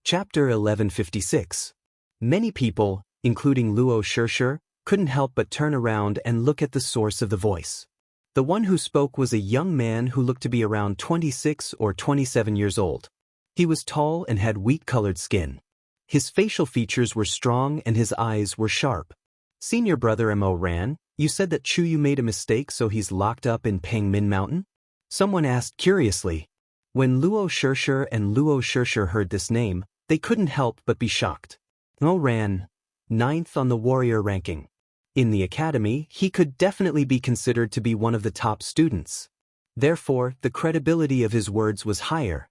Chapter 1156. Many people, including Luo Shishir, couldn't help but turn around and look at the source of the voice. The one who spoke was a young man who looked to be around 26 or 27 years old. He was tall and had wheat-colored skin. His facial features were strong and his eyes were sharp. Senior brother Mo Ran, you said that Chuyu made a mistake so he's locked up in Pengmin Mountain? Someone asked curiously. When Luo Shishir heard this name, they couldn't help but be shocked. Mo Ran, 9th on the warrior ranking. In the academy, he could definitely be considered to be one of the top students. Therefore, the credibility of his words was higher.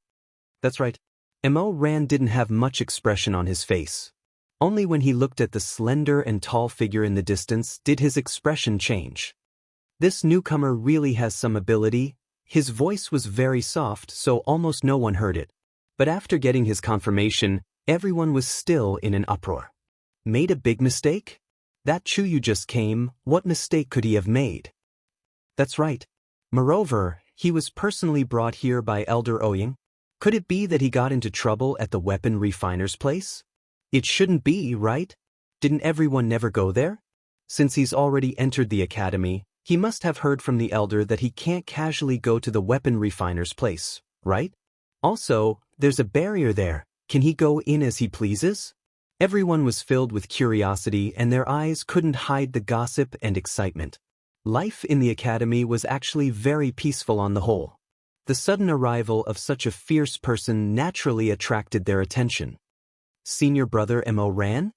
That's right. Mo Ran didn't have much expression on his face. Only when he looked at the slender and tall figure in the distance did his expression change. This newcomer really has some ability. His voice was very soft, so almost no one heard it. But after getting his confirmation, everyone was still in an uproar. Made a big mistake? That Chuyu just came, what mistake could he have made? That's right. Moreover, he was personally brought here by Elder Ouyang. Could it be that he got into trouble at the weapon refiner's place? It shouldn't be, right? Didn't everyone never go there? Since he's already entered the academy, he must have heard from the elder that he can't casually go to the weapon refiner's place, right? Also, there's a barrier there. Can he go in as he pleases? Everyone was filled with curiosity and their eyes couldn't hide the gossip and excitement. Life in the academy was actually very peaceful on the whole. The sudden arrival of such a fierce person naturally attracted their attention. Senior brother Mo Ran?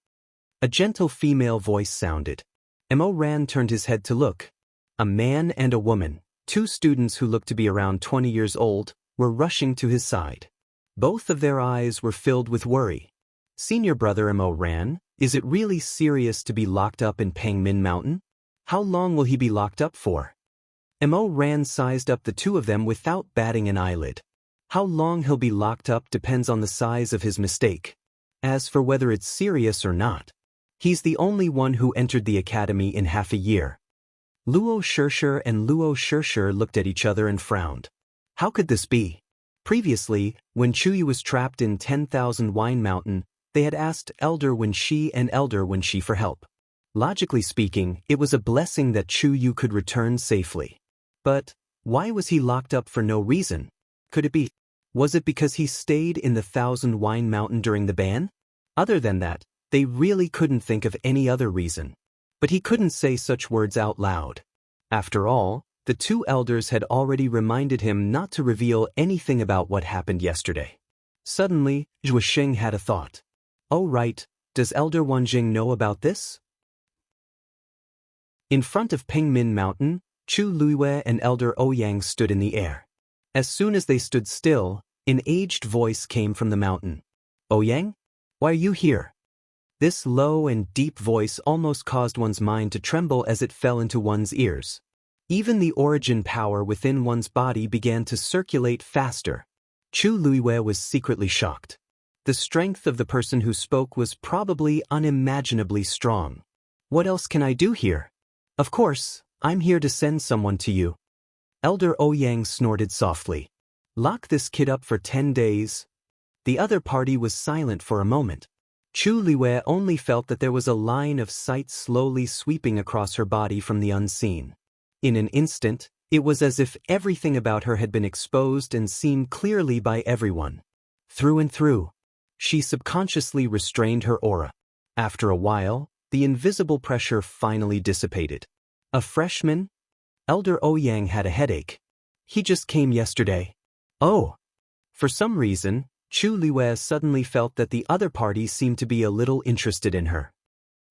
A gentle female voice sounded. Mo Ran turned his head to look. A man and a woman, 2 students who looked to be around 20 years old, were rushing to his side. Both of their eyes were filled with worry. Senior brother Mo Ran, is it really serious to be locked up in Pengmin Mountain? How long will he be locked up for? Mo Ran sized up the 2 of them without batting an eyelid. How long he'll be locked up depends on the size of his mistake. As for whether it's serious or not, he's the only one who entered the academy in half a year. Luo Shishir looked at each other and frowned. How could this be? Previously, when Chuyu was trapped in 10,000 Wine Mountain, they had asked Elder Wenxi for help. Logically speaking, it was a blessing that Chuyu could return safely. But why was he locked up for no reason? Could it be? Was it because he stayed in the 1,000 Wine Mountain during the ban? Other than that, they really couldn't think of any other reason. But he couldn't say such words out loud. After all, the 2 elders had already reminded him not to reveal anything about what happened yesterday. Suddenly, Zhuo Sheng had a thought. Oh right, does Elder Wanjing know about this? In front of Pengmin Mountain, Chu Luiwei and Elder Ouyang stood in the air. As soon as they stood still, an aged voice came from the mountain. Ouyang? Why are you here? This low and deep voice almost caused one's mind to tremble as it fell into one's ears. Even the origin power within one's body began to circulate faster. Chu Luiwei was secretly shocked. The strength of the person who spoke was probably unimaginably strong. What else can I do here? Of course, I'm here to send someone to you. Elder Ouyang snorted softly. Lock this kid up for 10 days. The other party was silent for a moment. Chu Luiwei only felt that there was a line of sight slowly sweeping across her body from the unseen. In an instant, it was as if everything about her had been exposed and seen clearly by everyone. Through and through. She subconsciously restrained her aura. After a while, the invisible pressure finally dissipated. A freshman? Elder Ouyang had a headache. He just came yesterday. Oh. For some reason, Chu Luiwei suddenly felt that the other party seemed to be a little interested in her.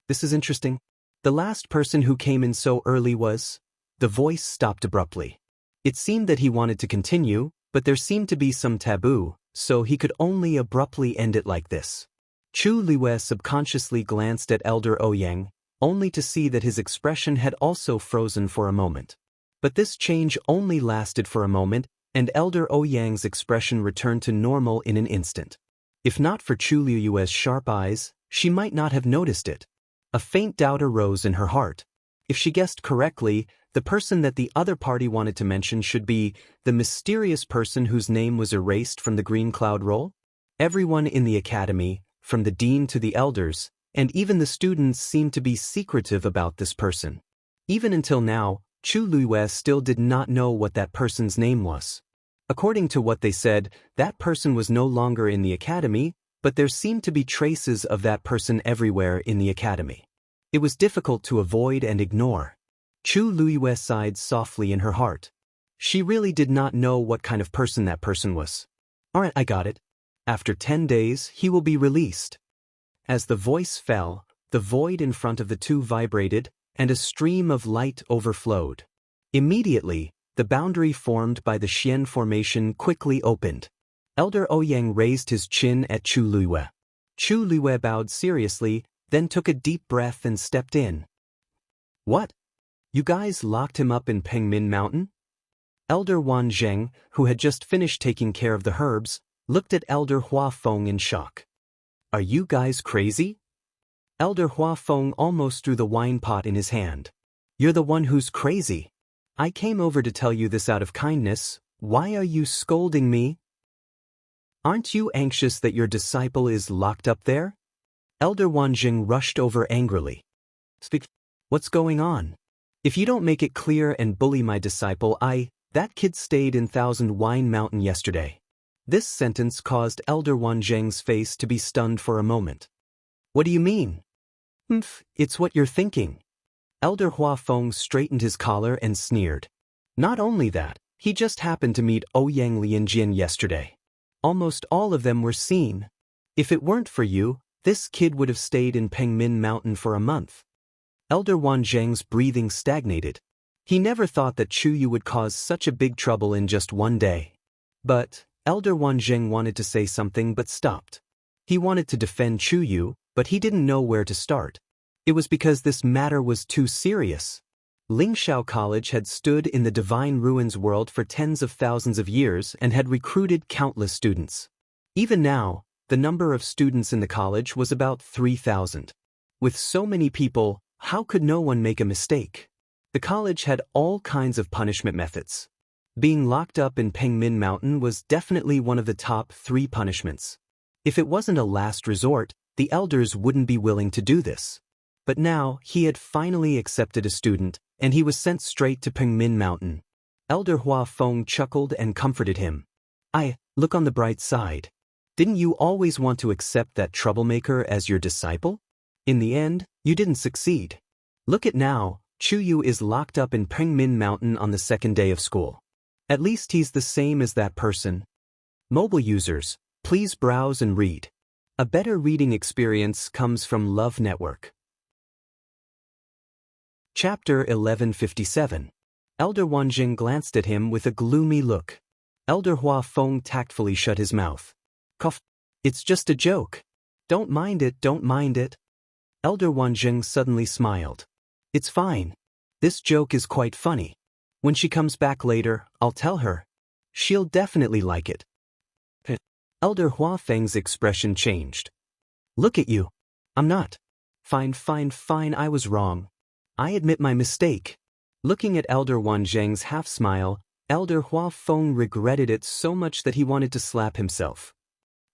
This is interesting. The last person who came in so early was... The voice stopped abruptly. It seemed that he wanted to continue, but there seemed to be some taboo, so he could only abruptly end it like this. Chu Luiwei subconsciously glanced at Elder Ouyang, only to see that his expression had also frozen for a moment. But this change only lasted for a moment, and Elder Ouyang's expression returned to normal in an instant. If not for Chu Luiwei's sharp eyes, she might not have noticed it. A faint doubt arose in her heart. If she guessed correctly, the person that the other party wanted to mention should be the mysterious person whose name was erased from the green cloud roll? Everyone in the academy, from the dean to the elders, and even the students seemed to be secretive about this person. Even until now, Chu Luiyue still did not know what that person's name was. According to what they said, that person was no longer in the academy, but there seemed to be traces of that person everywhere in the academy. It was difficult to avoid and ignore. Chu Luiyue sighed softly in her heart. She really did not know what kind of person that person was. Alright, I got it. After 10 days, he will be released. As the voice fell, the void in front of the two vibrated, and a stream of light overflowed. Immediately, the boundary formed by the Xian formation quickly opened. Elder Ouyang raised his chin at Chu Luiyue. Chu Luiyue bowed seriously, then took a deep breath and stepped in. What? You guys locked him up in Pengmin Mountain? Elder Wan Zheng, who had just finished taking care of the herbs, looked at Elder Hua Feng in shock. Are you guys crazy? Elder Hua Feng almost threw the wine pot in his hand. You're the one who's crazy. I came over to tell you this out of kindness. Why are you scolding me? Aren't you anxious that your disciple is locked up there? Elder Wanjing rushed over angrily. Speak. What's going on? If you don't make it clear and bully my disciple, that kid stayed in Thousand Wine Mountain yesterday. This sentence caused Elder Wanjing's face to be stunned for a moment. What do you mean? It's what you're thinking. Elder Hua Feng straightened his collar and sneered. Not only that, he just happened to meet Ouyang Lianjian yesterday. Almost all of them were seen. If it weren't for you, this kid would have stayed in Pengmin Mountain for a month. Elder Wanzheng's breathing stagnated. He never thought that Chu Yu would cause such a big trouble in just one day. But Elder Wanzheng wanted to say something but stopped. He wanted to defend Chu Yu, but he didn't know where to start. It was because this matter was too serious. Lingxiao College had stood in the Divine Ruins world for tens of thousands of years and had recruited countless students. Even now, the number of students in the college was about 3,000. With so many people, how could no one make a mistake? The college had all kinds of punishment methods. Being locked up in Pengmin Mountain was definitely one of the top 3 punishments. If it wasn't a last resort, the elders wouldn't be willing to do this. But now, he had finally accepted a student, and he was sent straight to Pengmin Mountain. Elder Hua Feng chuckled and comforted him. Look on the bright side. Didn't you always want to accept that troublemaker as your disciple? In the end, you didn't succeed. Look at now, Chu Yu is locked up in Pengmin Mountain on the 2nd day of school. At least he's the same as that person. Mobile users, please browse and read. A better reading experience comes from Love Network. Chapter 1157. Elder Wanjing glanced at him with a gloomy look. Elder Hua Feng tactfully shut his mouth. Cough. It's just a joke. Don't mind it, don't mind it. Elder Wanjing suddenly smiled. It's fine. This joke is quite funny. When she comes back later, I'll tell her. She'll definitely like it. Elder Hua Feng's expression changed. Look at you. I'm not. Fine, I was wrong. I admit my mistake. Looking at Elder Wanzheng's half-smile, Elder Hua Feng regretted it so much that he wanted to slap himself.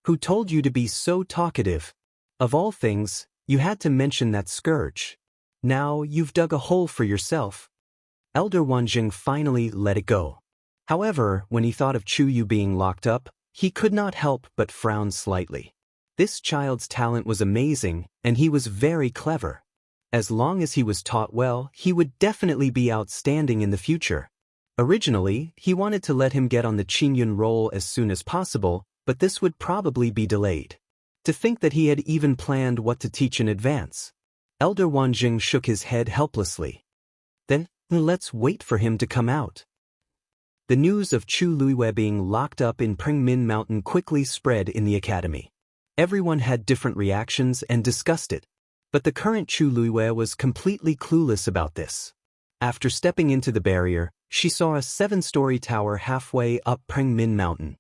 Who told you to be so talkative? Of all things, you had to mention that scourge. Now you've dug a hole for yourself. Elder Wanzheng finally let it go. However, when he thought of Chu Yu being locked up, he could not help but frown slightly. This child's talent was amazing, and he was very clever. As long as he was taught well, he would definitely be outstanding in the future. Originally, he wanted to let him get on the Qingyun role as soon as possible, but this would probably be delayed. To think that he had even planned what to teach in advance. Elder Wanjing shook his head helplessly. Then, let's wait for him to come out. The news of Chu Luiyue being locked up in Pengmin Mountain quickly spread in the academy. Everyone had different reactions and discussed it. But the current Chu Luiyue was completely clueless about this. After stepping into the barrier, she saw a 7-story tower halfway up Pengmin Mountain.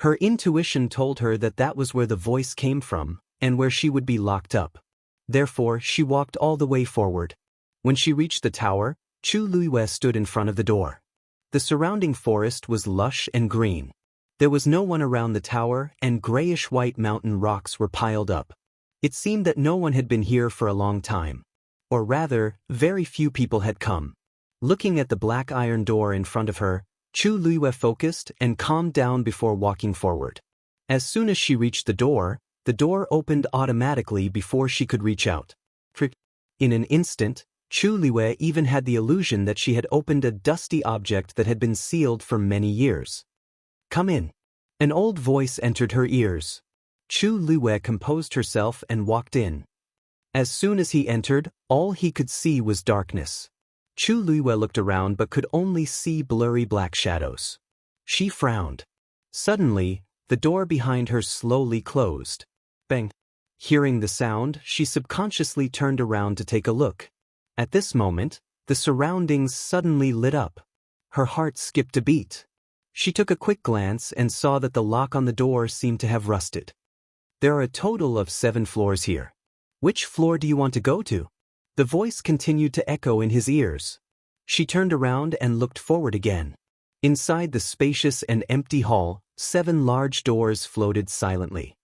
Her intuition told her that that was where the voice came from, and where she would be locked up. Therefore, she walked all the way forward. When she reached the tower, Chu Luiyue stood in front of the door. The surrounding forest was lush and green. There was no one around the tower, and grayish-white mountain rocks were piled up. It seemed that no one had been here for a long time. Or rather, very few people had come. Looking at the black iron door in front of her, Chu Luiyue focused and calmed down before walking forward. As soon as she reached the door opened automatically before she could reach out. In an instant, Chu Luiyue even had the illusion that she had opened a dusty object that had been sealed for many years. "Come in." An old voice entered her ears. Chu Luiyue composed herself and walked in. As soon as he entered, all he could see was darkness. Chu Luiyue looked around but could only see blurry black shadows. She frowned. Suddenly, the door behind her slowly closed. Bang! Hearing the sound, she subconsciously turned around to take a look. At this moment, the surroundings suddenly lit up. Her heart skipped a beat. She took a quick glance and saw that the lock on the door seemed to have rusted. "There are a total of 7 floors here. Which floor do you want to go to?" The voice continued to echo in his ears. She turned around and looked forward again. Inside the spacious and empty hall, 7 large doors floated silently.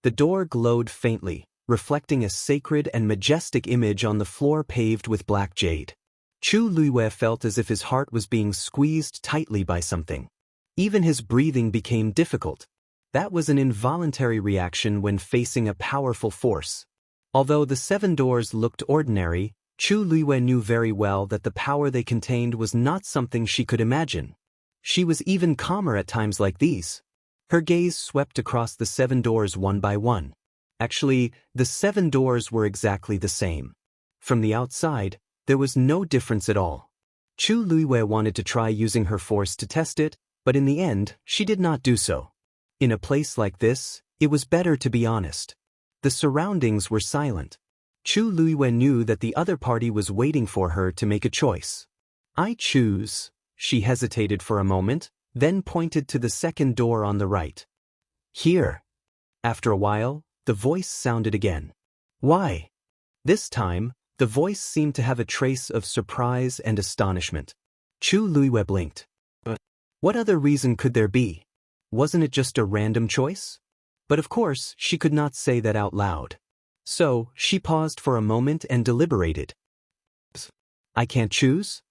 The door glowed faintly, reflecting a sacred and majestic image on the floor paved with black jade. Chu Luiyue felt as if his heart was being squeezed tightly by something. Even his breathing became difficult. That was an involuntary reaction when facing a powerful force. Although the 7 doors looked ordinary, Chu Luiyue knew very well that the power they contained was not something she could imagine. She was even calmer at times like these. Her gaze swept across the 7 doors one by one. Actually, the 7 doors were exactly the same. From the outside, there was no difference at all. Chu Luiyue wanted to try using her force to test it, but in the end, she did not do so. In a place like this, it was better to be honest. The surroundings were silent. Chu Luiyue knew that the other party was waiting for her to make a choice. "I choose." She hesitated for a moment, then pointed to the 2nd door on the right. "Here." After a while, the voice sounded again. "Why?" This time, the voice seemed to have a trace of surprise and astonishment. Chu Luiyue blinked. What other reason could there be? Wasn't it just a random choice? But of course, she could not say that out loud. So, she paused for a moment and deliberated. "I can't choose?"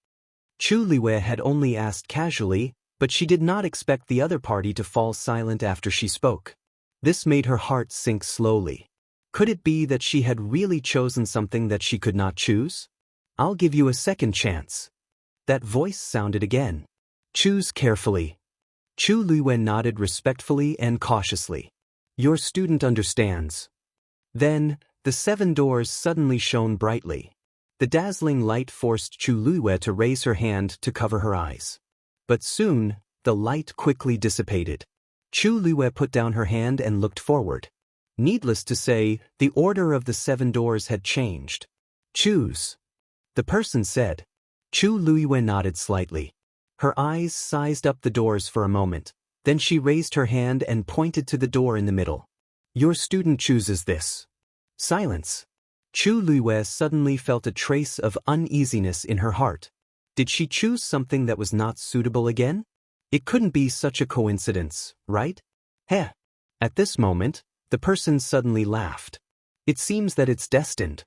Chu Luiyue had only asked casually, but she did not expect the other party to fall silent after she spoke. This made her heart sink slowly. Could it be that she had really chosen something that she could not choose? "I'll give you a second chance." That voice sounded again. "Choose carefully." Chu Luiyue nodded respectfully and cautiously. "Your student understands." Then, the 7 doors suddenly shone brightly. The dazzling light forced Chu Luiyue to raise her hand to cover her eyes. But soon, the light quickly dissipated. Chu Luiyue put down her hand and looked forward. Needless to say, the order of the 7 doors had changed. "Choose," the person said. Chu Luiyue nodded slightly. Her eyes sized up the doors for a moment, then she raised her hand and pointed to the door in the middle. "Your student chooses this." Silence. Chu Luiyue suddenly felt a trace of uneasiness in her heart. Did she choose something that was not suitable again? It couldn't be such a coincidence, right? Heh. At this moment, the person suddenly laughed. "It seems that it's destined."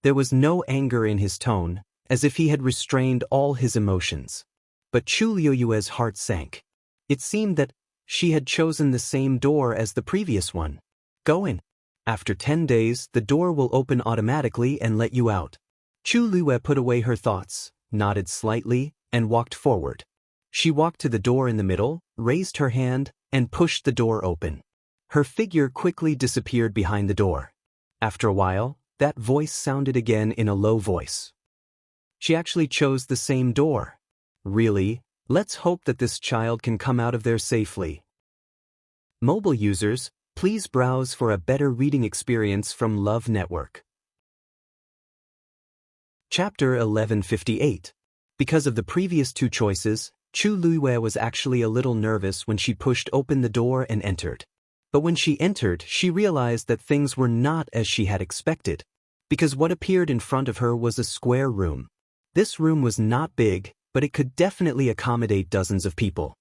There was no anger in his tone, as if he had restrained all his emotions. But Chu Luiyue's heart sank. It seemed that she had chosen the same door as the previous one. "Go in. After 10 days, the door will open automatically and let you out." Chu Luiyue put away her thoughts, nodded slightly, and walked forward. She walked to the door in the middle, raised her hand, and pushed the door open. Her figure quickly disappeared behind the door. After a while, that voice sounded again in a low voice. She actually chose the same door. Really? Let's hope that this child can come out of there safely. Mobile users, please browse for a better reading experience from Love Network. Chapter 1158. Because of the previous 2 choices, Chu Luiyue was actually a little nervous when she pushed open the door and entered. But when she entered, she realized that things were not as she had expected. Because what appeared in front of her was a square room. This room was not big, but it could definitely accommodate dozens of people.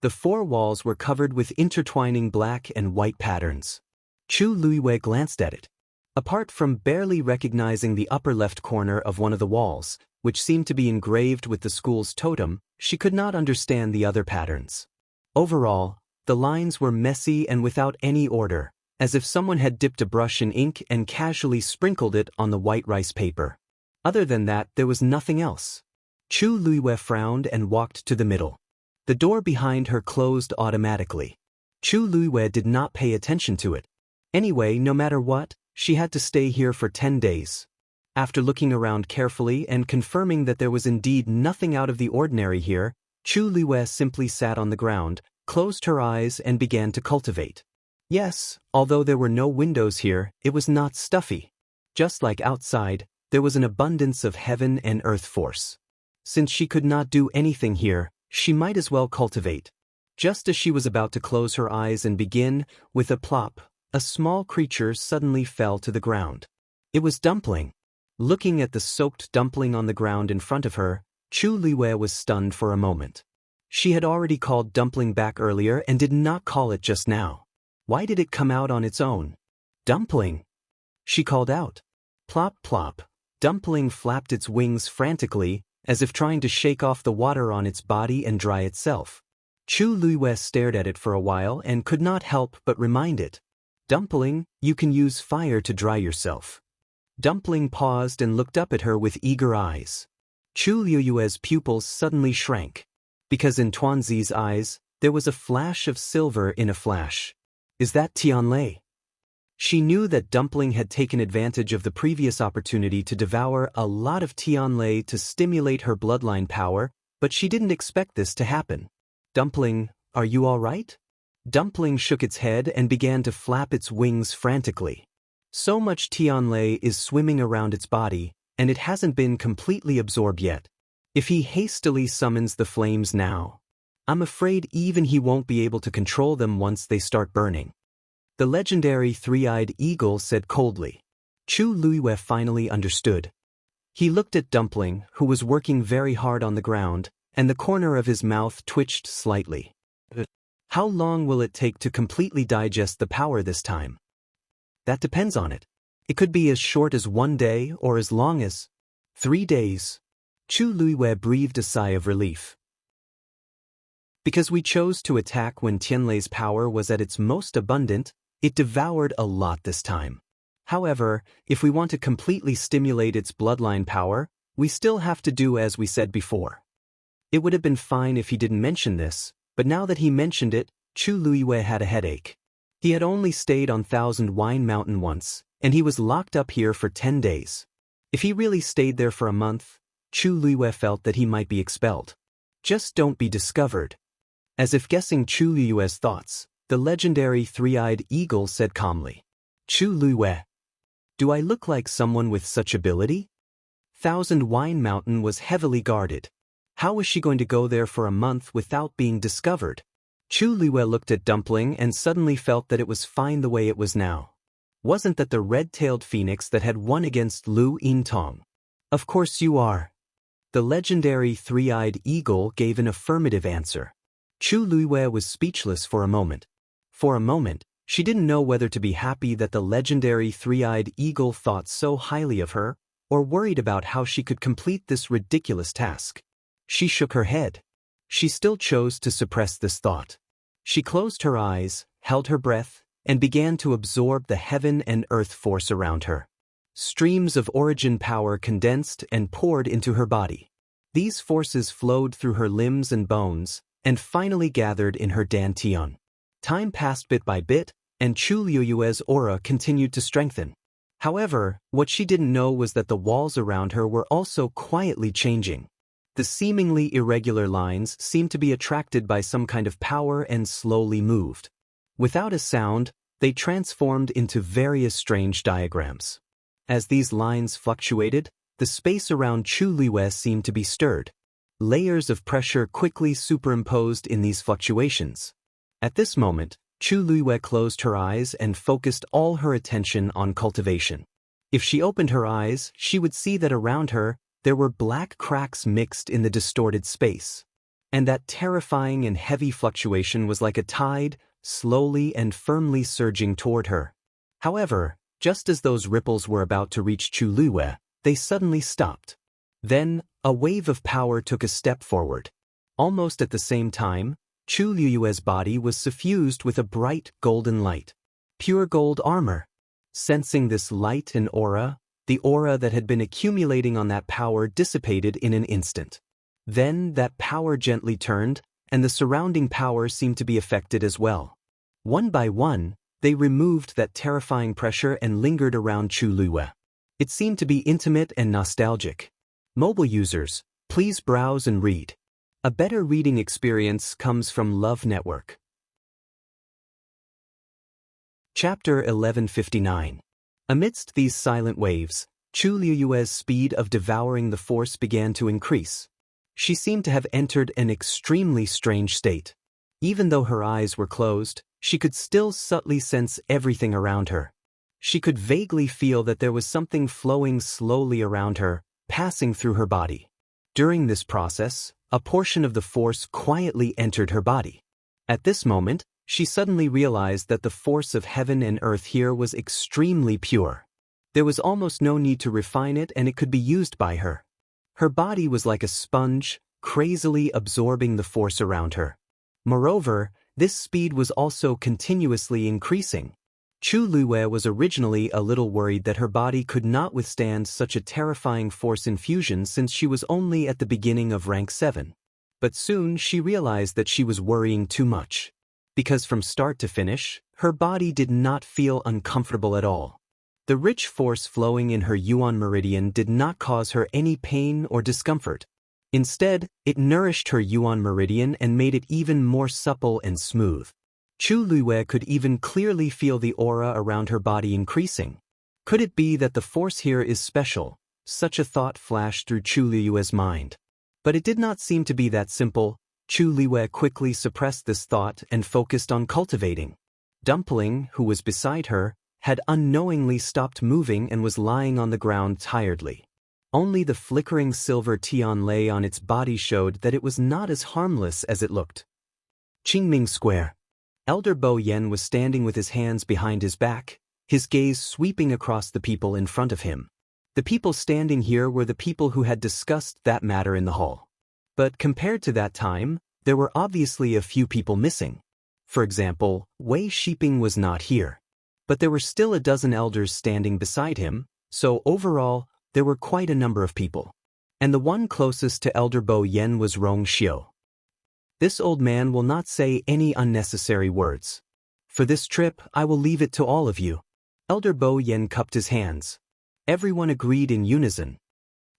The four walls were covered with intertwining black and white patterns. Chu Luiwei glanced at it. Apart from barely recognizing the upper left corner of one of the walls, which seemed to be engraved with the school's totem, she could not understand the other patterns. Overall, the lines were messy and without any order, as if someone had dipped a brush in ink and casually sprinkled it on the white rice paper. Other than that, there was nothing else. Chu Luiwei frowned and walked to the middle. The door behind her closed automatically. Chu Luiwei did not pay attention to it. Anyway, no matter what, she had to stay here for 10 days. After looking around carefully and confirming that there was indeed nothing out of the ordinary here, Chu Luiwei simply sat on the ground, closed her eyes and began to cultivate. Yes, although there were no windows here, it was not stuffy. Just like outside, there was an abundance of heaven and earth force. Since she could not do anything here, she might as well cultivate. Just as she was about to close her eyes and begin, with a plop, a small creature suddenly fell to the ground. It was Dumpling. Looking at the soaked dumpling on the ground in front of her, Chu Luiwei was stunned for a moment. She had already called Dumpling back earlier and did not call it just now. Why did it come out on its own? Dumpling! She called out. Plop plop. Dumpling flapped its wings frantically, as if trying to shake off the water on its body and dry itself. Chu Luiwei stared at it for a while and could not help but remind it. Dumpling, you can use fire to dry yourself. Dumpling paused and looked up at her with eager eyes. Chu Luiwei's pupils suddenly shrank. Because in Tuanzi's eyes, there was a flash of silver in a flash. Is that Tianlei? She knew that Dumpling had taken advantage of the previous opportunity to devour a lot of Tianlei to stimulate her bloodline power, but she didn't expect this to happen. Dumpling, are you all right? Dumpling shook its head and began to flap its wings frantically. So much Tianlei is swimming around its body, and it hasn't been completely absorbed yet. If he hastily summons the flames now, I'm afraid even he won't be able to control them once they start burning. The legendary three-eyed eagle said coldly. Chu Luiwei finally understood. He looked at Dumpling, who was working very hard on the ground, and the corner of his mouth twitched slightly. How long will it take to completely digest the power this time? That depends on it. It could be as short as 1 day or as long as 3 days. Chu Luiwei breathed a sigh of relief. Because we chose to attack when Tianlei's power was at its most abundant, it devoured a lot this time. However, if we want to completely stimulate its bloodline power, we still have to do as we said before. It would have been fine if he didn't mention this, but now that he mentioned it, Chu Luiwei had a headache. He had only stayed on Thousand Wine Mountain once, and he was locked up here for 10 days. If he really stayed there for a month, Chu Luiwei felt that he might be expelled. Just don't be discovered. As if guessing Chu Luiwei's thoughts, the legendary three-eyed eagle said calmly. Chu Luiwei, do I look like someone with such ability? Thousand Wine Mountain was heavily guarded. How was she going to go there for a month without being discovered? Chu Luiwei looked at Dumpling and suddenly felt that it was fine the way it was now. Wasn't that the red-tailed phoenix that had won against Lu Yintong? Of course you are. The legendary three-eyed eagle gave an affirmative answer. Chu Luiwei was speechless for a moment. For a moment, she didn't know whether to be happy that the legendary three-eyed eagle thought so highly of her, or worried about how she could complete this ridiculous task. She shook her head. She still chose to suppress this thought. She closed her eyes, held her breath, and began to absorb the heaven and earth force around her. Streams of origin power condensed and poured into her body. These forces flowed through her limbs and bones, and finally gathered in her dantian. Time passed bit by bit, and Chu Luiwei's aura continued to strengthen. However, what she didn't know was that the walls around her were also quietly changing. The seemingly irregular lines seemed to be attracted by some kind of power and slowly moved. Without a sound, they transformed into various strange diagrams. As these lines fluctuated, the space around Chu Luiwei seemed to be stirred. Layers of pressure quickly superimposed in these fluctuations. At this moment, Chu Luiwei closed her eyes and focused all her attention on cultivation. If she opened her eyes, she would see that around her, there were black cracks mixed in the distorted space. And that terrifying and heavy fluctuation was like a tide, slowly and firmly surging toward her. However, just as those ripples were about to reach Chu Liyue, they suddenly stopped. Then, a wave of power took a step forward. Almost at the same time, Chu Liyue's body was suffused with a bright golden light. Pure gold armor. Sensing this light and aura, the aura that had been accumulating on that power dissipated in an instant. Then that power gently turned, and the surrounding power seemed to be affected as well. One by one, they removed that terrifying pressure and lingered around Chu Liyue. It seemed to be intimate and nostalgic. Mobile users, please browse and read. A better reading experience comes from Love Network. Chapter 1159. Amidst these silent waves, Chu Liyue's speed of devouring the force began to increase. She seemed to have entered an extremely strange state. Even though her eyes were closed, she could still subtly sense everything around her. She could vaguely feel that there was something flowing slowly around her, passing through her body. During this process, a portion of the force quietly entered her body. At this moment, she suddenly realized that the force of heaven and earth here was extremely pure. There was almost no need to refine it, and it could be used by her. Her body was like a sponge, crazily absorbing the force around her. Moreover, this speed was also continuously increasing. Chu Liyue was originally a little worried that her body could not withstand such a terrifying force infusion since she was only at the beginning of rank 7. But soon she realized that she was worrying too much. Because from start to finish, her body did not feel uncomfortable at all. The rich force flowing in her yuan meridian did not cause her any pain or discomfort. Instead, it nourished her yuan meridian and made it even more supple and smooth. Chu Liyue could even clearly feel the aura around her body increasing. Could it be that the force here is special? Such a thought flashed through Chu Liyue's mind. But it did not seem to be that simple. Chu Liyue quickly suppressed this thought and focused on cultivating. Dumpling, who was beside her, had unknowingly stopped moving and was lying on the ground tiredly. Only the flickering silver tian lei on its body showed that it was not as harmless as it looked. Qingming Square. Elder Bo Yen was standing with his hands behind his back, his gaze sweeping across the people in front of him. The people standing here were the people who had discussed that matter in the hall. But compared to that time, there were obviously a few people missing. For example, Wei Shiping was not here. But there were still a dozen elders standing beside him, so overall, there were quite a number of people. And the one closest to Elder Bo Yen was Rong Xiu. This old man will not say any unnecessary words. For this trip, I will leave it to all of you. Elder Bo Yen cupped his hands. Everyone agreed in unison.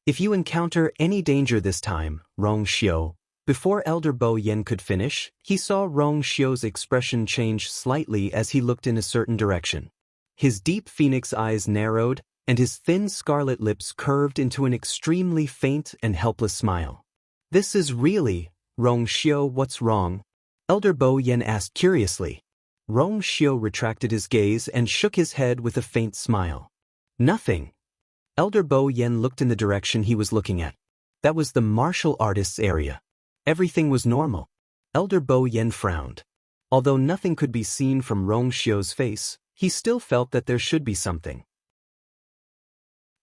If you encounter any danger this time, Rong Xiu. Before Elder Bo Yen could finish, he saw Rong Xiu's expression change slightly as he looked in a certain direction. His deep phoenix eyes narrowed, and his thin scarlet lips curved into an extremely faint and helpless smile. This is really, Rong Xiu, what's wrong? Elder Bo Yen asked curiously. Rong Xiu retracted his gaze and shook his head with a faint smile. Nothing. Elder Bo Yen looked in the direction he was looking at. That was the martial artists area. Everything was normal. Elder Bo Yen frowned. Although nothing could be seen from Rong Xiu's face, he still felt that there should be something.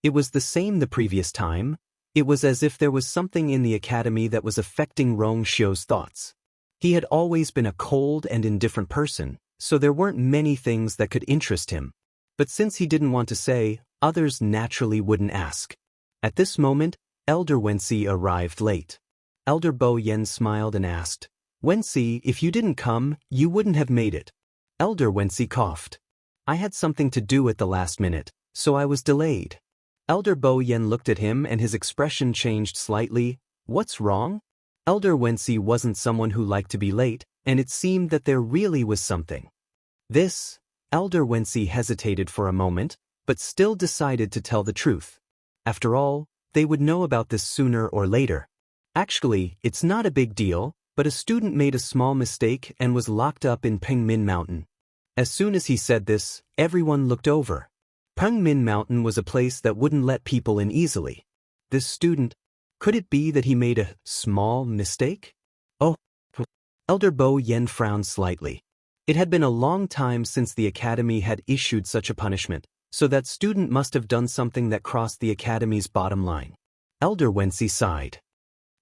It was the same the previous time. It was as if there was something in the academy that was affecting Rong Xiu's thoughts. He had always been a cold and indifferent person, so there weren't many things that could interest him. But since he didn't want to say, others naturally wouldn't ask. At this moment, Elder Wensi arrived late. Elder Bo Yen smiled and asked, Wensi, if you didn't come, you wouldn't have made it. Elder Wensi coughed. I had something to do at the last minute, so I was delayed. Elder Bo Yen looked at him and his expression changed slightly. What's wrong? Elder Wensi wasn't someone who liked to be late, and it seemed that there really was something. Elder Wensi hesitated for a moment, but still decided to tell the truth. After all, they would know about this sooner or later. Actually, it's not a big deal, but a student made a small mistake and was locked up in Pengmin Mountain. As soon as he said this, everyone looked over. Pengmin Mountain was a place that wouldn't let people in easily. This student, could it be that he made a small mistake? Oh. Elder Bo Yen frowned slightly. It had been a long time since the academy had issued such a punishment, so that student must have done something that crossed the academy's bottom line. Elder Wensi sighed.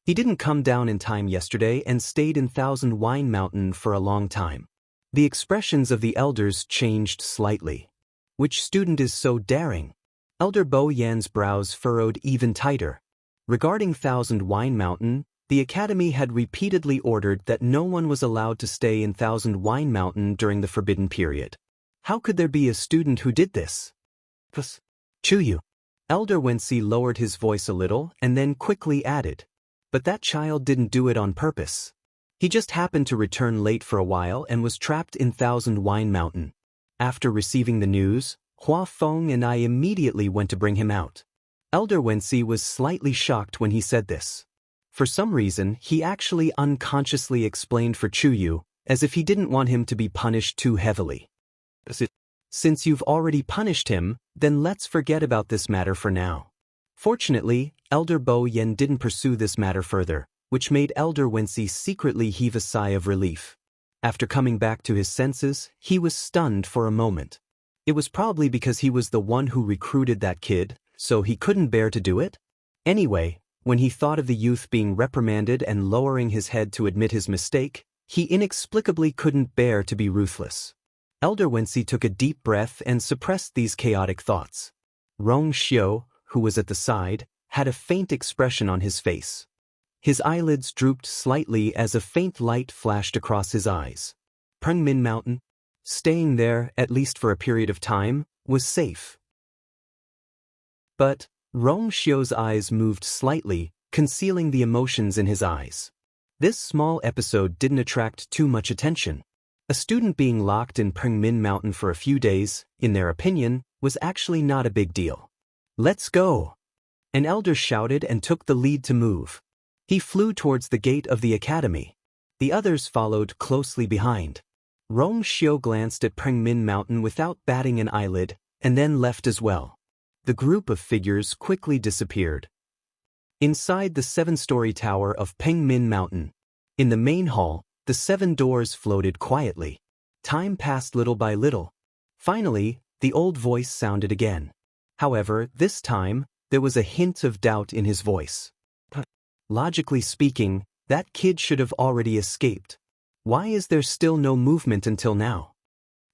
He didn't come down in time yesterday and stayed in Thousand Wine Mountain for a long time. The expressions of the elders changed slightly. Which student is so daring? Elder Bo Yan's brows furrowed even tighter. Regarding Thousand Wine Mountain, the academy had repeatedly ordered that no one was allowed to stay in Thousand Wine Mountain during the forbidden period. How could there be a student who did this? Chuyu. Elder Wensi lowered his voice a little and then quickly added. But that child didn't do it on purpose. He just happened to return late for a while and was trapped in Thousand Wine Mountain. After receiving the news, Hua Feng and I immediately went to bring him out. Elder Wensi was slightly shocked when he said this. For some reason, he actually unconsciously explained for Chuyu, as if he didn't want him to be punished too heavily. Since you've already punished him, then let's forget about this matter for now. Fortunately, Elder Bo Yen didn't pursue this matter further, which made Elder Wensi secretly heave a sigh of relief. After coming back to his senses, he was stunned for a moment. It was probably because he was the one who recruited that kid, so he couldn't bear to do it? Anyway, when he thought of the youth being reprimanded and lowering his head to admit his mistake, he inexplicably couldn't bear to be ruthless. Elder Wensi took a deep breath and suppressed these chaotic thoughts. Rong Xiu, who was at the side, had a faint expression on his face. His eyelids drooped slightly as a faint light flashed across his eyes. Pengmin Mountain, staying there, at least for a period of time, was safe. But Rong Xiu's eyes moved slightly, concealing the emotions in his eyes. This small episode didn't attract too much attention. A student being locked in Pengmin Mountain for a few days, in their opinion, was actually not a big deal. Let's go! An elder shouted and took the lead to move. He flew towards the gate of the academy. The others followed closely behind. Rong Xiu glanced at Pengmin Mountain without batting an eyelid, and then left as well. The group of figures quickly disappeared. Inside the 7-story tower of Pengmin Mountain, in the main hall, the 7 doors floated quietly. Time passed little by little. Finally, the old voice sounded again. However, this time, there was a hint of doubt in his voice. Logically speaking, that kid should have already escaped. Why is there still no movement until now?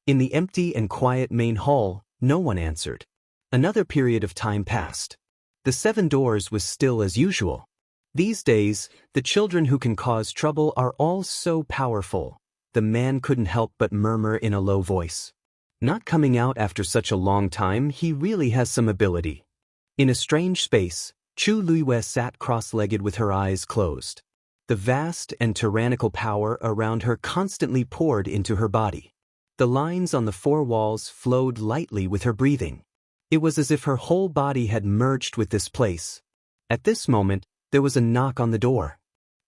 In the empty and quiet main hall, no one answered. Another period of time passed. The 7 doors was still as usual. These days, the children who can cause trouble are all so powerful. The man couldn't help but murmur in a low voice. Not coming out after such a long time, he really has some ability. In a strange space, Chu Luiyue sat cross-legged with her eyes closed. The vast and tyrannical power around her constantly poured into her body. The lines on the 4 walls flowed lightly with her breathing. It was as if her whole body had merged with this place. At this moment, there was a knock on the door.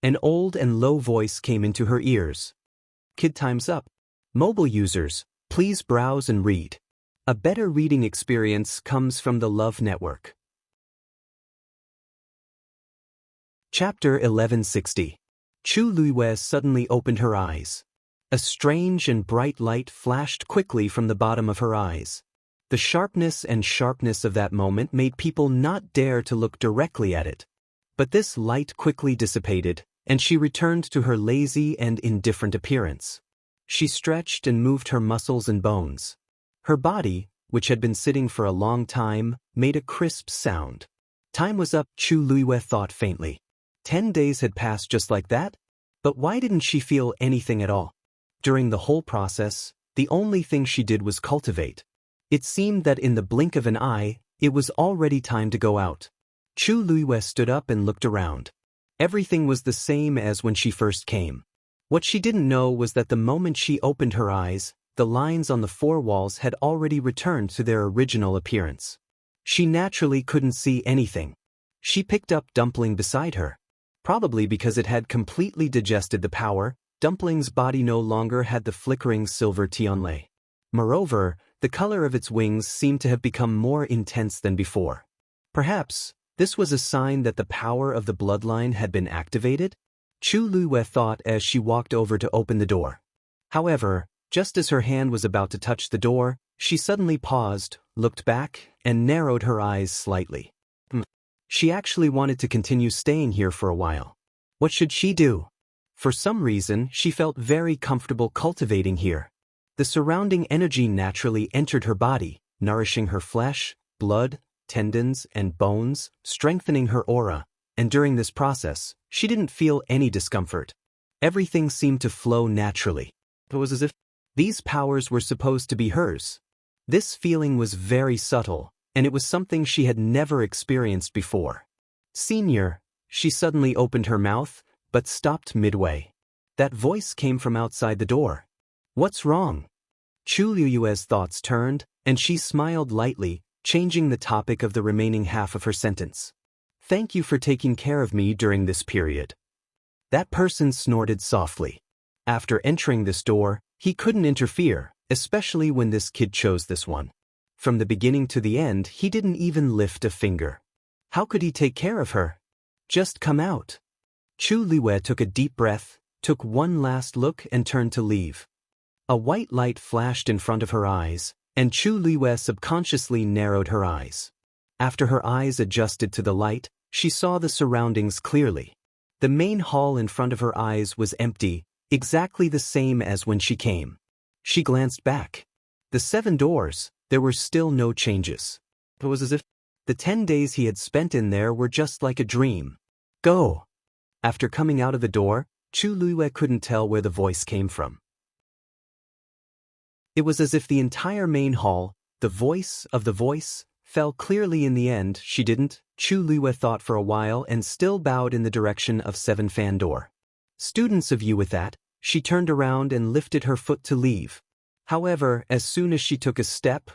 An old and low voice came into her ears. Kid, time's up. Mobile users, please browse and read. A better reading experience comes from the Love Network. Chapter 1160. Chu Luiyue suddenly opened her eyes. A strange and bright light flashed quickly from the bottom of her eyes. The sharpness of that moment made people not dare to look directly at it. But this light quickly dissipated, and she returned to her lazy and indifferent appearance. She stretched and moved her muscles and bones. Her body, which had been sitting for a long time, made a crisp sound. Time was up, Chu Luiyue thought faintly. 10 days had passed just like that? But why didn't she feel anything at all? During the whole process, the only thing she did was cultivate. It seemed that in the blink of an eye, it was already time to go out. Chu Luiyue stood up and looked around. Everything was the same as when she first came. What she didn't know was that the moment she opened her eyes, the lines on the 4 walls had already returned to their original appearance. She naturally couldn't see anything. She picked up Dumpling beside her. Probably because it had completely digested the power, Dumpling's body no longer had the flickering silver tianlei. Moreover, the color of its wings seemed to have become more intense than before. Perhaps, this was a sign that the power of the bloodline had been activated? Chu Luiyue thought as she walked over to open the door. However, just as her hand was about to touch the door, she suddenly paused, looked back, and narrowed her eyes slightly. She actually wanted to continue staying here for a while. What should she do? For some reason, she felt very comfortable cultivating here. The surrounding energy naturally entered her body, nourishing her flesh, blood, tendons, and bones, strengthening her aura, and during this process, she didn't feel any discomfort. Everything seemed to flow naturally. It was as if these powers were supposed to be hers. This feeling was very subtle, and it was something she had never experienced before. Senior, she suddenly opened her mouth, but stopped midway. That voice came from outside the door. What's wrong? Chu Luiyue's thoughts turned, and she smiled lightly, changing the topic of the remaining half of her sentence. Thank you for taking care of me during this period. That person snorted softly. After entering this door, he couldn't interfere, especially when this kid chose this one. From the beginning to the end, he didn't even lift a finger. How could he take care of her? Just come out. Chu Luiyue took a deep breath, took one last look and turned to leave. A white light flashed in front of her eyes, and Chu Luiyue subconsciously narrowed her eyes. After her eyes adjusted to the light, she saw the surroundings clearly. The main hall in front of her eyes was empty, exactly the same as when she came. She glanced back. The 7 doors, there were still no changes. It was as if the 10 days he had spent in there were just like a dream. Go! After coming out of the door, Chu Luiyue couldn't tell where the voice came from. It was as if the entire main hall, the voice of the voice, fell clearly in the end. She didn't. Chu Luiyue thought for a while and still bowed in the direction of 7 fan door. Students of you with that, she turned around and lifted her foot to leave. However, as soon as she took a step,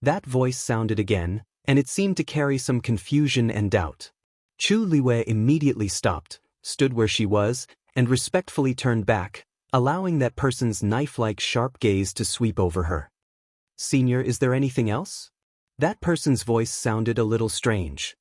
that voice sounded again, and it seemed to carry some confusion and doubt. Chu Luiyue immediately stopped, stood where she was, and respectfully turned back, allowing that person's knife-like sharp gaze to sweep over her. Senior, is there anything else? That person's voice sounded a little strange.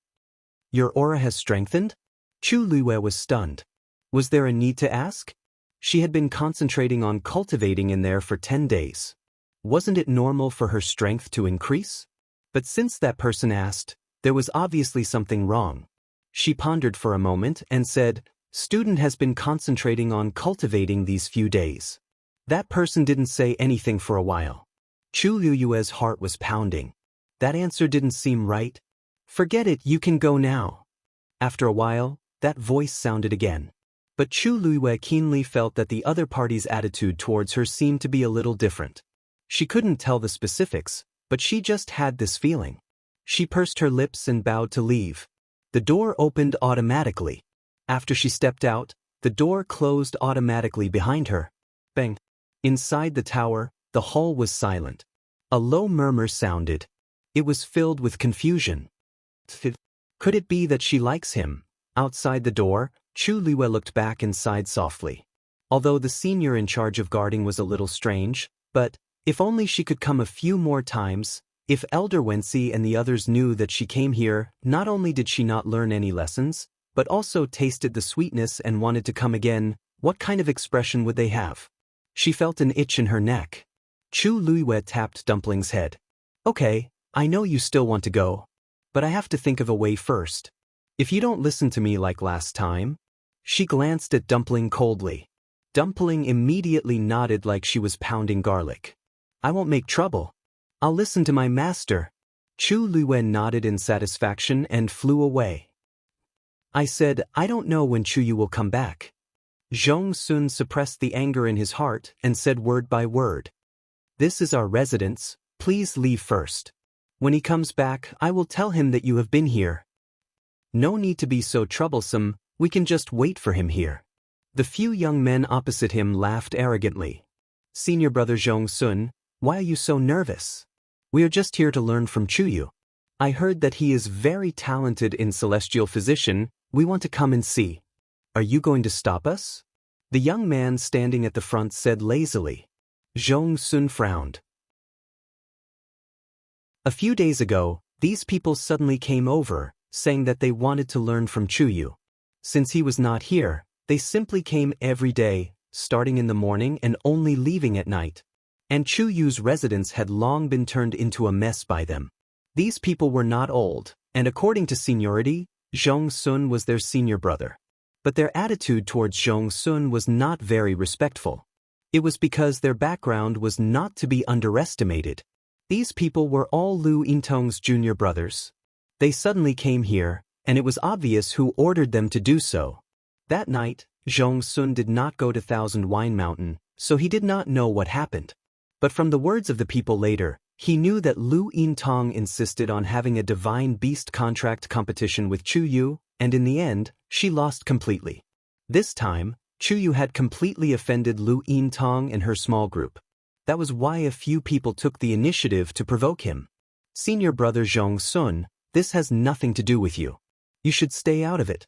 Your aura has strengthened? Chu Luiyue was stunned. Was there a need to ask? She had been concentrating on cultivating in there for 10 days. Wasn't it normal for her strength to increase? But since that person asked, there was obviously something wrong. She pondered for a moment and said, Student has been concentrating on cultivating these few days. That person didn't say anything for a while. Chu Luiyue's heart was pounding. That answer didn't seem right. Forget it, you can go now. After a while, that voice sounded again. But Chu Luiyue keenly felt that the other party's attitude towards her seemed to be a little different. She couldn't tell the specifics, but she just had this feeling. She pursed her lips and bowed to leave. The door opened automatically. After she stepped out, the door closed automatically behind her. Bang! Inside the tower, the hall was silent. A low murmur sounded. It was filled with confusion. Could it be that she likes him? Outside the door, Chu Luiyue looked back and sighed softly. Although the senior in charge of guarding was a little strange, but if only she could come a few more times. If Elder Wensi and the others knew that she came here, not only did she not learn any lessons, but also tasted the sweetness and wanted to come again, what kind of expression would they have? She felt an itch in her neck. Chu Luiyue tapped Dumpling's head. Okay, I know you still want to go, but I have to think of a way first. If you don't listen to me like last time. She glanced at Dumpling coldly. Dumpling immediately nodded like she was pounding garlic. I won't make trouble. I'll listen to my master. Chu Luiyue nodded in satisfaction and flew away. I said, I don't know when Chuyu will come back. Zhong Sun suppressed the anger in his heart and said word by word. This is our residence, please leave first. When he comes back, I will tell him that you have been here. No need to be so troublesome, we can just wait for him here. The few young men opposite him laughed arrogantly. Senior brother Zhong Sun, why are you so nervous? We are just here to learn from Chuyu. I heard that he is very talented in celestial physician, we want to come and see. Are you going to stop us? The young man standing at the front said lazily. Zhong Sun frowned. A few days ago, these people suddenly came over, saying that they wanted to learn from Chuyu. Since he was not here, They simply came every day, starting in the morning and only leaving at night. And Chu Yu's residence had long been turned into a mess by them. These people were not old, and according to seniority, Zhong Sun was their senior brother. But their attitude towards Zhong Sun was not very respectful. It was because their background was not to be underestimated. These people were all Lu Yintong's junior brothers. They suddenly came here, and it was obvious who ordered them to do so. That night, Zhong Sun did not go to Thousand Wine Mountain, so he did not know what happened. But from the words of the people later, he knew that Lu Yintong insisted on having a divine beast contract competition with Chu Yu, and in the end, she lost completely. This time, Chu Yu had completely offended Lu Yintong and her small group. That was why a few people took the initiative to provoke him. Senior brother Zhong Sun, this has nothing to do with you. You should stay out of it.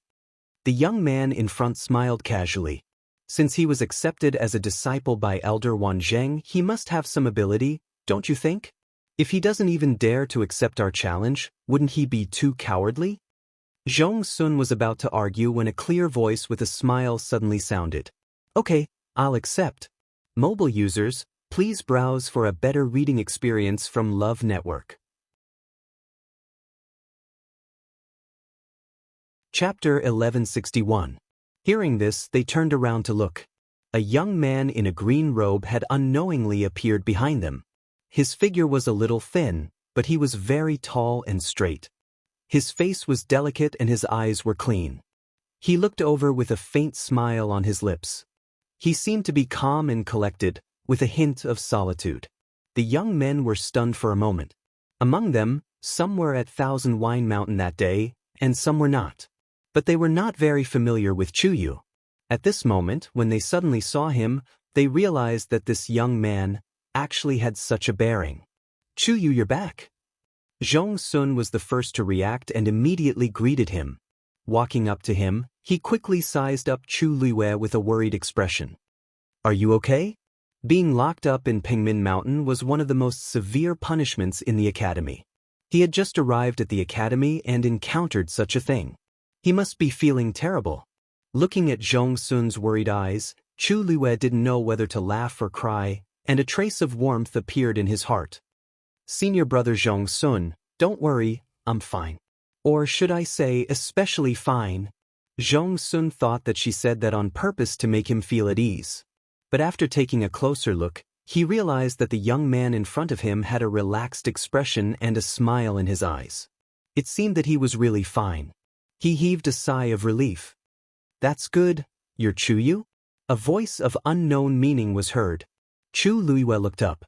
The young man in front smiled casually. Since he was accepted as a disciple by Elder Wan Zheng, he must have some ability, don't you think? If he doesn't even dare to accept our challenge, wouldn't he be too cowardly? Zhong Sun was about to argue when a clear voice with a smile suddenly sounded. Okay, I'll accept. Mobile users, please browse for a better reading experience from Love Network. Chapter 1161. Hearing this, they turned around to look. A young man in a green robe had unknowingly appeared behind them. His figure was a little thin, but he was very tall and straight. His face was delicate and his eyes were clean. He looked over with a faint smile on his lips. He seemed to be calm and collected, with a hint of solitude. The young men were stunned for a moment. Among them, some were at Thousand Wine Mountain that day, and some were not. But they were not very familiar with Chu Yu. At this moment, when they suddenly saw him, they realized that this young man actually had such a bearing. Chu Yu, you're back. Zhong Sun was the first to react and immediately greeted him. Walking up to him, he quickly sized up Chu Luiwei with a worried expression. Are you okay? Being locked up in Pingmin Mountain was one of the most severe punishments in the academy. He had just arrived at the academy and encountered such a thing. He must be feeling terrible. Looking at Zhong Sun's worried eyes, Chu Luiwei didn't know whether to laugh or cry, and a trace of warmth appeared in his heart. Senior brother Zhong Sun, don't worry, I'm fine. Or should I say, especially fine? Zhong Sun thought that she said that on purpose to make him feel at ease. But after taking a closer look, he realized that the young man in front of him had a relaxed expression and a smile in his eyes. It seemed that he was really fine. He heaved a sigh of relief. That's good, you're Chu Yu? A voice of unknown meaning was heard. Chu Luiwei looked up.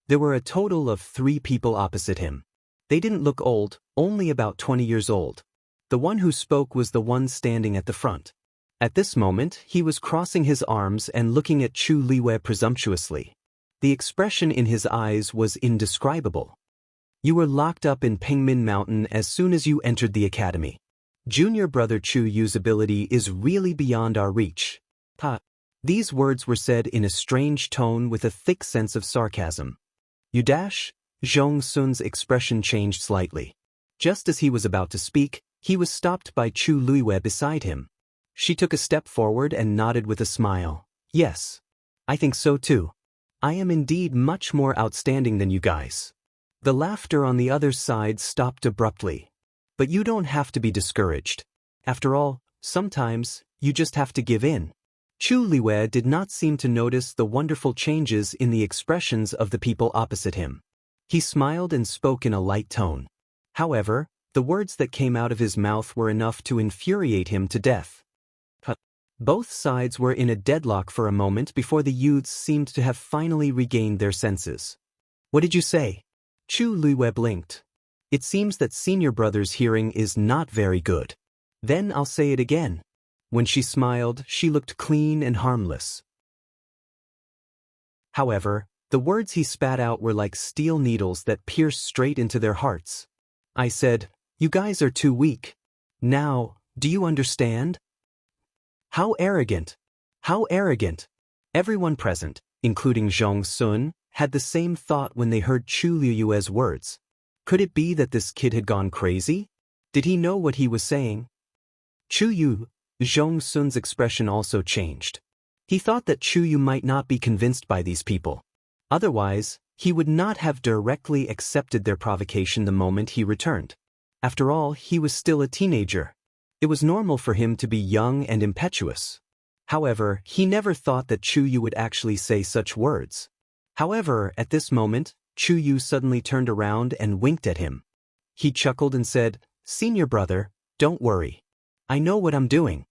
There were a total of 3 people opposite him. They didn't look old, only about 20 years old. The one who spoke was the one standing at the front. At this moment, he was crossing his arms and looking at Chu Luiwei presumptuously. The expression in his eyes was indescribable. You were locked up in Pingmin Mountain as soon as you entered the academy. Junior brother Chu Yu's ability is really beyond our reach. Ha! These words were said in a strange tone with a thick sense of sarcasm. You dash? Zhong Sun's expression changed slightly. Just as he was about to speak, he was stopped by Chu Luiwei beside him. She took a step forward and nodded with a smile. Yes. I think so too. I am indeed much more outstanding than you guys. The laughter on the other side stopped abruptly. But you don't have to be discouraged. After all, sometimes, you just have to give in. Chu Luiwei did not seem to notice the wonderful changes in the expressions of the people opposite him. He smiled and spoke in a light tone. However, the words that came out of his mouth were enough to infuriate him to death. Both sides were in a deadlock for a moment before the youths seemed to have finally regained their senses. What did you say? Chu Luiwei blinked. It seems that senior brother's hearing is not very good. Then I'll say it again. When she smiled, she looked clean and harmless. However, the words he spat out were like steel needles that pierced straight into their hearts. I said, you guys are too weak. Now, do you understand? How arrogant! How arrogant! Everyone present, including Zhong Sun, had the same thought when they heard Chu Luiwei's words. Could it be that this kid had gone crazy? Did he know what he was saying? Chu Yu, Zhong Sun's expression also changed. He thought that Chu Yu might not be convinced by these people. Otherwise, he would not have directly accepted their provocation the moment he returned. After all, he was still a teenager. It was normal for him to be young and impetuous. However, he never thought that Chu Yu would actually say such words. However, at this moment, Chu Yu suddenly turned around and winked at him. He chuckled and said, "Senior brother, don't worry. I know what I'm doing."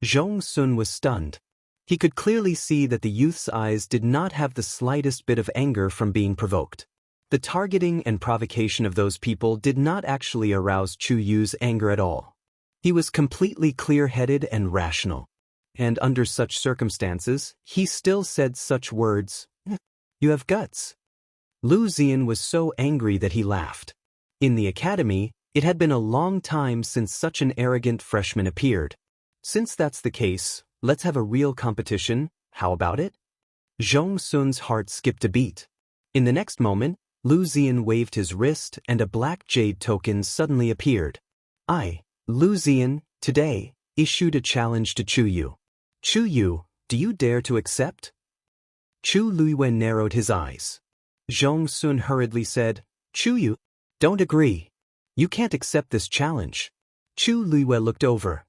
Zhong Sun was stunned. He could clearly see that the youth's eyes did not have the slightest bit of anger from being provoked. The targeting and provocation of those people did not actually arouse Chu Yu's anger at all. He was completely clear-headed and rational. And under such circumstances, he still said such words, "You have guts." Lu Ziyan was so angry that he laughed. In the academy, it had been a long time since such an arrogant freshman appeared. Since that's the case, let's have a real competition, how about it? Zhong Sun's heart skipped a beat. In the next moment, Lu Ziyan waved his wrist and a black jade token suddenly appeared. I, Lu Ziyan, today, issued a challenge to Chu Yu. Chu Yu, do you dare to accept? Chu Luiwen narrowed his eyes. Zhong Sun hurriedly said, Chu Yu, don't agree. You can't accept this challenge. Chu Luiwen looked over.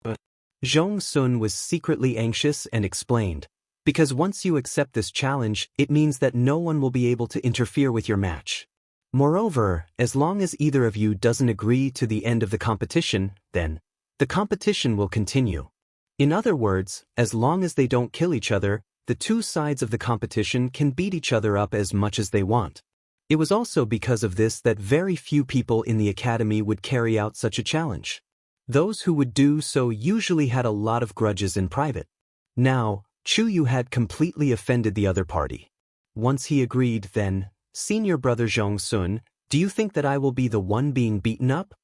But Zhong Sun was secretly anxious and explained, because once you accept this challenge, it means that no one will be able to interfere with your match. Moreover, as long as either of you doesn't agree to the end of the competition, then the competition will continue. In other words, as long as they don't kill each other, the two sides of the competition can beat each other up as much as they want. It was also because of this that very few people in the academy would carry out such a challenge. Those who would do so usually had a lot of grudges in private. Now, Chu Yu had completely offended the other party. Once he agreed, then, Senior brother Zhong Sun, do you think that I will be the one being beaten up?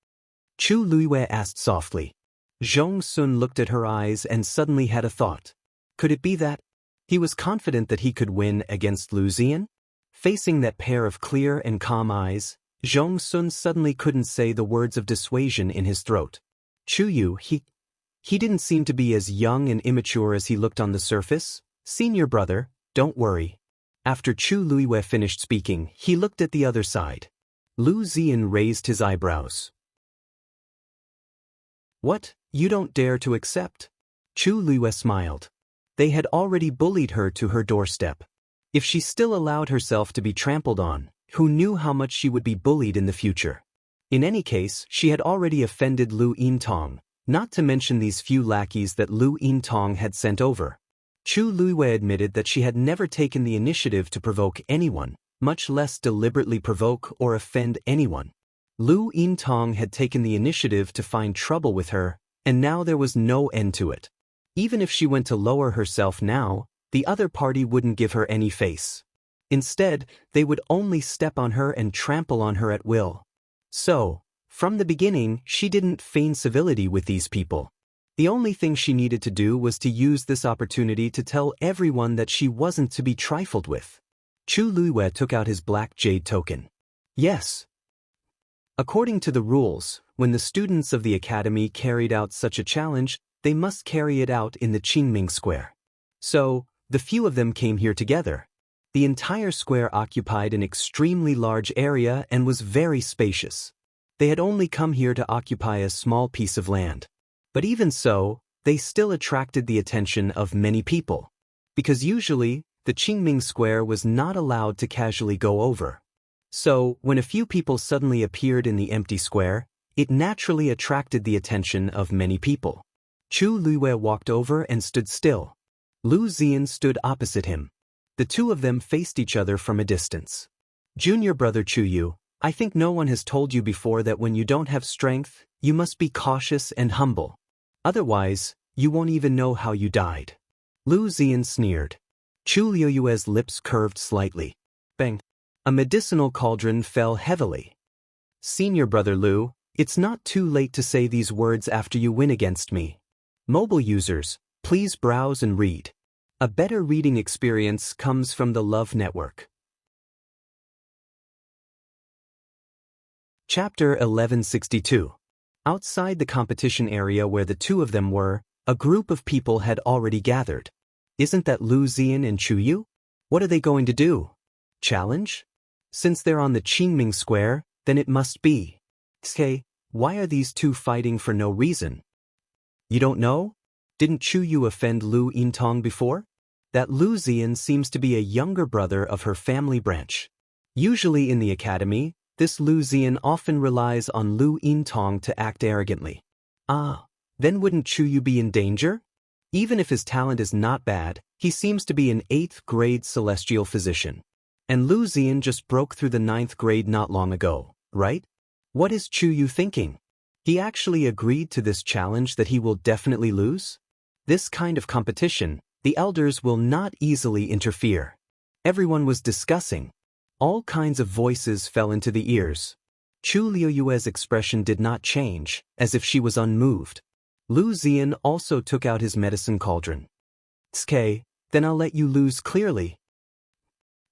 Chu Luiwei asked softly. Zhong Sun looked at her eyes and suddenly had a thought. Could it be that? He was confident that he could win against Lu Ziyan? Facing that pair of clear and calm eyes, Zhong Sun suddenly couldn't say the words of dissuasion in his throat. Chu Yu, he didn't seem to be as young and immature as he looked on the surface. Senior brother, don't worry. After Chu Luiwei finished speaking, he looked at the other side. Lu Ziyan raised his eyebrows. What, you don't dare to accept? Chu Luiwei smiled. They had already bullied her to her doorstep. If she still allowed herself to be trampled on, who knew how much she would be bullied in the future? In any case, she had already offended Lu Yintong, not to mention these few lackeys that Lu Yintong had sent over. Chu Luiwei admitted that she had never taken the initiative to provoke anyone, much less deliberately provoke or offend anyone. Lu Yintong had taken the initiative to find trouble with her, and now there was no end to it. Even if she went to lower herself now, the other party wouldn't give her any face. Instead, they would only step on her and trample on her at will. So, from the beginning, she didn't feign civility with these people. The only thing she needed to do was to use this opportunity to tell everyone that she wasn't to be trifled with. Chu Luiwei took out his black jade token. Yes. According to the rules, when the students of the academy carried out such a challenge, they must carry it out in the Qingming Square. So, the few of them came here together. The entire square occupied an extremely large area and was very spacious. They had only come here to occupy a small piece of land. But even so, they still attracted the attention of many people. Because usually, the Qingming Square was not allowed to casually go over. So, when a few people suddenly appeared in the empty square, it naturally attracted the attention of many people. Chu Luiwei walked over and stood still. Lu Ziyan stood opposite him. The two of them faced each other from a distance. Junior brother Chu Yu, I think no one has told you before that when you don't have strength, you must be cautious and humble. Otherwise, you won't even know how you died. Lu Ziyan sneered. Chu Luiwei's lips curved slightly. Bang! A medicinal cauldron fell heavily. Senior brother Lu, it's not too late to say these words after you win against me. Mobile users, please browse and read. A better reading experience comes from the Love Network. Chapter 1162. Outside the competition area where the two of them were, A group of people had already gathered. Isn't that Lu Ziyan and Chu Yu? What are they going to do? Challenge? Since they're on the Qingming Square, then it must be. Hey, why are these two fighting for no reason? You don't know? Didn't Chu Yu offend Lu Yintong before? That Lu Ziyan seems to be a younger brother of her family branch. Usually in the academy, this Lu Ziyan often relies on Lu Yintong to act arrogantly. Then wouldn't Chu Yu be in danger? Even if his talent is not bad, he seems to be an 8th grade celestial physician. And Lu Ziyan just broke through the 9th grade not long ago, right? What is Chu Yu thinking? He actually agreed to this challenge that he will definitely lose? This kind of competition, the elders will not easily interfere. Everyone was discussing. All kinds of voices fell into the ears. Chu Liuyue's expression did not change, as if she was unmoved. Lu Ziyan also took out his medicine cauldron. "Okay, then I'll let you lose clearly."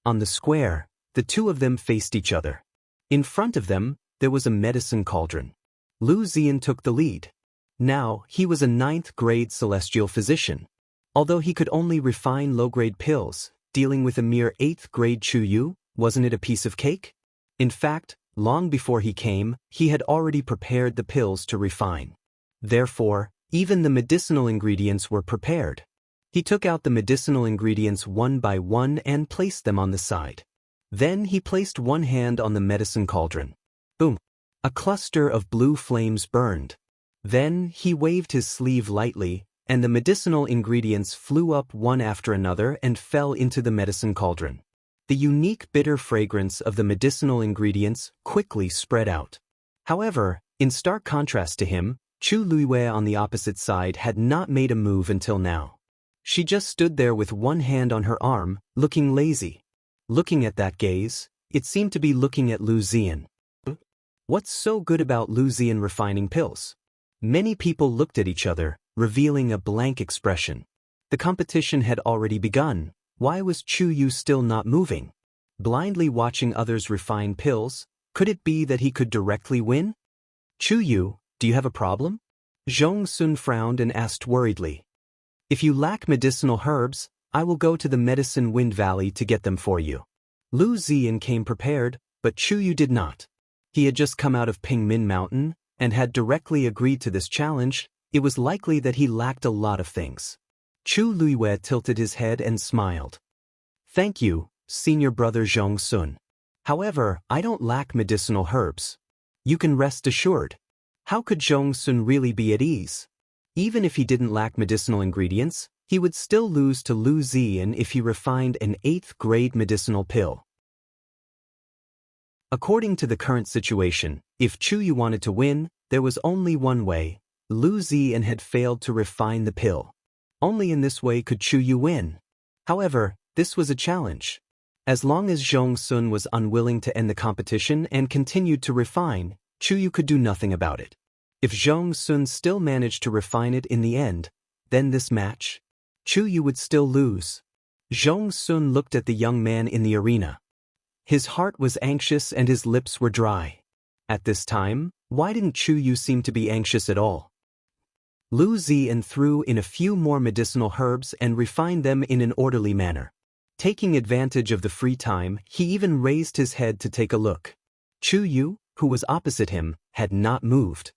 On the square, the two of them faced each other. In front of them, there was a medicine cauldron. Lu Ziyan took the lead. Now, he was a 9th grade celestial physician. Although he could only refine low-grade pills, dealing with a mere 8th grade Chu Yu, wasn't it a piece of cake? In fact, long before he came, he had already prepared the pills to refine. Therefore, even the medicinal ingredients were prepared. He took out the medicinal ingredients one by one and placed them on the side. Then he placed one hand on the medicine cauldron. Boom! A cluster of blue flames burned. Then he waved his sleeve lightly, and the medicinal ingredients flew up one after another and fell into the medicine cauldron. The unique bitter fragrance of the medicinal ingredients quickly spread out. However, in stark contrast to him, Chu Liyue on the opposite side had not made a move until now. She just stood there with one hand on her arm, looking lazy. Looking at that gaze, it seemed to be looking at Lu Ziyan. What's so good about Lu Ziyan refining pills? Many people looked at each other, revealing a blank expression. The competition had already begun. Why was Chu Yu still not moving? Blindly watching others refine pills, could it be that he could directly win? Chu Yu, do you have a problem? Zhong Sun frowned and asked worriedly. If you lack medicinal herbs, I will go to the Medicine Wind Valley to get them for you. Lu Ziyan came prepared, but Chu Yu did not. He had just come out of Pingmin Mountain, and had directly agreed to this challenge. It was likely that he lacked a lot of things. Chu Liyue tilted his head and smiled. Thank you, senior brother Zhong Sun. However, I don't lack medicinal herbs. You can rest assured. How could Zhong Sun really be at ease? Even if he didn't lack medicinal ingredients, he would still lose to Lu Ziyan if he refined an 8th grade medicinal pill. According to the current situation, if Chu Yu wanted to win, there was only one way. Lu Ziyan had failed to refine the pill. Only in this way could Chu Yu win. However, this was a challenge. As long as Zhong Sun was unwilling to end the competition and continued to refine, Chu Yu could do nothing about it. If Zhong Sun still managed to refine it in the end, then this match, Chu Yu would still lose. Zhong Sun looked at the young man in the arena. His heart was anxious and his lips were dry. At this time, why didn't Chu Yu seem to be anxious at all? Lu Ziyan threw in a few more medicinal herbs and refined them in an orderly manner. Taking advantage of the free time, he even raised his head to take a look. Chu Yu, who was opposite him, had not moved.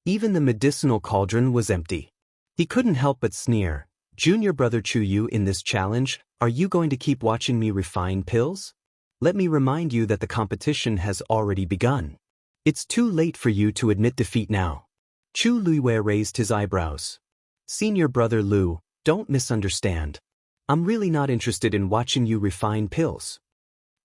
Even the medicinal cauldron was empty. He couldn't help but sneer. Junior brother Chu Yu, in this challenge, are you going to keep watching me refine pills? Let me remind you that the competition has already begun. It's too late for you to admit defeat now. Chu Liyue raised his eyebrows. Senior brother Lu, don't misunderstand. I'm really not interested in watching you refine pills.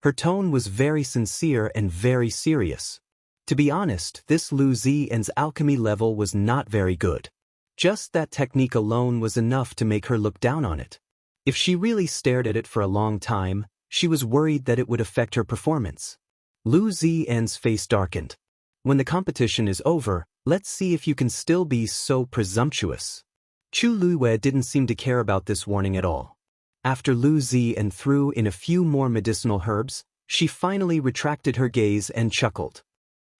Her tone was very sincere and very serious. To be honest, this Lu Ziyan's alchemy level was not very good. Just that technique alone was enough to make her look down on it. If she really stared at it for a long time, she was worried that it would affect her performance. Lu Ziyan's face darkened. When the competition is over, let's see if you can still be so presumptuous. Chu Liyue didn't seem to care about this warning at all. After Lu Ziyan threw in a few more medicinal herbs, she finally retracted her gaze and chuckled.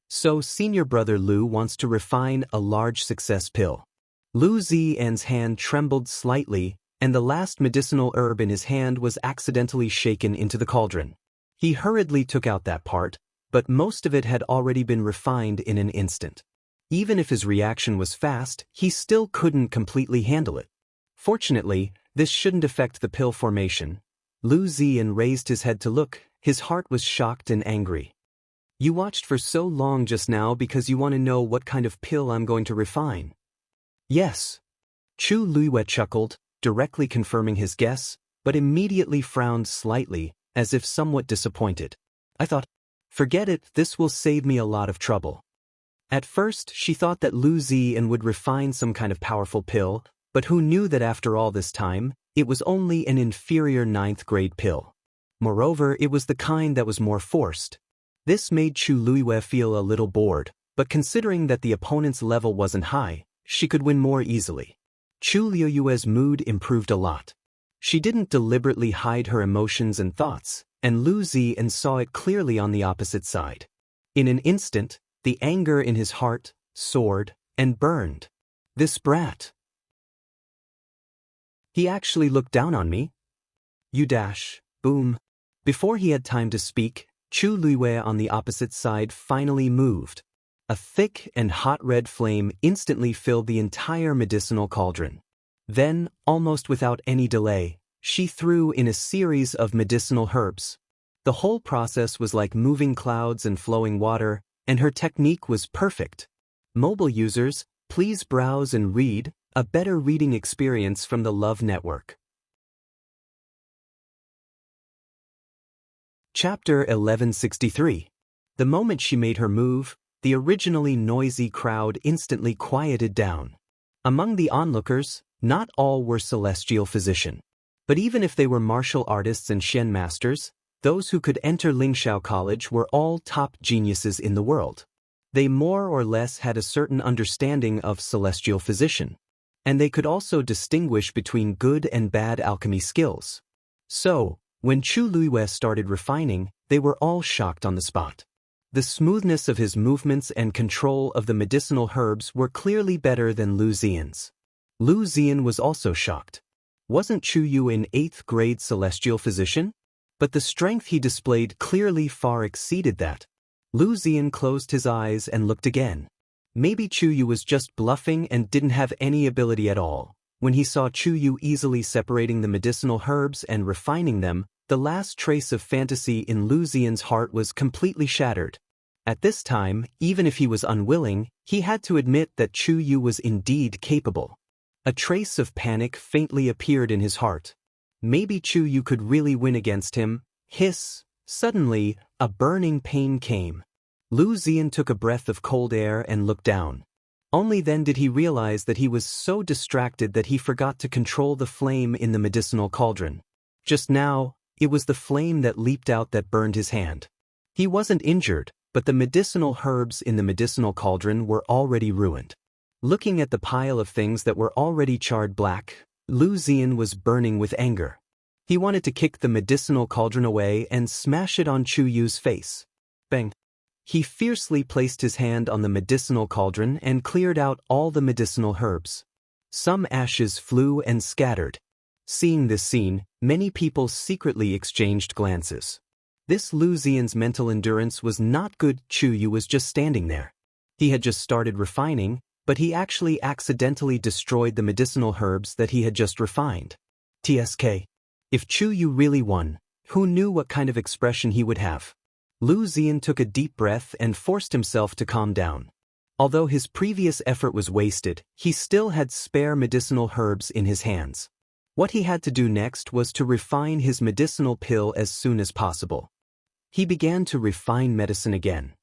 So senior brother Lu wants to refine a large success pill. Lu Ziyan's hand trembled slightly, and the last medicinal herb in his hand was accidentally shaken into the cauldron. He hurriedly took out that part, but most of it had already been refined in an instant. Even if his reaction was fast, he still couldn't completely handle it. Fortunately, this shouldn't affect the pill formation. Lu Ziyan raised his head to look. His heart was shocked and angry. You watched for so long just now because you want to know what kind of pill I'm going to refine. Yes. Chu Luiyue chuckled, directly confirming his guess, but immediately frowned slightly, as if somewhat disappointed. I thought, forget it, this will save me a lot of trouble. At first, she thought that Lu Ziyan would refine some kind of powerful pill, but who knew that after all this time, it was only an inferior 9th grade pill. Moreover, it was the kind that was more forced. This made Chu Luiyue feel a little bored, but considering that the opponent's level wasn't high, she could win more easily. Chu Luiyue's mood improved a lot. She didn't deliberately hide her emotions and thoughts, and Lu Ziyan saw it clearly on the opposite side. In an instant, the anger in his heart soared and burned. This brat. He actually looked down on me? You dash, boom. Before he had time to speak, Chu Luiyue on the opposite side finally moved. A thick and hot red flame instantly filled the entire medicinal cauldron. Then, almost without any delay, she threw in a series of medicinal herbs. The whole process was like moving clouds and flowing water, and her technique was perfect. Mobile users, please browse and read, a better reading experience from the Love Network. Chapter 1163. The moment she made her move, the originally noisy crowd instantly quieted down. Among the onlookers, not all were celestial physician. But even if they were martial artists and Shen masters, those who could enter Lingxiao College were all top geniuses in the world. They more or less had a certain understanding of celestial physician, and they could also distinguish between good and bad alchemy skills. So, when Chu Luiyue started refining, they were all shocked on the spot. The smoothness of his movements and control of the medicinal herbs were clearly better than Lu Ziyan's. Lu Ziyan was also shocked. Wasn't Chu Yu an 8th grade celestial physician? But the strength he displayed clearly far exceeded that. Lu Ziyan closed his eyes and looked again. Maybe Chu Yu was just bluffing and didn't have any ability at all. When he saw Chu Yu easily separating the medicinal herbs and refining them, the last trace of fantasy in Lu Ziyan's heart was completely shattered. At this time, even if he was unwilling, he had to admit that Chu Yu was indeed capable. A trace of panic faintly appeared in his heart. Maybe Chu Yu could really win against him. Hiss! Suddenly, a burning pain came. Lu Ziyan took a breath of cold air and looked down. Only then did he realize that he was so distracted that he forgot to control the flame in the medicinal cauldron. Just now, it was the flame that leaped out that burned his hand. He wasn't injured, but the medicinal herbs in the medicinal cauldron were already ruined. Looking at the pile of things that were already charred black, Lu Ziyan was burning with anger. He wanted to kick the medicinal cauldron away and smash it on Chu Yu's face. Bang! He fiercely placed his hand on the medicinal cauldron and cleared out all the medicinal herbs. Some ashes flew and scattered. Seeing this scene, many people secretly exchanged glances. This Lu Ziyan's mental endurance was not good. Chu Yu was just standing there. He had just started refining, but he actually accidentally destroyed the medicinal herbs that he had just refined. TSK. If Chu Yu really won, who knew what kind of expression he would have? Lu Ziyan took a deep breath and forced himself to calm down. Although his previous effort was wasted, he still had spare medicinal herbs in his hands. What he had to do next was to refine his medicinal pill as soon as possible. He began to refine medicine again.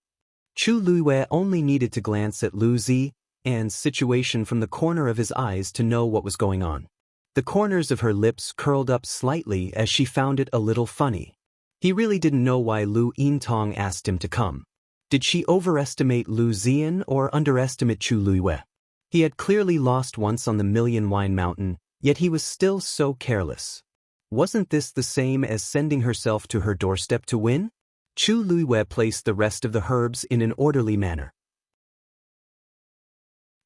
Chu Luiyue only needed to glance at Lu Ziyan's situation from the corner of his eyes to know what was going on. The corners of her lips curled up slightly as she found it a little funny. He really didn't know why Lu Yintong asked him to come. Did she overestimate Lu Ziyan or underestimate Chu Luiyue? He had clearly lost once on the Million Wine Mountain, yet he was still so careless. Wasn't this the same as sending herself to her doorstep to win? Chu Luiyue placed the rest of the herbs in an orderly manner.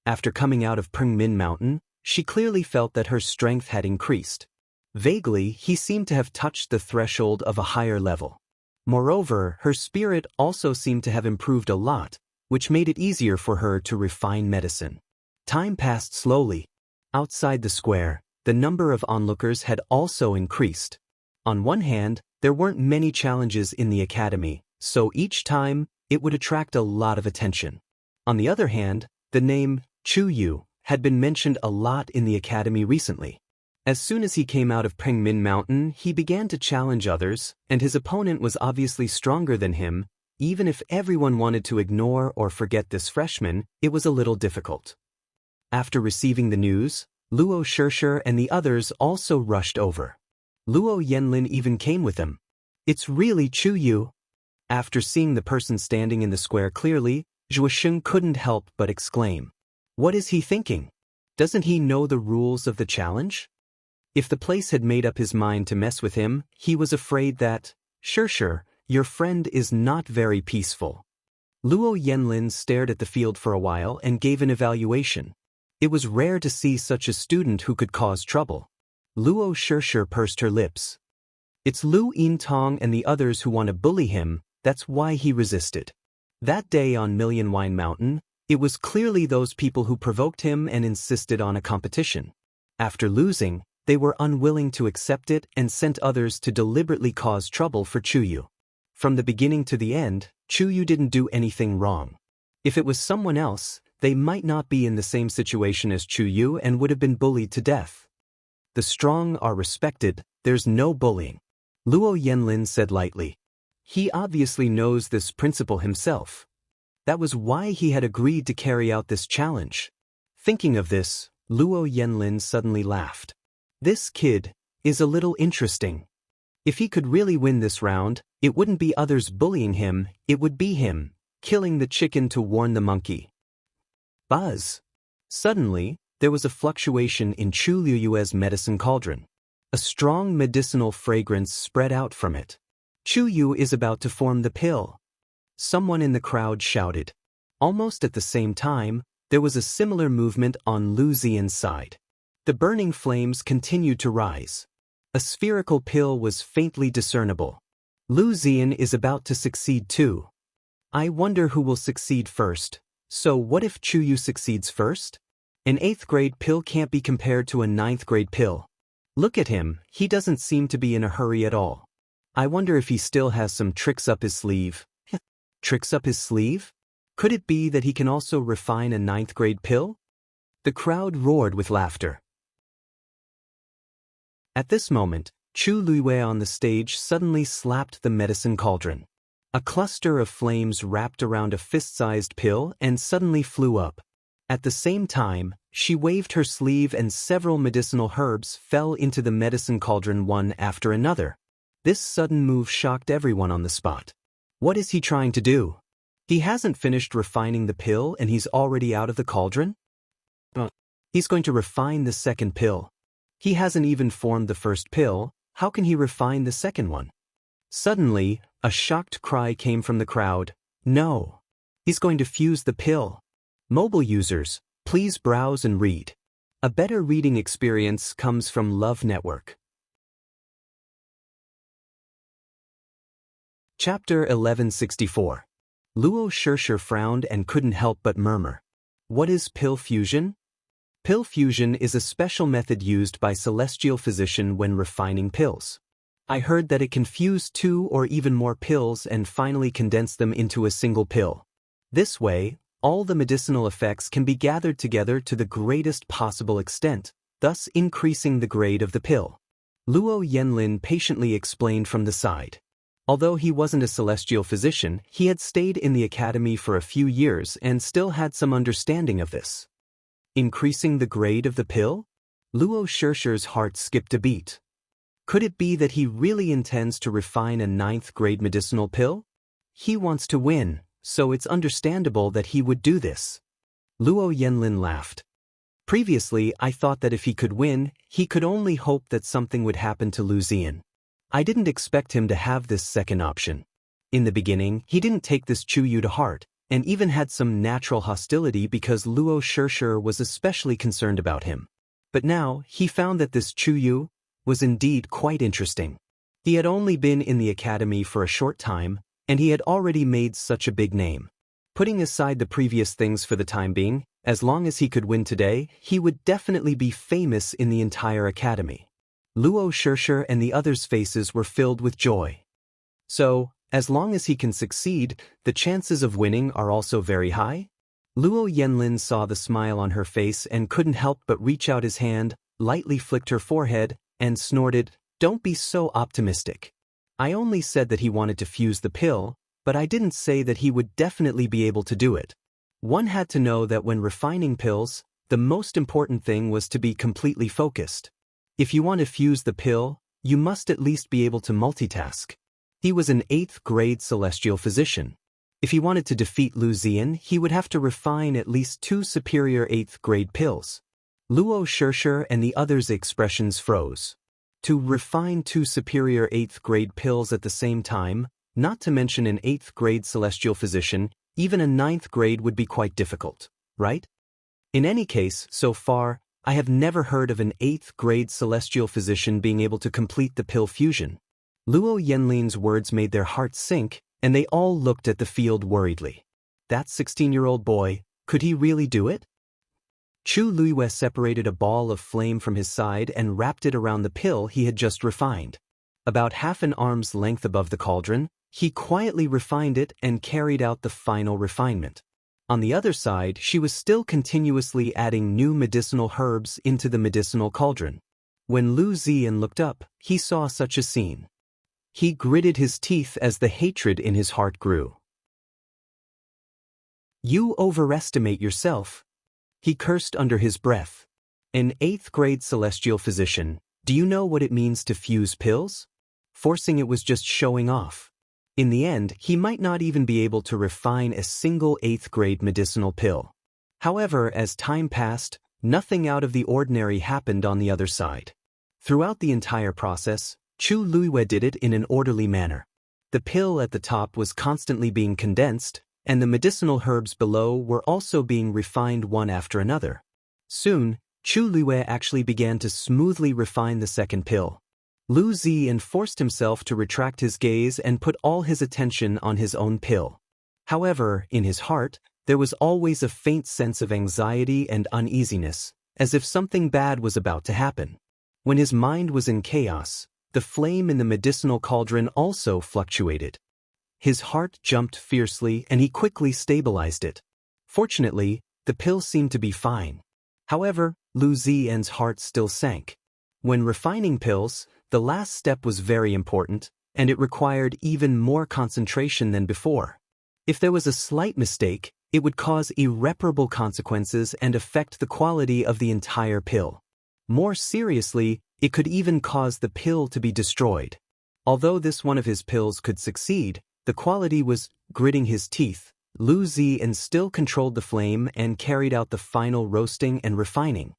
After coming out of Pengmin Mountain, she clearly felt that her strength had increased. Vaguely, he seemed to have touched the threshold of a higher level. Moreover, her spirit also seemed to have improved a lot, which made it easier for her to refine medicine. Time passed slowly. Outside the square, the number of onlookers had also increased. On one hand, there weren't many challenges in the academy, so each time, it would attract a lot of attention. On the other hand, the name Chu Yu had been mentioned a lot in the academy recently. As soon as he came out of Pengmin Mountain, he began to challenge others, and his opponent was obviously stronger than him. Even if everyone wanted to ignore or forget this freshman, it was a little difficult. After receiving the news, Luo Shishir and the others also rushed over. Luo Yanlin even came with them. It's really Chu Yu. After seeing the person standing in the square clearly, Zhuosheng couldn't help but exclaim. What is he thinking? Doesn't he know the rules of the challenge? If the place had made up his mind to mess with him, he was afraid that, Shishir, your friend is not very peaceful. Luo Yanlin stared at the field for a while and gave an evaluation. It was rare to see such a student who could cause trouble. Luo Shishir pursed her lips. It's Lu Yintong and the others who want to bully him, that's why he resisted. That day on Million Wine Mountain, it was clearly those people who provoked him and insisted on a competition. After losing, they were unwilling to accept it and sent others to deliberately cause trouble for Chu Yu. From the beginning to the end, Chu Yu didn't do anything wrong. If it was someone else, they might not be in the same situation as Chu Yu and would have been bullied to death. The strong are respected, there's no bullying. Luo Yanlin said lightly. He obviously knows this principle himself. That was why he had agreed to carry out this challenge. Thinking of this, Luo Yanlin suddenly laughed. This kid is a little interesting. If he could really win this round, it wouldn't be others bullying him, it would be him, killing the chicken to warn the monkey. Buzz! Suddenly, there was a fluctuation in Chu Liyue's medicine cauldron. A strong medicinal fragrance spread out from it. Chu Yu is about to form the pill. Someone in the crowd shouted. Almost at the same time, there was a similar movement on Lu Zian's side. The burning flames continued to rise. A spherical pill was faintly discernible. Lu Zian is about to succeed too. I wonder who will succeed first. So what if Chu Yu succeeds first? An 8th grade pill can't be compared to a 9th grade pill. Look at him, he doesn't seem to be in a hurry at all. I wonder if he still has some tricks up his sleeve. Tricks up his sleeve? Could it be that he can also refine a 9th grade pill? The crowd roared with laughter. At this moment, Chu Liyue on the stage suddenly slapped the medicine cauldron. A cluster of flames wrapped around a fist-sized pill and suddenly flew up. At the same time, she waved her sleeve and several medicinal herbs fell into the medicine cauldron one after another. This sudden move shocked everyone on the spot. What is he trying to do? He hasn't finished refining the pill and he's already out of the cauldron? He's going to refine the second pill. He hasn't even formed the first pill, how can he refine the second one? Suddenly, a shocked cry came from the crowd. No! He's going to fuse the pill. Mobile users, please browse and read. A better reading experience comes from Love Network. Chapter 1164. Luo Shishir frowned and couldn't help but murmur. What is pill fusion? Pill fusion is a special method used by celestial physician when refining pills. I heard that it can fuse 2 or even more pills and finally condense them into a single pill. This way, all the medicinal effects can be gathered together to the greatest possible extent, thus increasing the grade of the pill. Luo Yanlin patiently explained from the side. Although he wasn't a celestial physician, he had stayed in the academy for a few years and still had some understanding of this. Increasing the grade of the pill? Luo Shishir's heart skipped a beat. Could it be that he really intends to refine a 9th grade medicinal pill? He wants to win, so it's understandable that he would do this. Luo Yanlin laughed. Previously, I thought that if he could win, he could only hope that something would happen to Lu Zian. I didn't expect him to have this second option. In the beginning, he didn't take this Chu Yu to heart, and even had some natural hostility because Luo Shishir was especially concerned about him. But now, he found that this Chu Yu was indeed quite interesting. He had only been in the academy for a short time, and he had already made such a big name. Putting aside the previous things for the time being, as long as he could win today, he would definitely be famous in the entire academy. Luo Shishir and the others' faces were filled with joy. So, as long as he can succeed, the chances of winning are also very high? Luo Yanlin saw the smile on her face and couldn't help but reach out his hand, lightly flicked her forehead, and snorted, "Don't be so optimistic. I only said that he wanted to fuse the pill, but I didn't say that he would definitely be able to do it. One had to know that when refining pills, the most important thing was to be completely focused. If you want to fuse the pill, you must at least be able to multitask." He was an 8th grade celestial physician. If he wanted to defeat Lu Ziyan, he would have to refine at least 2 superior 8th grade pills. Luo Shishir and the others' expressions froze. To refine 2 superior 8th grade pills at the same time, not to mention an 8th grade celestial physician, even a 9th grade would be quite difficult, right? In any case, so far, I have never heard of an 8th grade celestial physician being able to complete the pill fusion. Luo Yanlin's words made their hearts sink, and they all looked at the field worriedly. That 16-year-old boy, could he really do it? Chu Luiwei separated a ball of flame from his side and wrapped it around the pill he had just refined. About half an arm's length above the cauldron, he quietly refined it and carried out the final refinement. On the other side, she was still continuously adding new medicinal herbs into the medicinal cauldron. When Lu Ziyan looked up, he saw such a scene. He gritted his teeth as the hatred in his heart grew. "You overestimate yourself," he cursed under his breath. "An 8th grade celestial physician, do you know what it means to fuse pills? Forcing it was just showing off. In the end, he might not even be able to refine a single 8th grade medicinal pill." However, as time passed, nothing out of the ordinary happened on the other side. Throughout the entire process, Chu Luiwei did it in an orderly manner. The pill at the top was constantly being condensed, and the medicinal herbs below were also being refined one after another. Soon, Chu Luiwei actually began to smoothly refine the second pill. Lu Ziyan forced himself to retract his gaze and put all his attention on his own pill. However, in his heart, there was always a faint sense of anxiety and uneasiness, as if something bad was about to happen. When his mind was in chaos, the flame in the medicinal cauldron also fluctuated. His heart jumped fiercely and he quickly stabilized it. Fortunately, the pill seemed to be fine. However, Lu Ziyan's heart still sank. When refining pills, the last step was very important, and it required even more concentration than before. If there was a slight mistake, it would cause irreparable consequences and affect the quality of the entire pill. More seriously, it could even cause the pill to be destroyed. Although this one of his pills could succeed, the quality was gritting his teeth. Lu Ziyan still controlled the flame and carried out the final roasting and refining.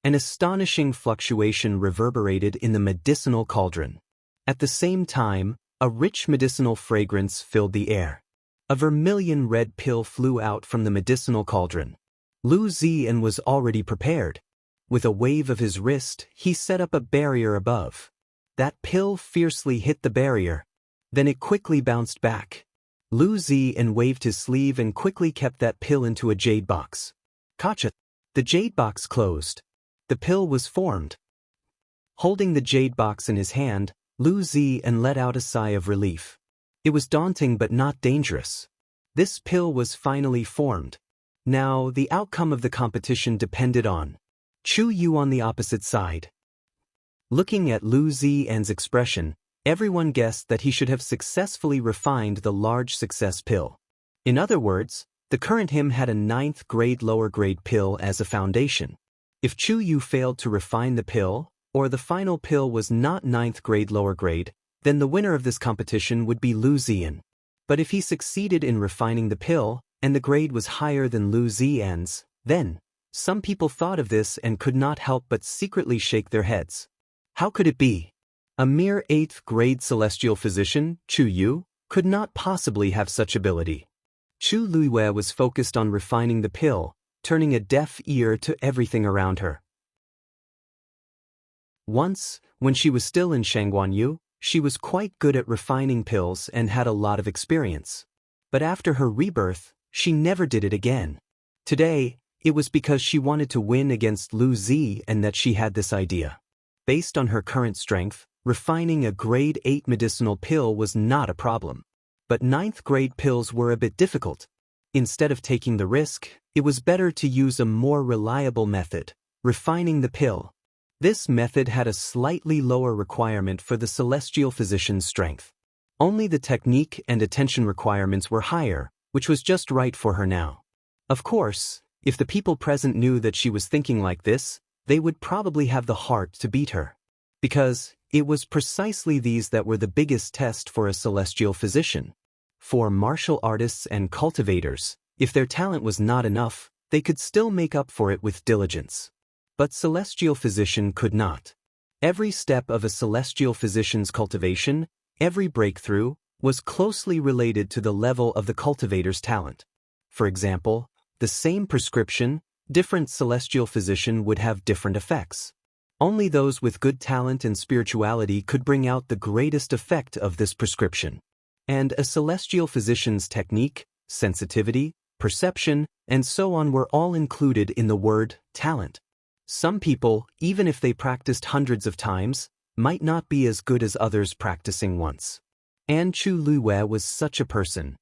An astonishing fluctuation reverberated in the medicinal cauldron. At the same time, a rich medicinal fragrance filled the air. A vermilion red pill flew out from the medicinal cauldron. Lu Ziyan was already prepared. With a wave of his wrist, he set up a barrier above. That pill fiercely hit the barrier. Then it quickly bounced back. Lu Ziyan waved his sleeve and quickly kept that pill into a jade box. Gotcha! The jade box closed. The pill was formed. Holding the jade box in his hand, Lu Ziyan let out a sigh of relief. It was daunting but not dangerous. This pill was finally formed. Now, the outcome of the competition depended on Chu Yu on the opposite side. Looking at Lu Ziyan's expression, everyone guessed that he should have successfully refined the large success pill. In other words, the current him had a 9th grade lower grade pill as a foundation. If Chu Yu failed to refine the pill, or the final pill was not 9th grade lower grade, then the winner of this competition would be Lu Ziyan. But if he succeeded in refining the pill, and the grade was higher than Lu Ziyan's, then some people thought of this and could not help but secretly shake their heads. How could it be? A mere 8th grade celestial physician, Chu Yu, could not possibly have such ability. Chu Luiyue was focused on refining the pill, turning a deaf ear to everything around her. Once, when she was still in Shangguanyu, she was quite good at refining pills and had a lot of experience. But after her rebirth, she never did it again. Today, it was because she wanted to win against Lu Zi and that she had this idea. Based on her current strength, refining a grade 8 medicinal pill was not a problem. But 9th grade pills were a bit difficult. Instead of taking the risk, it was better to use a more reliable method, refining the pill. This method had a slightly lower requirement for the celestial physician's strength. Only the technique and attention requirements were higher, which was just right for her now. Of course, if the people present knew that she was thinking like this, they would probably have the heart to beat her. Because it was precisely these that were the biggest test for a celestial physician. For martial artists and cultivators, if their talent was not enough, they could still make up for it with diligence. But celestial physician could not. Every step of a celestial physician's cultivation, every breakthrough, was closely related to the level of the cultivator's talent. For example, the same prescription, different celestial physician would have different effects. Only those with good talent and spirituality could bring out the greatest effect of this prescription. And a celestial physician's technique, sensitivity, perception, and so on were all included in the word talent. Some people, even if they practiced hundreds of times, might not be as good as others practicing once. And Chu Luiyue was such a person.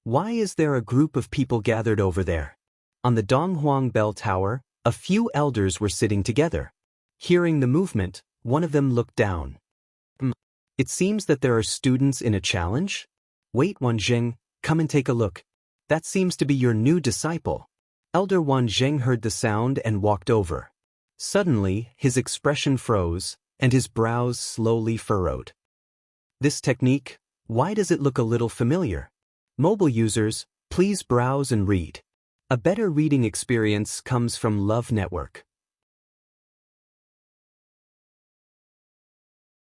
Why is there a group of people gathered over there? On the Donghuang Bell Tower, a few elders were sitting together. Hearing the movement, one of them looked down. It seems that there are students in a challenge? Wait, Wanzheng, come and take a look. That seems to be your new disciple. Elder Wanzheng heard the sound and walked over. Suddenly, his expression froze, and his brows slowly furrowed. This technique, why does it look a little familiar? Mobile users, please browse and read. A better reading experience comes from Love Network.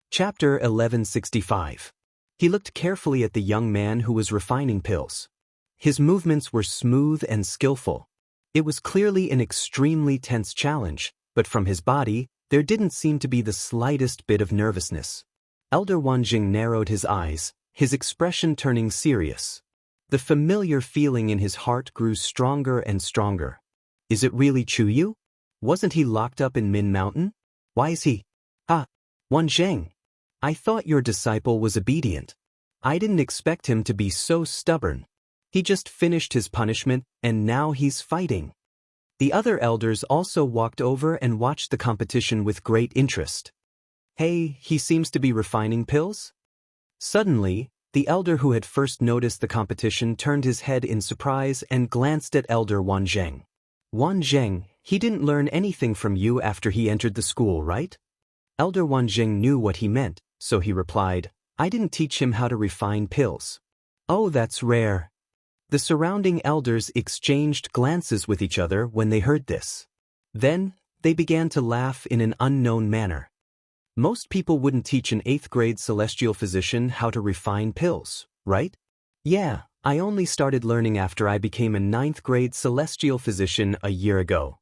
Chapter 1165. He looked carefully at the young man who was refining pills. His movements were smooth and skillful. It was clearly an extremely tense challenge, but from his body, there didn't seem to be the slightest bit of nervousness. Elder Wanjing narrowed his eyes, his expression turning serious. The familiar feeling in his heart grew stronger and stronger. Is it really Chuyu? Wasn't he locked up in Min Mountain? Why is he? Wanzheng. I thought your disciple was obedient. I didn't expect him to be so stubborn. He just finished his punishment, and now he's fighting. The other elders also walked over and watched the competition with great interest. Hey, he seems to be refining pills? Suddenly, the elder who had first noticed the competition turned his head in surprise and glanced at Elder Wanzheng. Wanzheng, he didn't learn anything from you after he entered the school, right? Elder Wanzheng knew what he meant, so he replied, I didn't teach him how to refine pills. Oh, that's rare. The surrounding elders exchanged glances with each other when they heard this. Then, they began to laugh in an unknown manner. Most people wouldn't teach an 8th grade celestial physician how to refine pills, right? Yeah, I only started learning after I became a 9th grade celestial physician a year ago.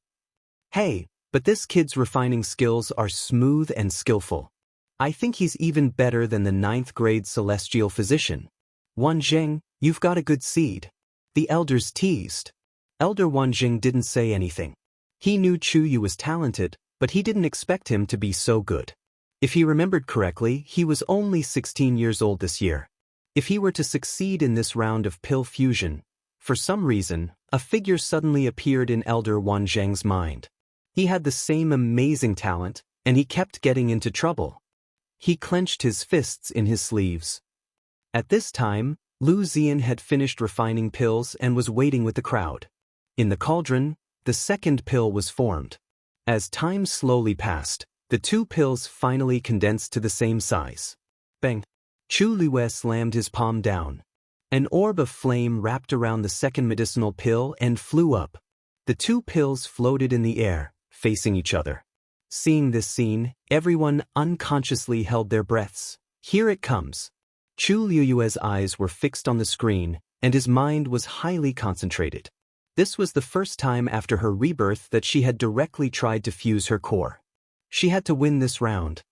Hey, but this kid's refining skills are smooth and skillful. I think he's even better than the 9th grade celestial physician. Wanzheng, you've got a good seed. The elders teased. Elder Wanzheng didn't say anything. He knew Chuyu was talented, but he didn't expect him to be so good. If he remembered correctly, he was only 16 years old this year. If he were to succeed in this round of pill fusion, for some reason, a figure suddenly appeared in Elder Wanzheng's mind. He had the same amazing talent, and he kept getting into trouble. He clenched his fists in his sleeves. At this time, Lu Zian had finished refining pills and was waiting with the crowd. In the cauldron, the second pill was formed. As time slowly passed, the two pills finally condensed to the same size. Bang! Chu Luiyue slammed his palm down. An orb of flame wrapped around the second medicinal pill and flew up. The two pills floated in the air, facing each other. Seeing this scene, everyone unconsciously held their breaths. Here it comes. Chu Luiyue's eyes were fixed on the screen, and his mind was highly concentrated. This was the first time after her rebirth that she had directly tried to fuse her core. She had to win this round.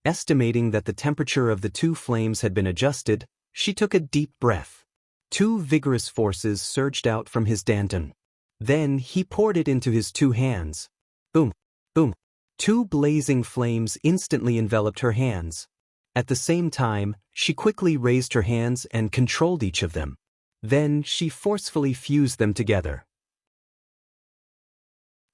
Estimating that the temperature of the two flames had been adjusted, she took a deep breath. Two vigorous forces surged out from his danton. Then he poured it into his two hands. Boom, boom. Two blazing flames instantly enveloped her hands. At the same time, she quickly raised her hands and controlled each of them. Then she forcefully fused them together.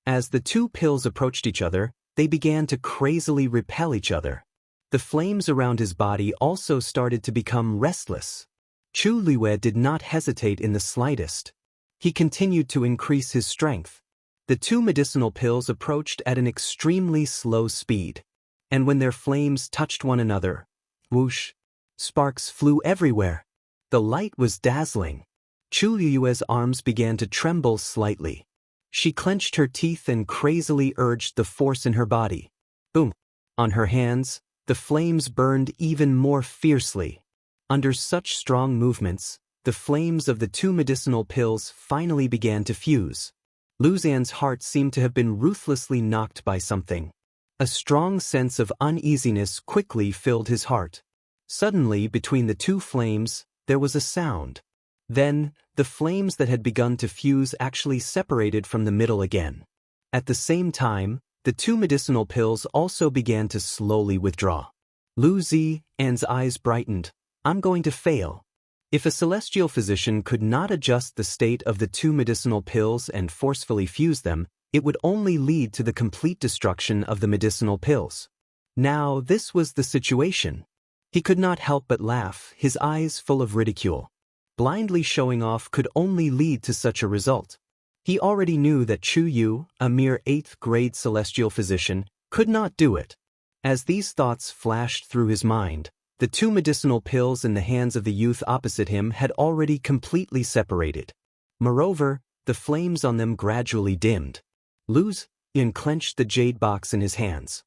As the two pills approached each other, they began to crazily repel each other. The flames around his body also started to become restless. Chu Liwei did not hesitate in the slightest. He continued to increase his strength. The two medicinal pills approached at an extremely slow speed. And when their flames touched one another, whoosh, sparks flew everywhere. The light was dazzling. Chu Liwei's arms began to tremble slightly. She clenched her teeth and crazily urged the force in her body. Boom! On her hands, the flames burned even more fiercely. Under such strong movements, the flames of the two medicinal pills finally began to fuse. Lu Xan's heart seemed to have been ruthlessly knocked by something. A strong sense of uneasiness quickly filled his heart. Suddenly, between the two flames, there was a sound. Then, the flames that had begun to fuse actually separated from the middle again. At the same time, the two medicinal pills also began to slowly withdraw. Lu Xan's eyes brightened. I'm going to fail. If a celestial physician could not adjust the state of the two medicinal pills and forcefully fuse them, it would only lead to the complete destruction of the medicinal pills. Now, this was the situation. He could not help but laugh, his eyes full of ridicule. Blindly showing off could only lead to such a result. He already knew that Chu Yu, a mere 8th grade celestial physician, could not do it. As these thoughts flashed through his mind, the two medicinal pills in the hands of the youth opposite him had already completely separated. Moreover, the flames on them gradually dimmed. Lu Xan clenched the jade box in his hands.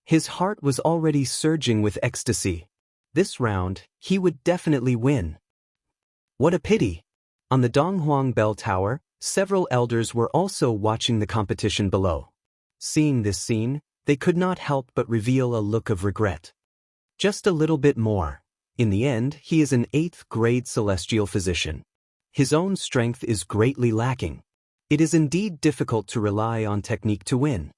His heart was already surging with ecstasy. This round, he would definitely win. What a pity! On the Donghuang Bell Tower, several elders were also watching the competition below. Seeing this scene, they could not help but reveal a look of regret. Just a little bit more. In the end, he is an 8th grade celestial physician. His own strength is greatly lacking. It is indeed difficult to rely on technique to win.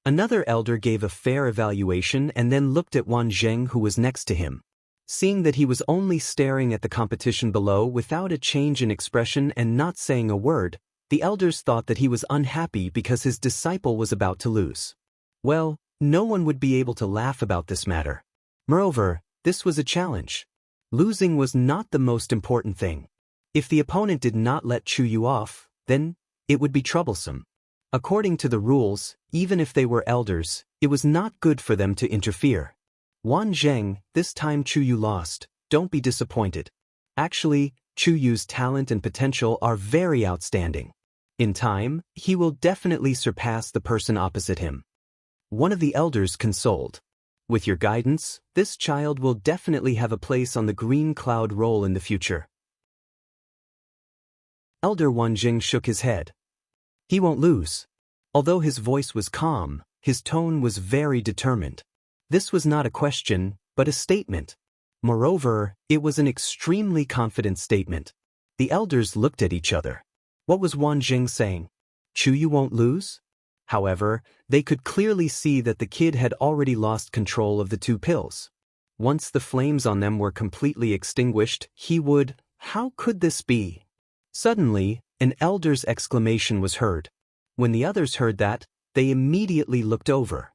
Another elder gave a fair evaluation and then looked at Wan Zheng, who was next to him. Seeing that he was only staring at the competition below without a change in expression and not saying a word, the elders thought that he was unhappy because his disciple was about to lose. Well, no one would be able to laugh about this matter. Moreover, this was a challenge. Losing was not the most important thing. If the opponent did not let Chu Yu off, then it would be troublesome. According to the rules, even if they were elders, it was not good for them to interfere. Wan Zheng, this time Chu Yu lost. Don't be disappointed. Actually, Chu Yu's talent and potential are very outstanding. In time, he will definitely surpass the person opposite him. One of the elders consoled. With your guidance, this child will definitely have a place on the green cloud roll in the future. Elder Wan Zheng shook his head. He won't lose. Although his voice was calm, his tone was very determined. This was not a question, but a statement. Moreover, it was an extremely confident statement. The elders looked at each other. What was Wan Zheng saying? Chu Yu won't lose? However, they could clearly see that the kid had already lost control of the two pills. Once the flames on them were completely extinguished, he would— How could this be? Suddenly, an elder's exclamation was heard. When the others heard that, they immediately looked over.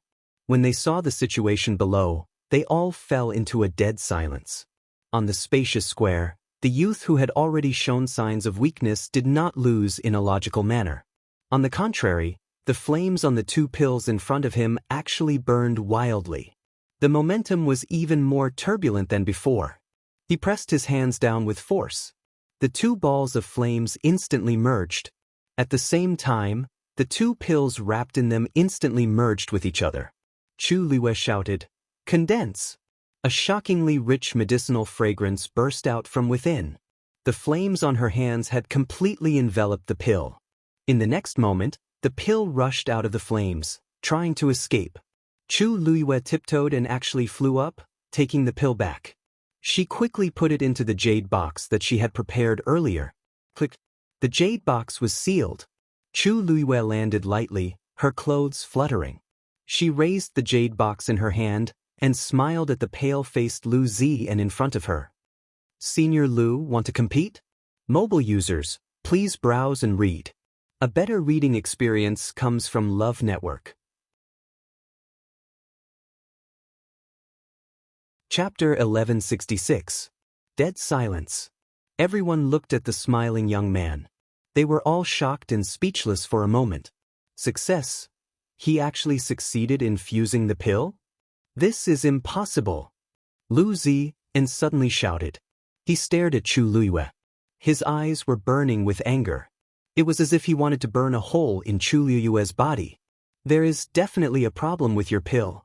When they saw the situation below, they all fell into a dead silence. On the spacious square, the youth who had already shown signs of weakness did not lose in a logical manner. On the contrary, the flames on the two pills in front of him actually burned wildly. The momentum was even more turbulent than before. He pressed his hands down with force. The two balls of flames instantly merged. At the same time, the two pills wrapped in them instantly merged with each other. Chu Liwei shouted, "Condense!" A shockingly rich medicinal fragrance burst out from within. The flames on her hands had completely enveloped the pill. In the next moment, the pill rushed out of the flames, trying to escape. Chu Luiyue tiptoed and actually flew up, taking the pill back. She quickly put it into the jade box that she had prepared earlier. Click. The jade box was sealed. Chu Luiyue landed lightly, her clothes fluttering. She raised the jade box in her hand and smiled at the pale-faced Lu Ziyan in front of her. Senior Lu, want to compete? Mobile users, please browse and read. A better reading experience comes from Love Network. Chapter 1166. Dead Silence. Everyone looked at the smiling young man. They were all shocked and speechless for a moment. Success? He actually succeeded in fusing the pill? This is impossible. Lu Ziyan suddenly shouted. He stared at Chu Luiyue. His eyes were burning with anger. It was as if he wanted to burn a hole in Chu Luiyue's body. There is definitely a problem with your pill.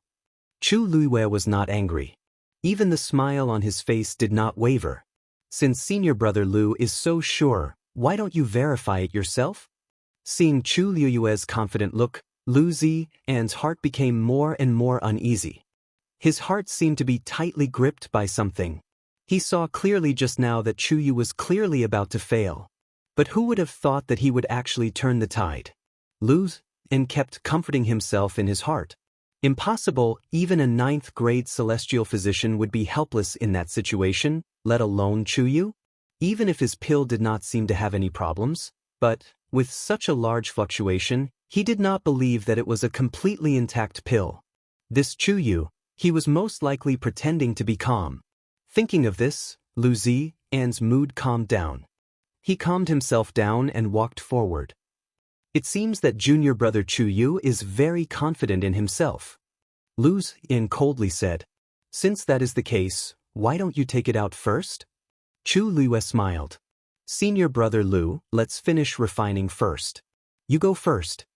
Chu Luiyue was not angry. Even the smile on his face did not waver. Since senior brother Lu is so sure, why don't you verify it yourself? Seeing Chu Luiyue's confident look, Lu Ziyan's heart became more and more uneasy. His heart seemed to be tightly gripped by something. He saw clearly just now that Chu Yu was clearly about to fail. But who would have thought that he would actually turn the tide? Lu Ziyan kept comforting himself in his heart. Impossible, even a 9th grade celestial physician would be helpless in that situation, let alone Chu Yu? Even if his pill did not seem to have any problems, but, with such a large fluctuation, he did not believe that it was a completely intact pill. This Chu Yu, he was most likely pretending to be calm. Thinking of this, Lu Ziyan's mood calmed down. He calmed himself down and walked forward. It seems that junior brother Chu Yu is very confident in himself. Lu Ziyan coldly said. Since that is the case, why don't you take it out first? Chu Luiyue smiled. Senior brother Lu, let's finish refining first. You go first.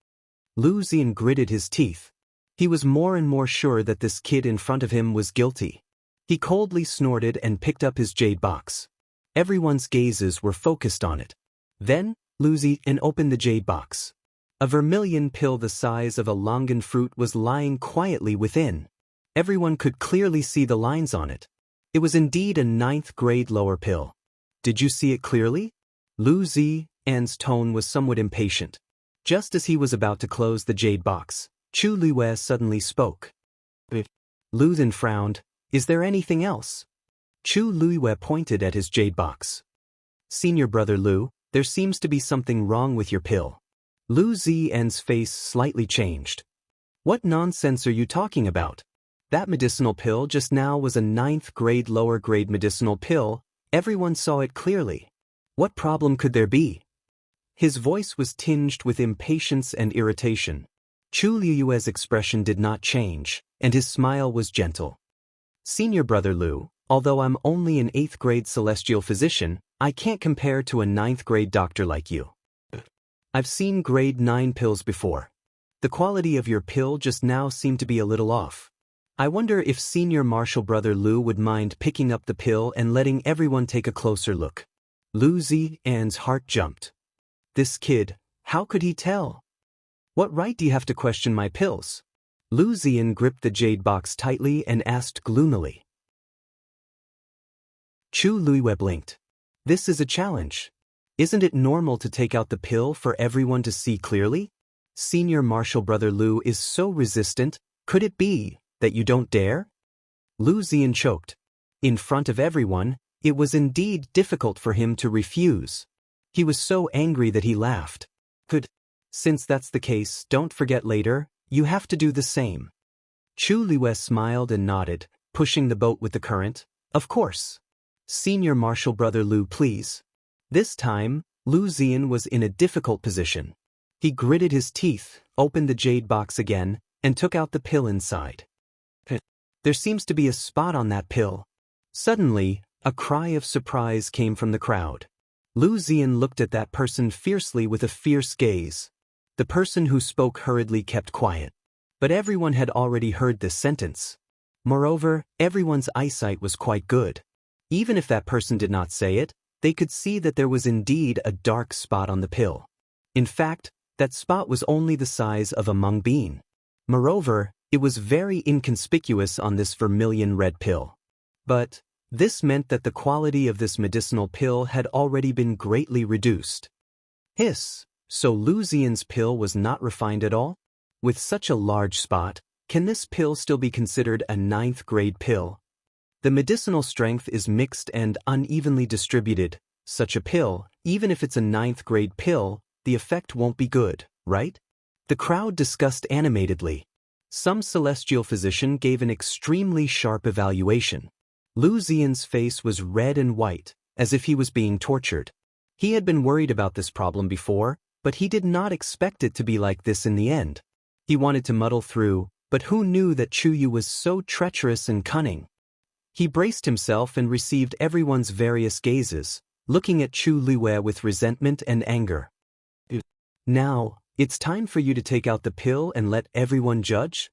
Lu Ziyan gritted his teeth. He was more and more sure that this kid in front of him was guilty. He coldly snorted and picked up his jade box. Everyone's gazes were focused on it. Then, Lu Ziyan opened the jade box. A vermilion pill the size of a longan fruit was lying quietly within. Everyone could clearly see the lines on it. It was indeed a 9th grade lower pill. Did you see it clearly? Lu Ziyan's tone was somewhat impatient. Just as he was about to close the jade box, Chu Luiyue suddenly spoke. Lu Ziyan frowned. Is there anything else? Chu Luiyue pointed at his jade box. Senior brother Lu, there seems to be something wrong with your pill. Lu Ziyan's face slightly changed. What nonsense are you talking about? That medicinal pill just now was a 9th grade lower grade medicinal pill. Everyone saw it clearly. What problem could there be? His voice was tinged with impatience and irritation. Chu Luiyue's expression did not change, and his smile was gentle. Senior brother Lu, although I'm only an 8th grade celestial physician, I can't compare to a 9th grade doctor like you. I've seen grade 9 pills before. The quality of your pill just now seemed to be a little off. I wonder if senior martial brother Lu would mind picking up the pill and letting everyone take a closer look. Lu Ziyan's heart jumped. This kid, how could he tell? What right do you have to question my pills? Lu Ziyan gripped the jade box tightly and asked gloomily. Chu Luiyue blinked. This is a challenge. Isn't it normal to take out the pill for everyone to see clearly? Senior martial brother Lu is so resistant, could it be that you don't dare? Lu Ziyan choked. In front of everyone, it was indeed difficult for him to refuse. He was so angry that he laughed. Since that's the case, don't forget later, you have to do the same. Chu Luiyue smiled and nodded, pushing the boat with the current. Of course. Senior martial brother Lu, please. This time, Lu Ziyan was in a difficult position. He gritted his teeth, opened the jade box again, and took out the pill inside. There seems to be a spot on that pill. Suddenly, a cry of surprise came from the crowd. Lu Ziyan looked at that person fiercely with a fierce gaze. The person who spoke hurriedly kept quiet. But everyone had already heard this sentence. Moreover, everyone's eyesight was quite good. Even if that person did not say it, they could see that there was indeed a dark spot on the pill. In fact, that spot was only the size of a mung bean. Moreover, it was very inconspicuous on this vermilion red pill. But this meant that the quality of this medicinal pill had already been greatly reduced. Hiss, so Lu Xian's pill was not refined at all? With such a large spot, can this pill still be considered a 9th grade pill? The medicinal strength is mixed and unevenly distributed. Such a pill, even if it's a 9th grade pill, the effect won't be good, right? The crowd discussed animatedly. Some celestial physician gave an extremely sharp evaluation. Lu Xian's face was red and white, as if he was being tortured. He had been worried about this problem before, but he did not expect it to be like this in the end. He wanted to muddle through, but who knew that Chu Yu was so treacherous and cunning? He braced himself and received everyone's various gazes, looking at Chu Luwei with resentment and anger. Now, it's time for you to take out the pill and let everyone judge?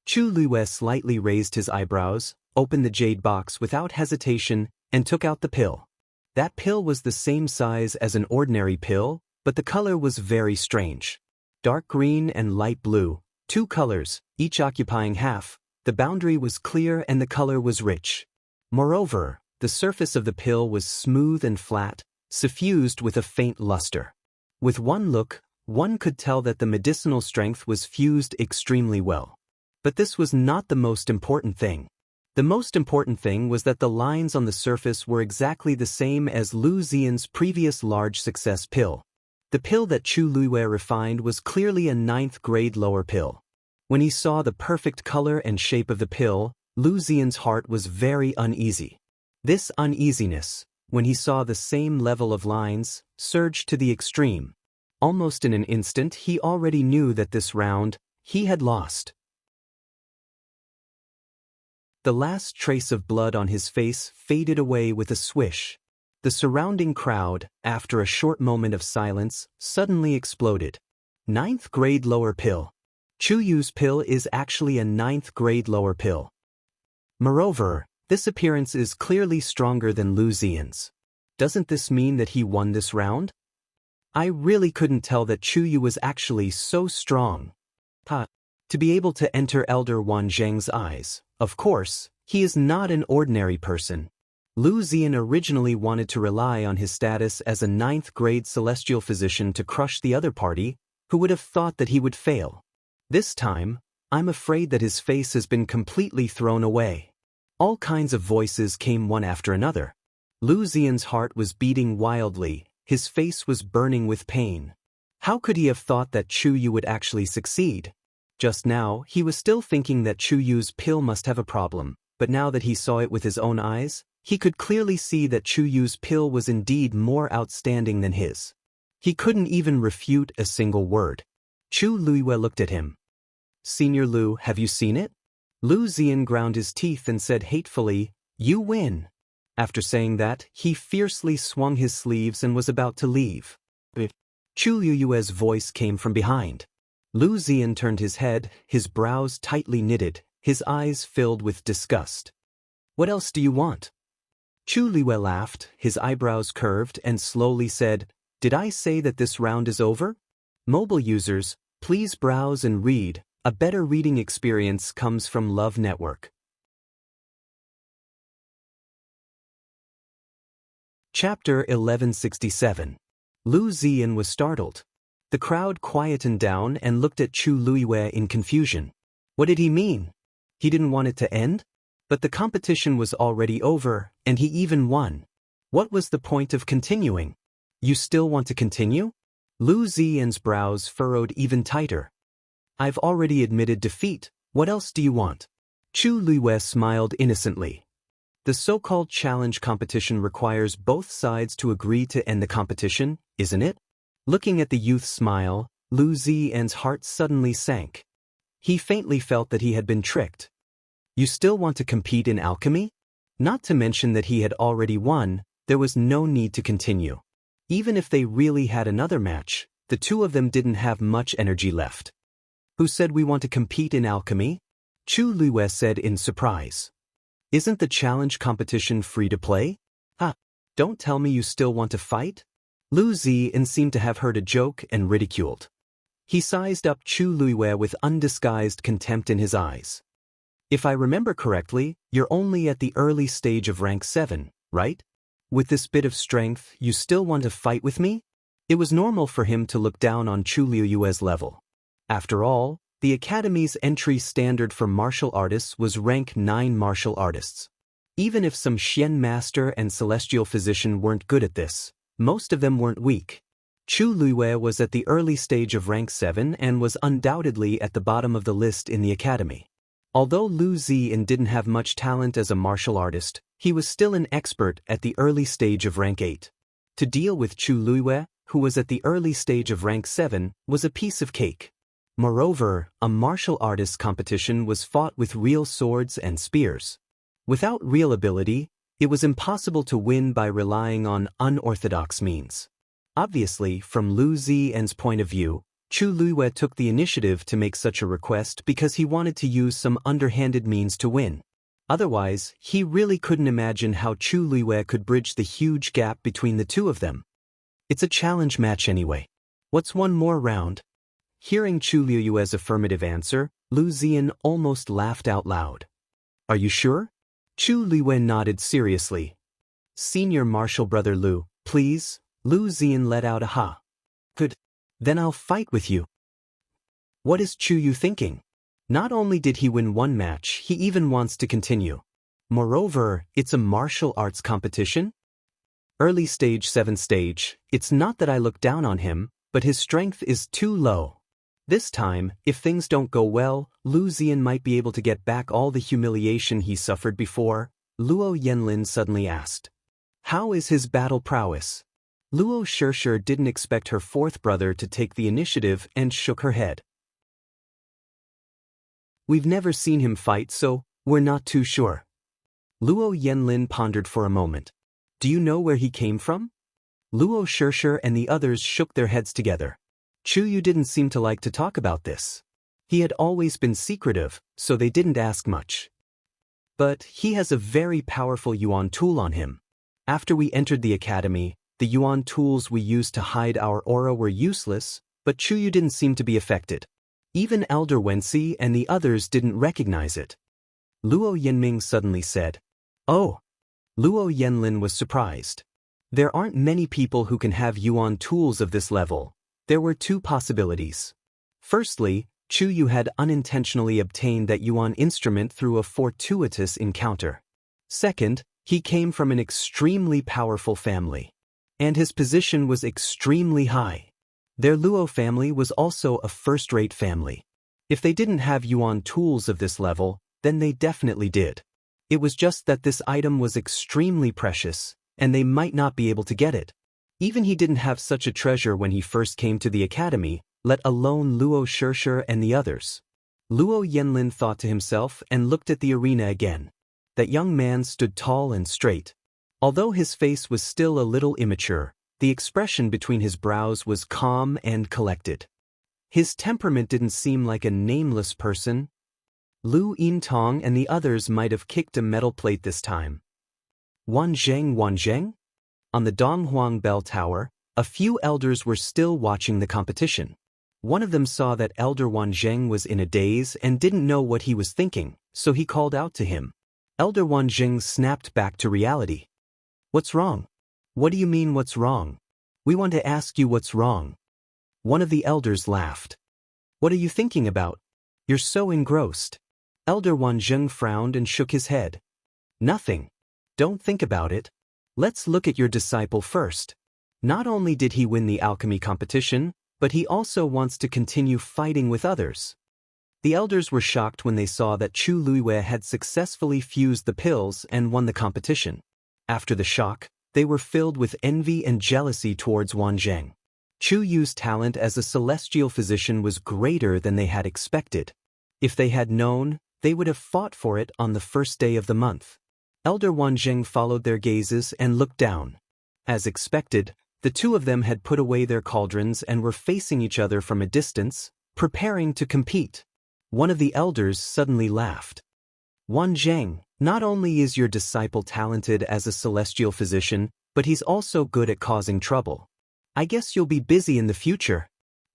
Chu Luwei slightly raised his eyebrows, opened the jade box without hesitation, and took out the pill. That pill was the same size as an ordinary pill, but the color was very strange. Dark green and light blue, 2 colors, each occupying half. The boundary was clear and the color was rich. Moreover, the surface of the pill was smooth and flat, suffused with a faint luster. With one look, one could tell that the medicinal strength was fused extremely well. But this was not the most important thing. The most important thing was that the lines on the surface were exactly the same as Lu Xian's previous large success pill. The pill that Chu Luwei refined was clearly a 9th grade lower pill. When he saw the perfect color and shape of the pill, Lu Xian's heart was very uneasy. This uneasiness, when he saw the same level of lines, surged to the extreme. Almost in an instant he already knew that this round, he had lost. The last trace of blood on his face faded away with a swish. The surrounding crowd, after a short moment of silence, suddenly exploded. 9th grade lower pill. Chu Yu's pill is actually a 9th grade lower pill. Moreover, this appearance is clearly stronger than Lu Xian's. Doesn't this mean that he won this round? I really couldn't tell that Chu Yu was actually so strong. To be able to enter Elder Wan Zheng's eyes, of course, he is not an ordinary person. Lu Xian originally wanted to rely on his status as a 9th grade celestial physician to crush the other party, who would have thought that he would fail. This time, I'm afraid that his face has been completely thrown away. All kinds of voices came one after another. Lu Xian's heart was beating wildly, his face was burning with pain. How could he have thought that Chu Yu would actually succeed? Just now, he was still thinking that Chu Yu's pill must have a problem, but now that he saw it with his own eyes, he could clearly see that Chu Yu's pill was indeed more outstanding than his. He couldn't even refute a single word. Chu Luwei looked at him. Senior Lu, have you seen it? Lu Xian ground his teeth and said hatefully, "You win." After saying that, he fiercely swung his sleeves and was about to leave. Chu Luwei's voice came from behind. Lu Xian turned his head, his brows tightly knitted, his eyes filled with disgust. What else do you want? Chu Luwei laughed, his eyebrows curved, and slowly said, Did I say that this round is over? Mobile users, please browse and read. A better reading experience comes from Love Network. Chapter 1167. Lu Xian was startled. The crowd quietened down and looked at Chu Luwei in confusion. What did he mean? He didn't want it to end? But the competition was already over, and he even won. What was the point of continuing? You still want to continue? Lu Xian's brows furrowed even tighter. I've already admitted defeat. What else do you want? Chu Luwei smiled innocently. The so-called challenge competition requires both sides to agree to end the competition, isn't it? Looking at the youth's smile, Lu Xian's heart suddenly sank. He faintly felt that he had been tricked. You still want to compete in alchemy? Not to mention that he had already won, there was no need to continue. Even if they really had another match, the two of them didn't have much energy left. Who said we want to compete in alchemy? Chu Luwei said in surprise. Isn't the challenge competition free to play? Don't tell me you still want to fight? Lu Ziyan seemed to have heard a joke and ridiculed. He sized up Chu Luiwei with undisguised contempt in his eyes. If I remember correctly, you're only at the early stage of rank 7, right? With this bit of strength, you still want to fight with me? It was normal for him to look down on Chu Luiwei's level. After all, the Academy's entry standard for martial artists was rank 9 martial artists. Even if some Xian Master and Celestial Physician weren't good at this, most of them weren't weak. Chu Luiwei was at the early stage of rank 7 and was undoubtedly at the bottom of the list in the Academy. Although Lu Ziyan didn't have much talent as a martial artist, he was still an expert at the early stage of rank 8. To deal with Chu Luiwei, who was at the early stage of rank 7, was a piece of cake. Moreover, a martial artist competition was fought with real swords and spears. Without real ability, it was impossible to win by relying on unorthodox means. Obviously, from Lu Ziyan's point of view, Chu Luiwei took the initiative to make such a request because he wanted to use some underhanded means to win. Otherwise, he really couldn't imagine how Chu Luiwei could bridge the huge gap between the two of them. It's a challenge match anyway. What's one more round? Hearing Chu Luiwei's affirmative answer, Lu Ziyan almost laughed out loud. Are you sure? Chu Luiwei nodded seriously. Senior Martial Brother Lu, please. Lu Ziyan let out a ha. Good. Then I'll fight with you. What is Chu Yu thinking? Not only did he win one match, he even wants to continue. Moreover, it's a martial arts competition? Early stage 7 stage, it's not that I look down on him, but his strength is too low. This time, if things don't go well, Lu Ziyan might be able to get back all the humiliation he suffered before. Luo Yanlin suddenly asked. How is his battle prowess? Luo Shishir didn't expect her fourth brother to take the initiative and shook her head. We've never seen him fight, so we're not too sure. Luo Yanlin pondered for a moment. Do you know where he came from? Luo Shishir and the others shook their heads together. Chu Yu didn't seem to like to talk about this. He had always been secretive, so they didn't ask much. But he has a very powerful Yuan tool on him. After we entered the academy, the Yuan tools we used to hide our aura were useless, but Chu Yu didn't seem to be affected. Even Elder Wenxi and the others didn't recognize it. Luo Yanming suddenly said, Oh! Luo Yanlin was surprised. There aren't many people who can have Yuan tools of this level. There were two possibilities. Firstly, Chu Yu had unintentionally obtained that Yuan instrument through a fortuitous encounter. Second, he came from an extremely powerful family. And his position was extremely high. Their Luo family was also a first-rate family. If they didn't have Yuan tools of this level, then they definitely did. It was just that this item was extremely precious, and they might not be able to get it. Even he didn't have such a treasure when he first came to the academy, let alone Luo Shishir and the others. Luo Yanlin thought to himself and looked at the arena again. That young man stood tall and straight. Although his face was still a little immature, the expression between his brows was calm and collected. His temperament didn't seem like a nameless person. Lu Yintong and the others might have kicked a metal plate this time. Wanzheng? On the Donghuang Bell Tower, a few elders were still watching the competition. One of them saw that Elder Wanzheng was in a daze and didn't know what he was thinking, so he called out to him. Elder Wanzheng snapped back to reality. What's wrong? What do you mean what's wrong? We want to ask you what's wrong. One of the elders laughed. What are you thinking about? You're so engrossed. Elder Wanzheng frowned and shook his head. Nothing. Don't think about it. Let's look at your disciple first. Not only did he win the alchemy competition, but he also wants to continue fighting with others. The elders were shocked when they saw that Chu Luiwei had successfully fused the pills and won the competition. After the shock, they were filled with envy and jealousy towards Wanzheng. Chu Yu's talent as a celestial physician was greater than they had expected. If they had known, they would have fought for it on the first day of the month. Elder Wanzheng followed their gazes and looked down. As expected, the two of them had put away their cauldrons and were facing each other from a distance, preparing to compete. One of the elders suddenly laughed. Wanzheng, not only is your disciple talented as a celestial physician, but he's also good at causing trouble. I guess you'll be busy in the future.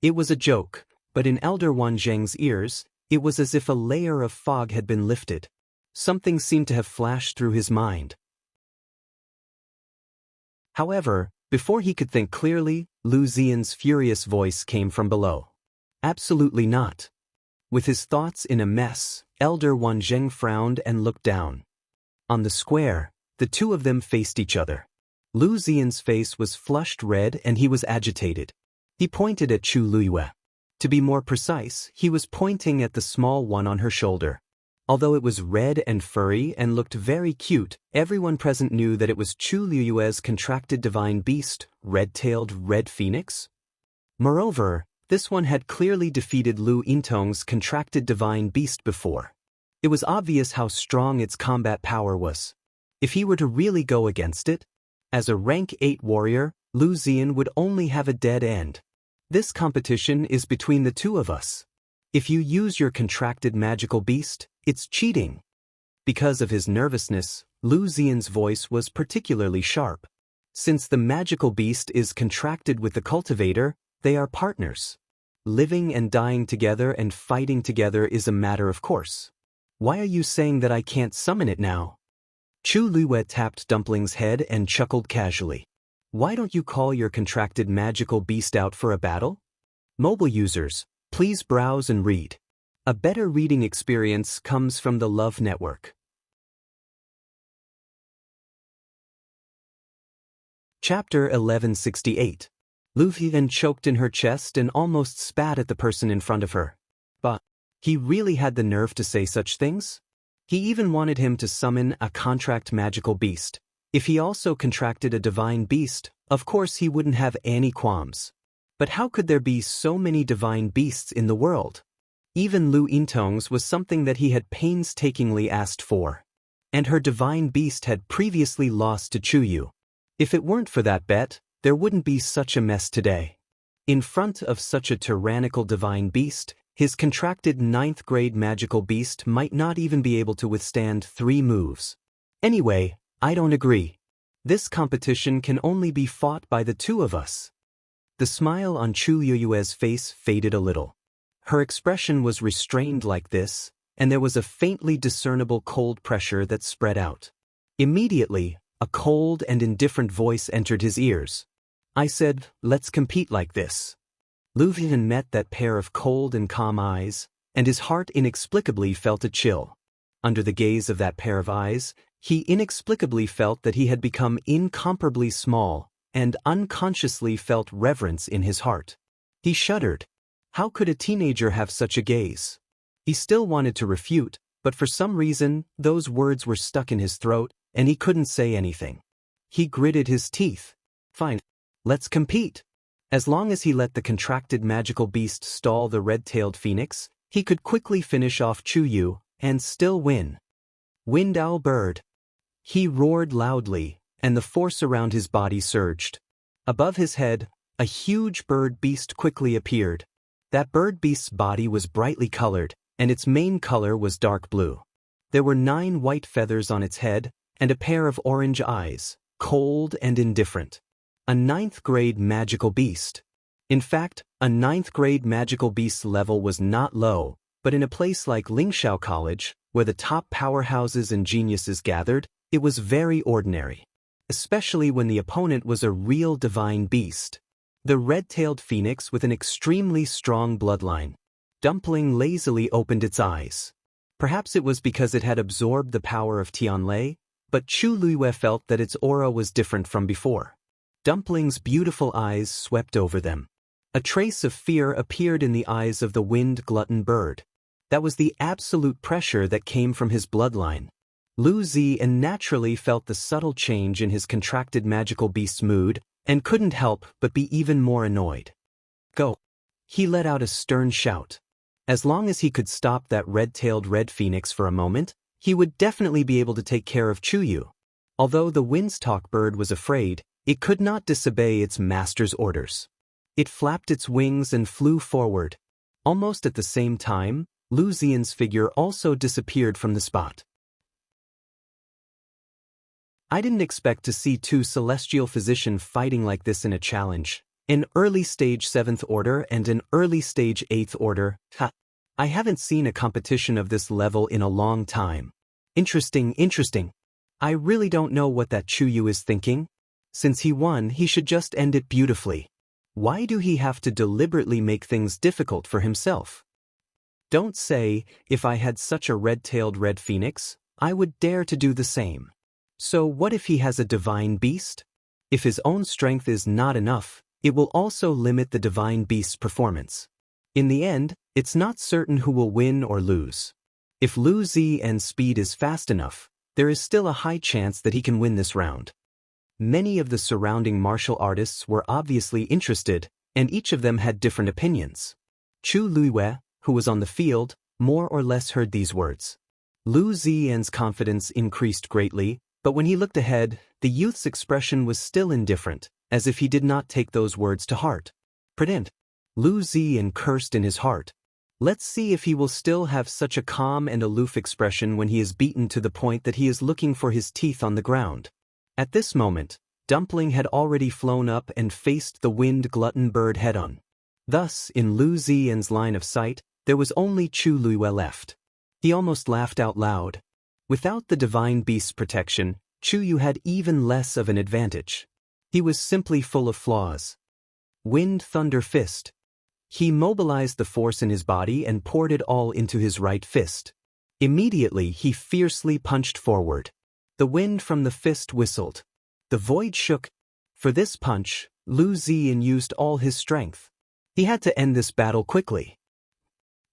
It was a joke, but in Elder Wan Zheng's ears, it was as if a layer of fog had been lifted. Something seemed to have flashed through his mind. However, before he could think clearly, Lu Xian's furious voice came from below. Absolutely not. With his thoughts in a mess, Elder Wan Zheng frowned and looked down. On the square, the two of them faced each other. Lu Xian's face was flushed red and he was agitated. He pointed at Chu Luyue. To be more precise, he was pointing at the small one on her shoulder. Although it was red and furry and looked very cute, everyone present knew that it was Chu Luyue's contracted divine beast, red-tailed red phoenix. Moreover, this one had clearly defeated Lu Yintong's contracted divine beast before. It was obvious how strong its combat power was. If he were to really go against it, as a rank 8 warrior, Lu Xian would only have a dead end. This competition is between the two of us. If you use your contracted magical beast, it's cheating. Because of his nervousness, Lu Xian's voice was particularly sharp. Since the magical beast is contracted with the cultivator, they are partners. Living and dying together and fighting together is a matter of course. Why are you saying that I can't summon it now? Chu Luyue tapped Dumpling's head and chuckled casually. Why don't you call your contracted magical beast out for a battle? Mobile users, please browse and read. A better reading experience comes from the Love Network. Chapter 1168. Lu Xian choked in her chest and almost spat at the person in front of her. But he really had the nerve to say such things? He even wanted him to summon a contract magical beast. If he also contracted a divine beast, of course he wouldn't have any qualms. But how could there be so many divine beasts in the world? Even Lu Yintong's was something that he had painstakingly asked for. And her divine beast had previously lost to Chuyu. If it weren't for that bet, there wouldn't be such a mess today. In front of such a tyrannical divine beast, his contracted 9th grade magical beast might not even be able to withstand 3 moves. Anyway, I don't agree. This competition can only be fought by the two of us. The smile on Chu Luyue's face faded a little. Her expression was restrained like this, and there was a faintly discernible cold pressure that spread out. Immediately, a cold and indifferent voice entered his ears. I said, let's compete like this. Lu Xian met that pair of cold and calm eyes, and his heart inexplicably felt a chill. Under the gaze of that pair of eyes, he inexplicably felt that he had become incomparably small, and unconsciously felt reverence in his heart. He shuddered. How could a teenager have such a gaze? He still wanted to refute, but for some reason, those words were stuck in his throat, and he couldn't say anything. He gritted his teeth. Fine. Let's compete. As long as he let the contracted magical beast stall the red-tailed phoenix, he could quickly finish off Chuyu and still win. Wind Owl Bird. He roared loudly, and the force around his body surged. Above his head, a huge bird beast quickly appeared. That bird beast's body was brightly colored, and its main color was dark blue. There were 9 white feathers on its head, and a pair of orange eyes, cold and indifferent. A 9th grade magical beast. In fact, a 9th grade magical beast's level was not low, but in a place like Lingxiao College, where the top powerhouses and geniuses gathered, it was very ordinary. Especially when the opponent was a real divine beast. The red-tailed phoenix with an extremely strong bloodline. Dumpling lazily opened its eyes. Perhaps it was because it had absorbed the power of Tianlei, but Chu Luyue felt that its aura was different from before. Dumpling's beautiful eyes swept over them. A trace of fear appeared in the eyes of the wind-glutton bird. That was the absolute pressure that came from his bloodline. Lu Xian naturally felt the subtle change in his contracted magical beast's mood, and couldn't help but be even more annoyed. Go! He let out a stern shout. As long as he could stop that red-tailed red phoenix for a moment, he would definitely be able to take care of Chuyu. Although the Windstalk bird was afraid, it could not disobey its master's orders. It flapped its wings and flew forward. Almost at the same time, Lu Xian's figure also disappeared from the spot. I didn't expect to see two celestial physicians fighting like this in a challenge. An early stage 7th order and an early stage 8th order. Ha! I haven't seen a competition of this level in a long time. Interesting. I really don't know what that Chuyu is thinking. Since he won, he should just end it beautifully. Why do he have to deliberately make things difficult for himself? Don't say, if I had such a red-tailed red phoenix, I would dare to do the same. So what if he has a divine beast? If his own strength is not enough, it will also limit the divine beast's performance. In the end, it's not certain who will win or lose. If Lu Ziyan's speed is fast enough, there is still a high chance that he can win this round. Many of the surrounding martial artists were obviously interested, and each of them had different opinions. Chu Luiyue, who was on the field, more or less heard these words. Lu Ziyan's confidence increased greatly, but when he looked ahead, the youth's expression was still indifferent, as if he did not take those words to heart. Pretend. Lu Ziyan cursed in his heart. Let's see if he will still have such a calm and aloof expression when he is beaten to the point that he is looking for his teeth on the ground. At this moment, Dumpling had already flown up and faced the wind glutton bird head-on. Thus, in Lu Ziyan's line of sight, there was only Chu Luiyue left. He almost laughed out loud. Without the divine beast's protection, Chu Yu had even less of an advantage. He was simply full of flaws. Wind Thunder Fist. He mobilized the force in his body and poured it all into his right fist. Immediately, he fiercely punched forward. The wind from the fist whistled. The void shook. For this punch, Lu Ziyan used all his strength. He had to end this battle quickly.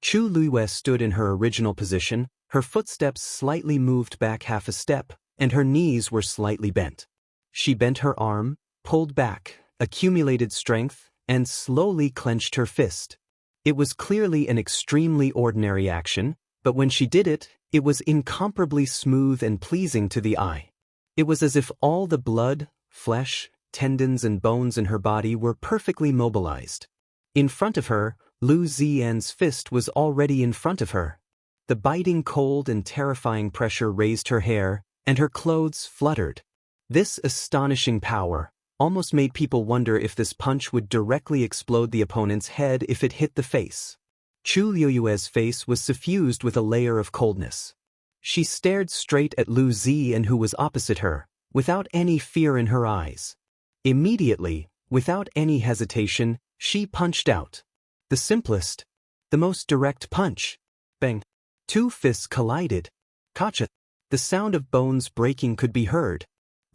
Chu Luiyue stood in her original position, her footsteps slightly moved back half a step, and her knees were slightly bent. She bent her arm, pulled back, accumulated strength, and slowly clenched her fist. It was clearly an extremely ordinary action, but when she did it, it was incomparably smooth and pleasing to the eye. It was as if all the blood, flesh, tendons and bones in her body were perfectly mobilized. In front of her, Lu Ziyan's fist was already in front of her. The biting cold and terrifying pressure raised her hair, and her clothes fluttered. This astonishing power almost made people wonder if this punch would directly explode the opponent's head if it hit the face. Chu Luiyue's face was suffused with a layer of coldness. She stared straight at Lu Ziyan, who was opposite her, without any fear in her eyes. Immediately, without any hesitation, she punched out. The simplest, the most direct punch. Bang! Two fists collided. Kacha! The sound of bones breaking could be heard.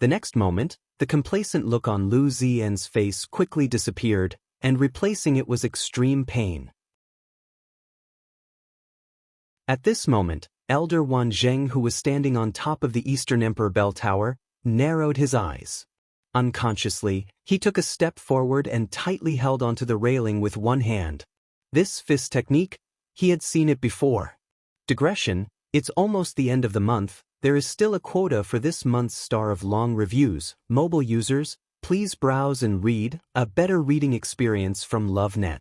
The next moment, the complacent look on Lu Ziyan's face quickly disappeared, and replacing it was extreme pain. At this moment, Elder Wan Zheng, who was standing on top of the Eastern Emperor Bell Tower, narrowed his eyes. Unconsciously, he took a step forward and tightly held onto the railing with one hand. This fist technique, he had seen it before. Digression, it's almost the end of the month. There is still a quota for this month's Star of Long reviews. Mobile users, please browse and read a better reading experience from LoveNet.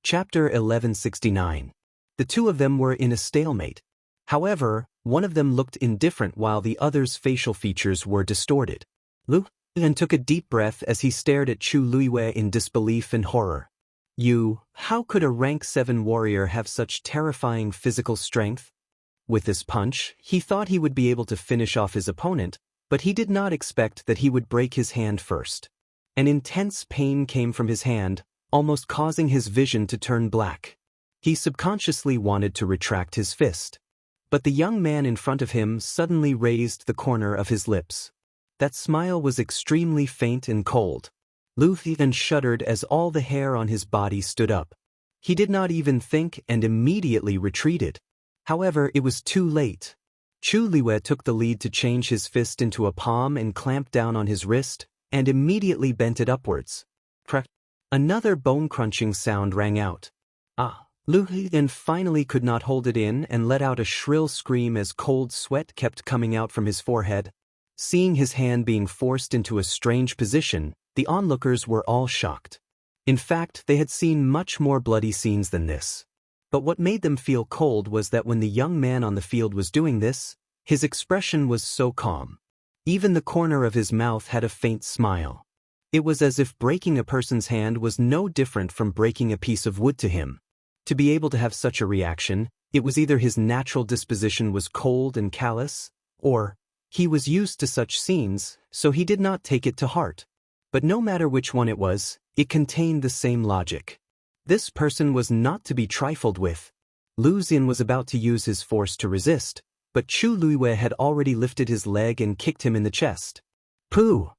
Chapter 1169. The two of them were in a stalemate. However, one of them looked indifferent while the other's facial features were distorted. Lu Ziyan took a deep breath as he stared at Chu Luiyue in disbelief and horror. How could a rank 7 warrior have such terrifying physical strength? With this punch, he thought he would be able to finish off his opponent, but he did not expect that he would break his hand first. An intense pain came from his hand, almost causing his vision to turn black. He subconsciously wanted to retract his fist. But the young man in front of him suddenly raised the corner of his lips. That smile was extremely faint and cold. Lu Ziyan shuddered as all the hair on his body stood up. He did not even think and immediately retreated. However, it was too late. Chu Luiyue took the lead to change his fist into a palm and clamped down on his wrist, and immediately bent it upwards. Crack! Another bone-crunching sound rang out. Lu Ziyan finally could not hold it in and let out a shrill scream as cold sweat kept coming out from his forehead. Seeing his hand being forced into a strange position, the onlookers were all shocked. In fact, they had seen much more bloody scenes than this. But what made them feel cold was that when the young man on the field was doing this, his expression was so calm. Even the corner of his mouth had a faint smile. It was as if breaking a person's hand was no different from breaking a piece of wood to him. To be able to have such a reaction, it was either his natural disposition was cold and callous, or he was used to such scenes, so he did not take it to heart. But no matter which one it was, it contained the same logic. This person was not to be trifled with. Lu Xin was about to use his force to resist, but Chu Luiwei had already lifted his leg and kicked him in the chest. Pooh!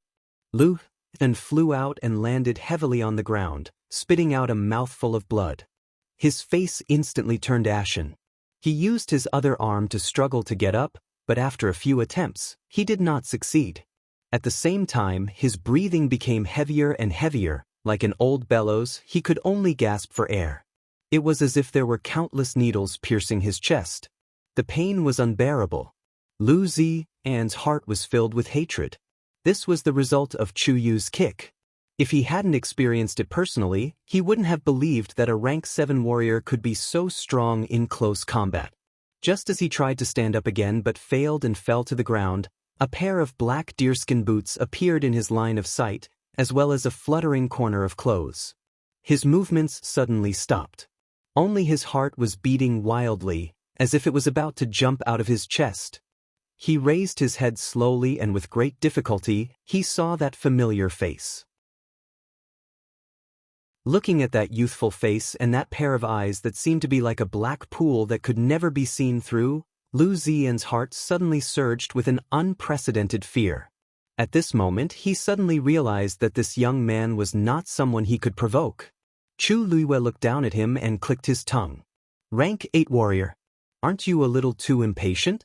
Lu then flew out and landed heavily on the ground, spitting out a mouthful of blood. His face instantly turned ashen. He used his other arm to struggle to get up, but after a few attempts, he did not succeed. At the same time, his breathing became heavier and heavier. Like an old bellows, he could only gasp for air. It was as if there were countless needles piercing his chest. The pain was unbearable. Lu Ziyan's heart was filled with hatred. This was the result of Chu Yu's kick. If he hadn't experienced it personally, he wouldn't have believed that a rank 7 warrior could be so strong in close combat. Just as he tried to stand up again but failed and fell to the ground, a pair of black deerskin boots appeared in his line of sight, as well as a fluttering corner of clothes. His movements suddenly stopped. Only his heart was beating wildly, as if it was about to jump out of his chest. He raised his head slowly and with great difficulty, he saw that familiar face. Looking at that youthful face and that pair of eyes that seemed to be like a black pool that could never be seen through, Lu Ziyan's heart suddenly surged with an unprecedented fear. At this moment, he suddenly realized that this young man was not someone he could provoke. Chu Luiwei looked down at him and clicked his tongue. Rank 8 warrior. Aren't you a little too impatient?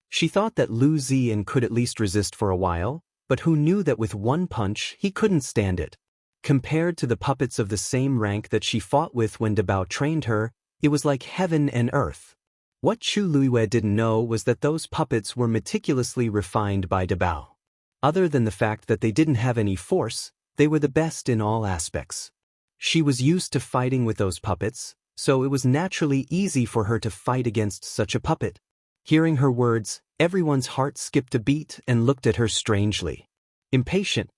She thought that Lu Ziyan could at least resist for a while, but who knew that with one punch he couldn't stand it. Compared to the puppets of the same rank that she fought with when Dabao trained her, it was like heaven and earth. What Chu Luiwei didn't know was that those puppets were meticulously refined by Dabao. Other than the fact that they didn't have any force, they were the best in all aspects. She was used to fighting with those puppets, so it was naturally easy for her to fight against such a puppet. Hearing her words, everyone's heart skipped a beat and looked at her strangely. Impatient.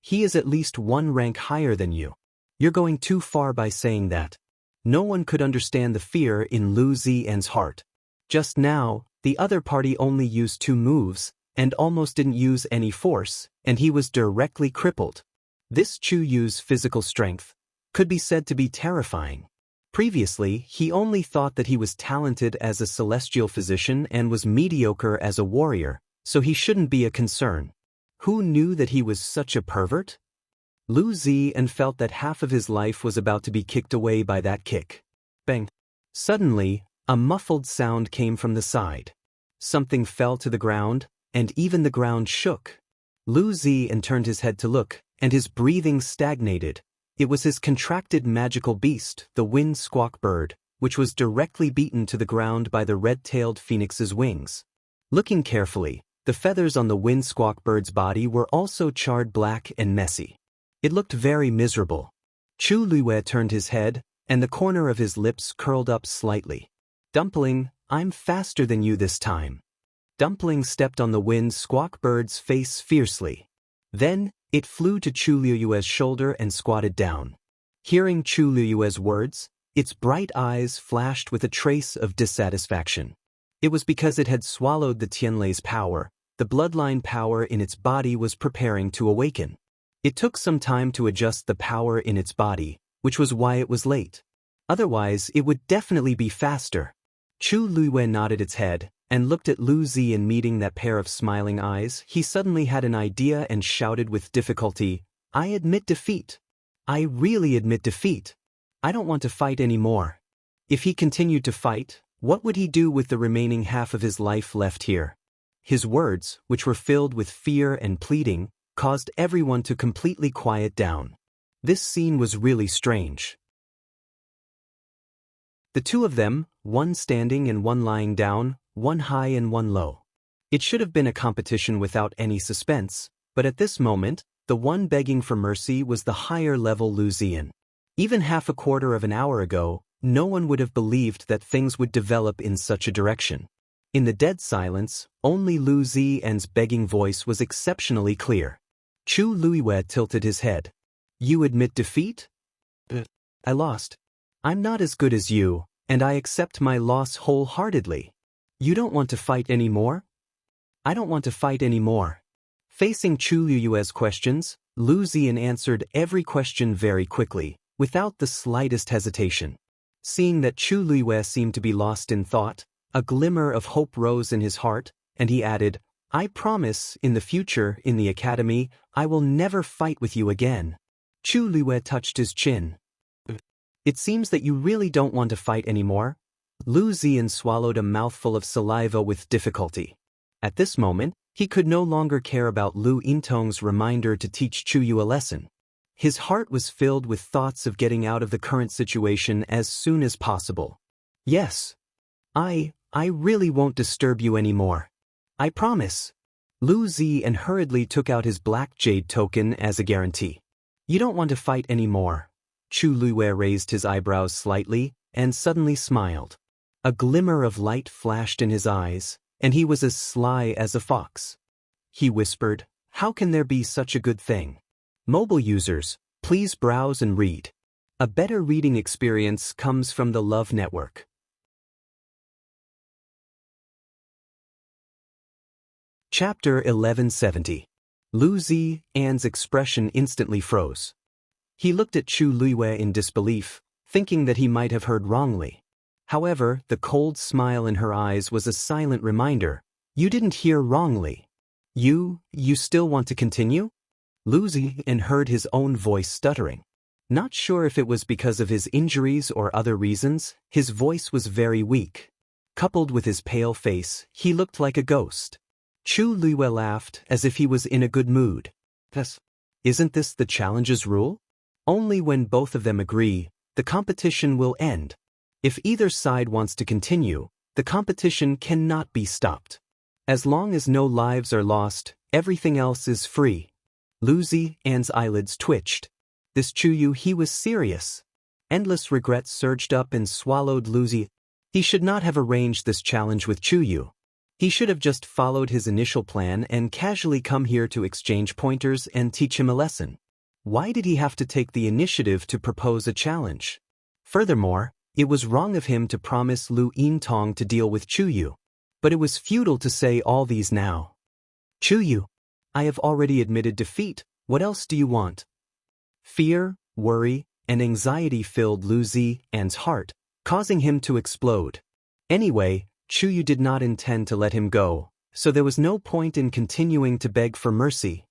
He is at least 1 rank higher than you. You're going too far by saying that. No one could understand the fear in Lu Ziyan's heart. Just now, the other party only used 2 moves, and almost didn't use any force, and he was directly crippled. This Chu Yu's physical strength could be said to be terrifying. Previously, he only thought that he was talented as a celestial physician and was mediocre as a warrior, so he shouldn't be a concern. Who knew that he was such a pervert? Lu Ziyan felt that half of his life was about to be kicked away by that kick. Bang! Suddenly, a muffled sound came from the side. Something fell to the ground, and even the ground shook. Lu Ziyan turned his head to look, and his breathing stagnated. It was his contracted magical beast, the wind squawk bird, which was directly beaten to the ground by the red-tailed phoenix's wings. Looking carefully, the feathers on the wind squawk bird's body were also charred black and messy. It looked very miserable. Chu Luiwei turned his head, and the corner of his lips curled up slightly. Dumpling, I'm faster than you this time. Dumpling stepped on the wind squawk bird's face fiercely. Then, it flew to Chu Luiwei's shoulder and squatted down. Hearing Chu Luiwei's words, its bright eyes flashed with a trace of dissatisfaction. It was because it had swallowed the Tianlei's power. The bloodline power in its body was preparing to awaken. It took some time to adjust the power in its body, which was why it was late. Otherwise, it would definitely be faster. Chu Luiwei nodded its head, and looked at Lu Ziyan meeting that pair of smiling eyes. He suddenly had an idea and shouted with difficulty, I admit defeat. I really admit defeat. I don't want to fight anymore. If he continued to fight, what would he do with the remaining half of his life left here? His words, which were filled with fear and pleading, caused everyone to completely quiet down. This scene was really strange. The 2 of them, one standing and one lying down, one high and one low. It should have been a competition without any suspense, but at this moment, the one begging for mercy was the higher-level Lu Ziyan. Even half a quarter of an hour ago, no one would have believed that things would develop in such a direction. In the dead silence, only Lu Ziyan's begging voice was exceptionally clear. Chu Luiyue tilted his head. You admit defeat? I lost. I'm not as good as you, and I accept my loss wholeheartedly. You don't want to fight anymore? I don't want to fight anymore. Facing Chu Luiyue's questions, Lu Ziyan answered every question very quickly, without the slightest hesitation. Seeing that Chu Luiyue seemed to be lost in thought, a glimmer of hope rose in his heart, and he added, I promise, in the future, in the academy, I will never fight with you again. Chu Luiyue touched his chin. It seems that you really don't want to fight anymore. Lu Ziyan swallowed a mouthful of saliva with difficulty. At this moment, he could no longer care about Lu Yintong's reminder to teach Chu Yu a lesson. His heart was filled with thoughts of getting out of the current situation as soon as possible. Yes. I really won't disturb you anymore. I promise. Lu Ziyan hurriedly took out his black jade token as a guarantee. You don't want to fight anymore. Chu Luiyue raised his eyebrows slightly and suddenly smiled. A glimmer of light flashed in his eyes, and he was as sly as a fox. He whispered, How can there be such a good thing? Mobile users, please browse and read. A better reading experience comes from the Love Network. Chapter 1170. Lu Ziyan's expression instantly froze. He looked at Chu Luiyue in disbelief, thinking that he might have heard wrongly. However, the cold smile in her eyes was a silent reminder. You didn't hear wrongly. You still want to continue? Lu Ziyan heard his own voice stuttering. Not sure if it was because of his injuries or other reasons, his voice was very weak. Coupled with his pale face, he looked like a ghost. Chu Luiyue laughed as if he was in a good mood. Isn't this the challenge's rule? Only when both of them agree, the competition will end. If either side wants to continue, the competition cannot be stopped. As long as no lives are lost, everything else is free. Lu Ziyan's eyelids twitched. This Chu Yu, he was serious. Endless regrets surged up and swallowed Lu Ziyan. He should not have arranged this challenge with Chu Yu. He should have just followed his initial plan and casually come here to exchange pointers and teach him a lesson. Why did he have to take the initiative to propose a challenge? Furthermore, it was wrong of him to promise Lu Yintong to deal with Chu Yu. But it was futile to say all these now. Chu Yu, I have already admitted defeat. What else do you want? Fear, worry, and anxiety filled Lu Ziyan's heart, causing him to explode. Anyway, Chu Yu did not intend to let him go, so there was no point in continuing to beg for mercy.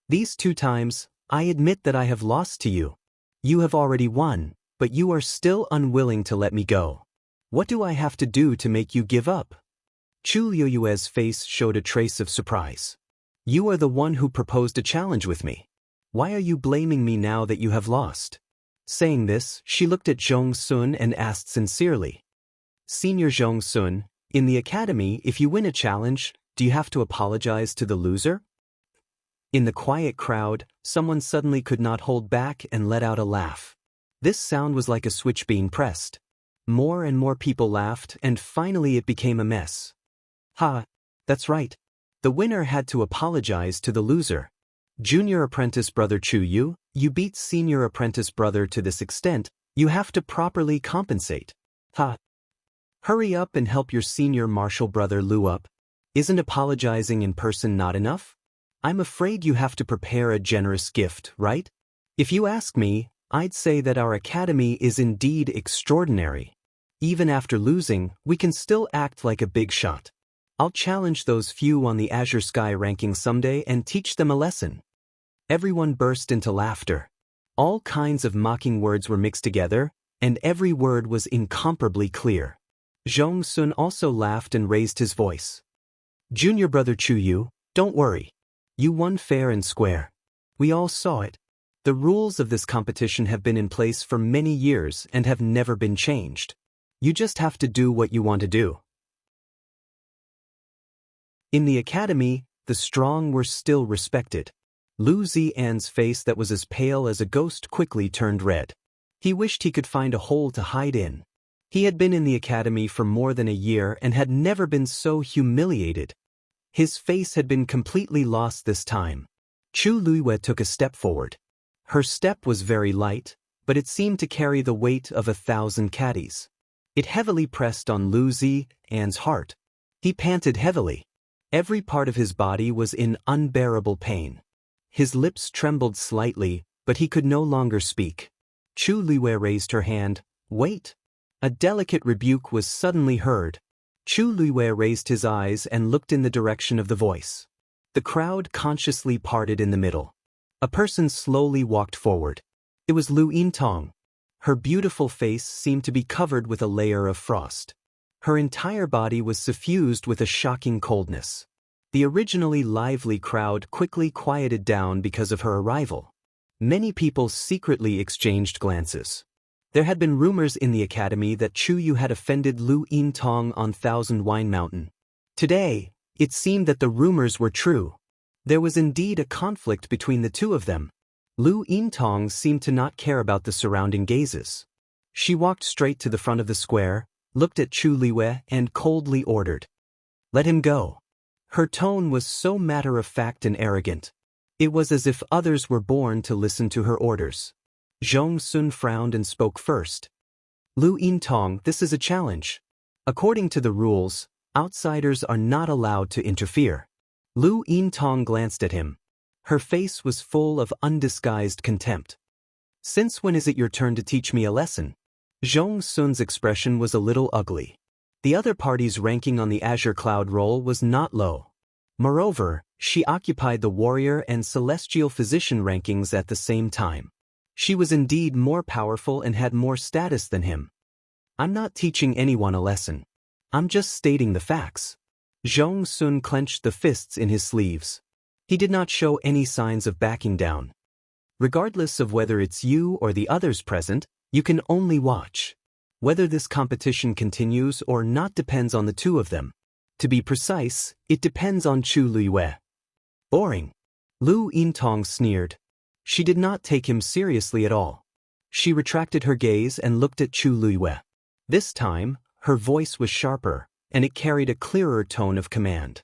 These 2 times, I admit that I have lost to you. You have already won, but you are still unwilling to let me go. What do I have to do to make you give up? Chu Luiyue's face showed a trace of surprise. You are the one who proposed a challenge with me. Why are you blaming me now that you have lost? Saying this, she looked at Zhong Sun and asked sincerely. Senior Zhong Sun, in the academy, if you win a challenge, do you have to apologize to the loser? In the quiet crowd, someone suddenly could not hold back and let out a laugh. This sound was like a switch being pressed. More and more people laughed, and finally it became a mess. Ha! That's right. The winner had to apologize to the loser. Junior apprentice brother Chu Yu, you beat senior apprentice brother to this extent, you have to properly compensate. Ha! Hurry up and help your senior martial brother Lu up. Isn't apologizing in person not enough? I'm afraid you have to prepare a generous gift, right? If you ask me, I'd say that our academy is indeed extraordinary. Even after losing, we can still act like a big shot. I'll challenge those few on the Azure Sky ranking someday and teach them a lesson. Everyone burst into laughter. All kinds of mocking words were mixed together, and every word was incomparably clear. Zhong Sun also laughed and raised his voice. Junior brother Chu Yu, don't worry. You won fair and square. We all saw it. The rules of this competition have been in place for many years and have never been changed. You just have to do what you want to do. In the academy, the strong were still respected. Lu Ziyan's face that was as pale as a ghost quickly turned red. He wished he could find a hole to hide in. He had been in the academy for more than a year and had never been so humiliated. His face had been completely lost this time. Chu Luiyue took a step forward. Her step was very light, but it seemed to carry the weight of 1,000 caddies. It heavily pressed on Lu Ziyan's heart. He panted heavily. Every part of his body was in unbearable pain. His lips trembled slightly, but he could no longer speak. Chu Luiyue raised her hand. Wait! A delicate rebuke was suddenly heard. Chu Luiyue raised his eyes and looked in the direction of the voice. The crowd consciously parted in the middle. A person slowly walked forward. It was Lu Yintong. Her beautiful face seemed to be covered with a layer of frost. Her entire body was suffused with a shocking coldness. The originally lively crowd quickly quieted down because of her arrival. Many people secretly exchanged glances. There had been rumors in the academy that Chu Yu had offended Lu Yintong on Thousand Wine Mountain. Today, it seemed that the rumors were true. There was indeed a conflict between the two of them. Lu Yintong seemed to not care about the surrounding gazes. She walked straight to the front of the square, looked at Chu Luiyue and coldly ordered, "Let him go." Her tone was so matter-of-fact and arrogant. It was as if others were born to listen to her orders. Zhong Sun frowned and spoke first. "Lu Yintong, this is a challenge. According to the rules, outsiders are not allowed to interfere." Lu Yintong glanced at him. Her face was full of undisguised contempt. "Since when is it your turn to teach me a lesson?" Zhong Sun's expression was a little ugly. The other party's ranking on the Azure Cloud roll was not low. Moreover, she occupied the Warrior and Celestial Physician rankings at the same time. She was indeed more powerful and had more status than him. "I'm not teaching anyone a lesson. I'm just stating the facts." Zhong Sun clenched the fists in his sleeves. He did not show any signs of backing down. "Regardless of whether it's you or the others present, you can only watch. Whether this competition continues or not depends on the two of them. To be precise, it depends on Chu Luiyue." "Boring." Lu Yintong sneered. She did not take him seriously at all. She retracted her gaze and looked at Chu Luiyue. This time, her voice was sharper, and it carried a clearer tone of command.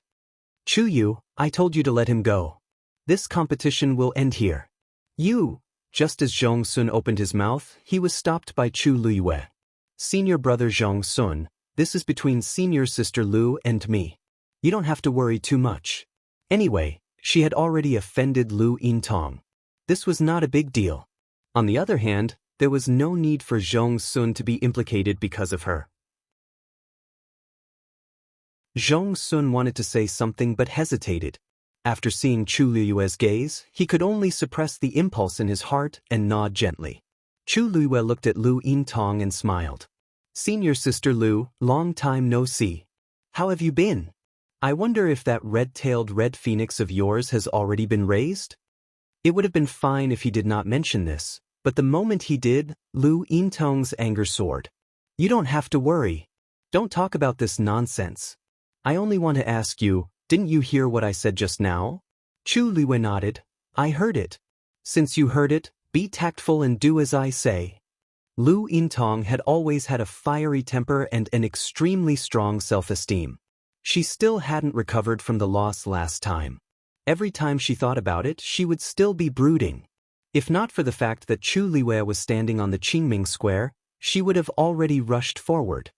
"Chu Yu, I told you to let him go. This competition will end here." "You!" Just as Zhong Sun opened his mouth, he was stopped by Chu Luiyue. "Senior brother Zhong Sun, this is between senior sister Lu and me. You don't have to worry too much." Anyway, she had already offended Lu Yintong. This was not a big deal. On the other hand, there was no need for Zhong Sun to be implicated because of her. Zhong Sun wanted to say something but hesitated. After seeing Chu Luiyue's gaze, he could only suppress the impulse in his heart and nod gently. Chu Luiyue looked at Lu Yintong and smiled. "Senior sister Lu, long time no see. How have you been? I wonder if that red-tailed red phoenix of yours has already been raised?" It would have been fine if he did not mention this, but the moment he did, Lu Yintong's anger soared. "You don't have to worry. Don't talk about this nonsense. I only want to ask you, didn't you hear what I said just now?" Chu Luiyue nodded. "I heard it. Since you heard it, be tactful and do as I say." Lu Yintong had always had a fiery temper and an extremely strong self-esteem. She still hadn't recovered from the loss last time. Every time she thought about it, she would still be brooding. If not for the fact that Chu Luiyue was standing on the Qingming Square, she would have already rushed forward.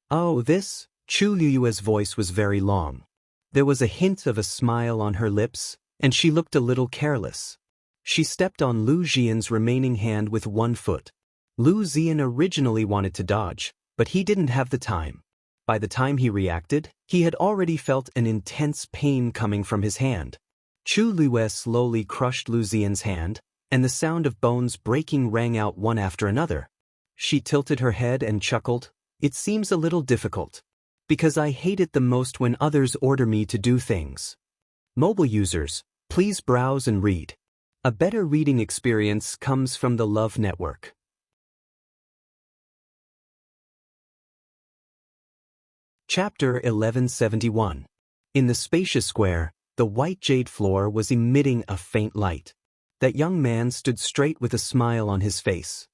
"Oh, this?" Chu Luiyue's voice was very long. There was a hint of a smile on her lips, and she looked a little careless. She stepped on Lu Xian's remaining hand with one foot. Lu Xian originally wanted to dodge, but he didn't have the time. By the time he reacted, he had already felt an intense pain coming from his hand. Chu Luiyue slowly crushed Lu Xian's hand, and the sound of bones breaking rang out one after another. She tilted her head and chuckled. "It seems a little difficult. Because I hate it the most when others order me to do things." Mobile users, please browse and read. A better reading experience comes from the Love Network. Chapter 1171. In the spacious square, the white jade floor was emitting a faint light. That young man stood straight with a smile on his face.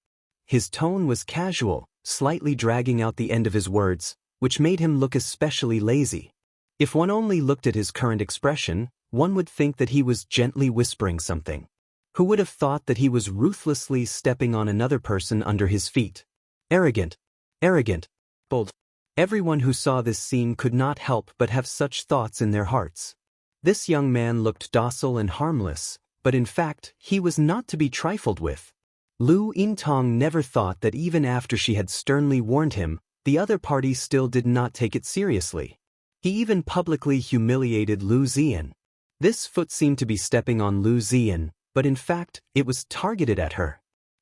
His tone was casual, slightly dragging out the end of his words, which made him look especially lazy. If one only looked at his current expression, one would think that he was gently whispering something. Who would have thought that he was ruthlessly stepping on another person under his feet? Arrogant. Arrogant. Bold. Everyone who saw this scene could not help but have such thoughts in their hearts. This young man looked docile and harmless, but in fact, he was not to be trifled with. Lu Yintong never thought that even after she had sternly warned him, the other party still did not take it seriously. He even publicly humiliated Lu Ziyan. This foot seemed to be stepping on Lu Ziyan, but in fact, it was targeted at her.